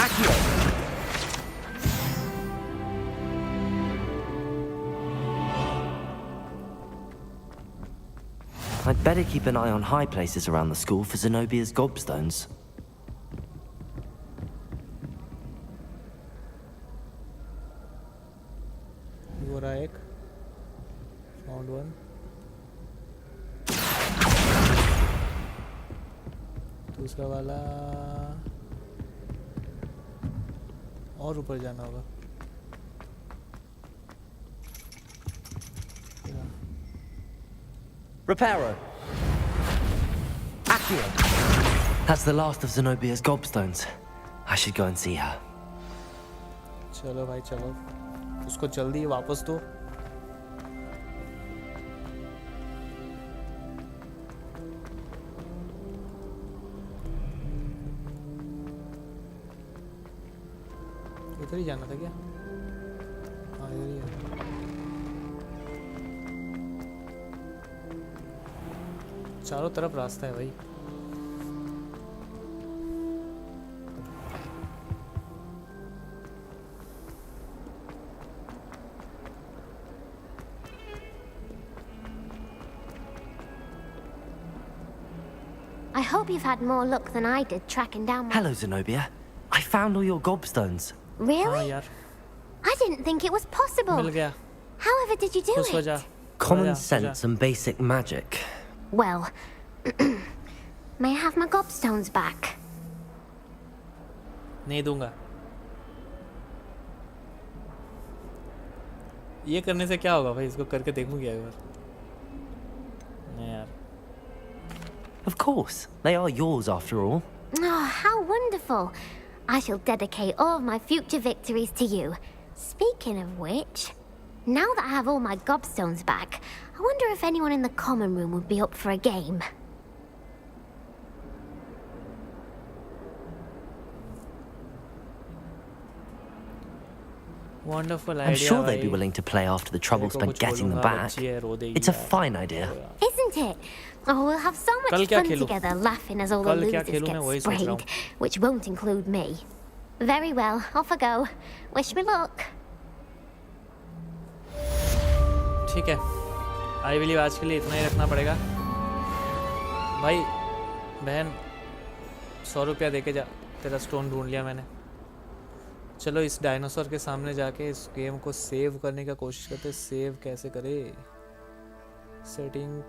Accio! I'd better keep an eye on high places around the school for Zenobia's gobstones. वो रहा एक, फाउंड वन। दूसरा वाला और ऊपर जाना होगा। Reparo! Accio! That's the last of Zenobia's gobstones. I should go and see her. चलो भाई चलो, उसको जल्दी वापस दो। इधर ही जाना था क्या? हाँ इधर ही है। चारों तरफ रास्ता है भाई। I hope you've had more luck than I did tracking down my... Hello, Zenobia. I found all your gobstones. Really? यार, I didn't think it was possible. मिल गया। However did you do खुश हो it? जा। Common sense and basic magic. Well, may I have my gobstones back? नहीं दूंगा। ये करने से क्या होगा भाई? इसको करके देखूंगी एक बार। नहीं यार। Of course, they are yours after all. Oh, how wonderful. I shall dedicate all of my future victories to you. Speaking of which, Now that I have all my gobstones back, I wonder if anyone in the common room would be up for a game. Wonderful idea. I'm sure they'd be भाई. willing to play after the trouble तेरे को spent कुछ getting them बोलूंगा, back. बच्ची है, रो देगी It's a यार. fine idea. Isn't it? Oh, we'll have so कल much क्या fun खेलूं? together laughing as all the कल क्या losers खेलूं get मैं वही सोच रहा sprayed, which won't include me. Very well, off I go. Wish me luck. ठीक है. आई बिलीव आज के लिए इतना ही रखना पड़ेगा. भाई बहन 100 रुपया दे के जा. तेरा स्टोन ढूंढ लिया मैंने. चलो इस डायनासोर के सामने जाके इस गेम को सेव करने का कोशिश करते हैं. सेव कैसे करे? Setting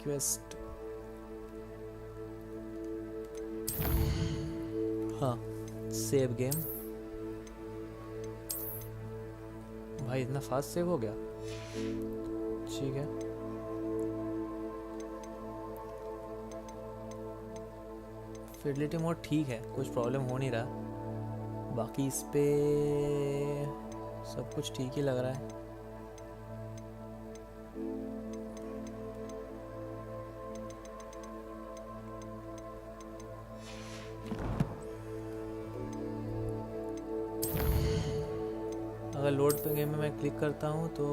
quest. हाँ सेव गेम. भाई इतना फास्ट सेव हो गया. ठीक है. फिडलिटी मोड ठीक है, कुछ प्रॉब्लम हो नहीं रहा. बाकी इस पे सब कुछ ठीक ही लग रहा है. अगर लोड पे गेम में मैं क्लिक करता हूँ तो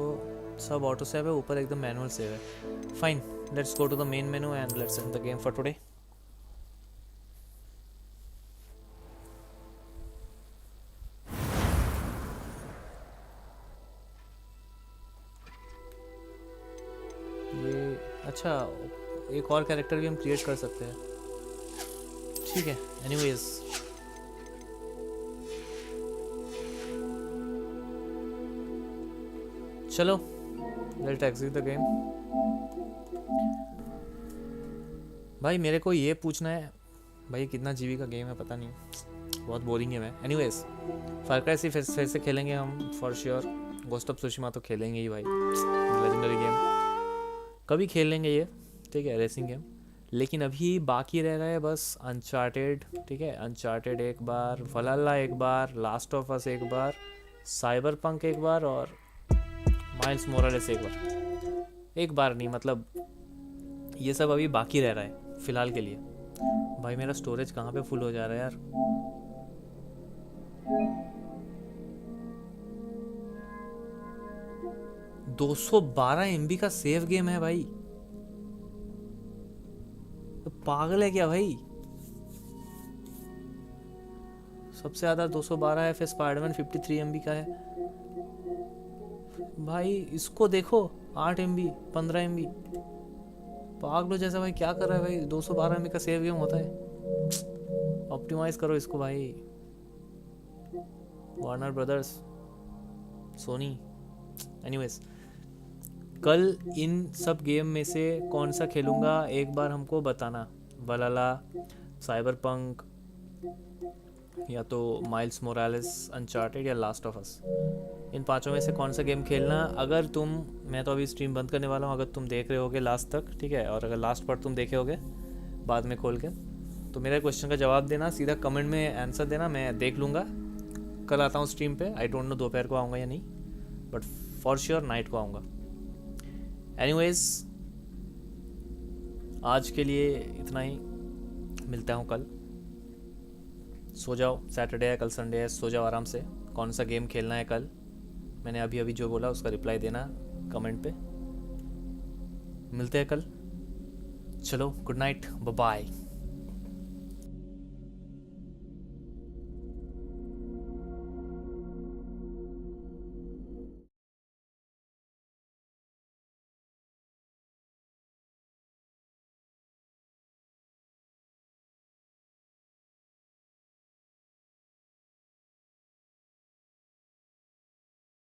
सब ऑटो सेव है, ऊपर एकदम मैनुअल सेव है. Fine, let's go to the main menu and let's end the game for today. अच्छा एक और कैरेक्टर भी हम क्रिएट कर सकते हैं. ठीक है. एनीवेज चलो लेट्स एग्जिट द गेम. भाई मेरे को ये पूछना है भाई कितना जीबी का गेम है पता नहीं, बहुत बोरिंग है. मैं एनीवेज फार क्राई 6 फिर से खेलेंगे हम for sure. Ghost of Tsushima तो खेलेंगे ही भाई, लेजेंडरी गेम कभी खेल लेंगे ये. ठीक है रेसिंग गेम. लेकिन अभी बाकी रह रहा है बस अनचार्टेड. ठीक है अनचार्टेड एक बार, वलाला एक बार, लास्ट ऑफ अस एक बार, साइबर पंक एक बार और माइल्स मोरालेस एक बार. एक बार नहीं मतलब ये सब अभी बाकी रह रहा है फिलहाल के लिए. भाई मेरा स्टोरेज कहाँ पे फुल हो जा रहा है यार. $212 MB का सेव गेम है भाई. तो पागल है क्या भाई. सबसे ज्यादा 212 है, फिर स्पाइडरमैन 53 MB का है. भाई इसको देखो 8 MB 15 MB. पागलों जैसा भाई क्या कर रहा है भाई. 212 MB का सेव गेम होता है. ऑप्टिमाइज करो इसको भाई. Warner brothers, Soni. एनीवेज कल इन सब गेम में से कौन सा खेलूंगा एक बार हमको बताना. वलाला, साइबर पंक या तो माइल्स मोरालेस, अनचार्टेड या लास्ट ऑफ अस. इन पांचों में से कौन सा गेम खेलना. अगर तुम, मैं तो अभी स्ट्रीम बंद करने वाला हूँ, अगर तुम देख रहे होगे लास्ट तक ठीक है, और अगर लास्ट पार्ट तुम देखे होगे बाद में खोल के, तो मेरे क्वेश्चन का जवाब देना, सीधा कमेंट में आंसर देना, मैं देख लूँगा. कल आता हूँ स्ट्रीम पे. आई डोंट नो दोपहर को आऊँगा या नहीं, बट फॉर श्योर नाइट को आऊँगा. एनीवेज आज के लिए इतना ही. मिलता हूँ कल. सो जाओ, सैटरडे है कल, संडे है, सो जाओ आराम से. कौन सा गेम खेलना है कल मैंने अभी जो बोला उसका रिप्लाई देना कमेंट पे. मिलते हैं कल. चलो गुड नाइट, बाय बाय.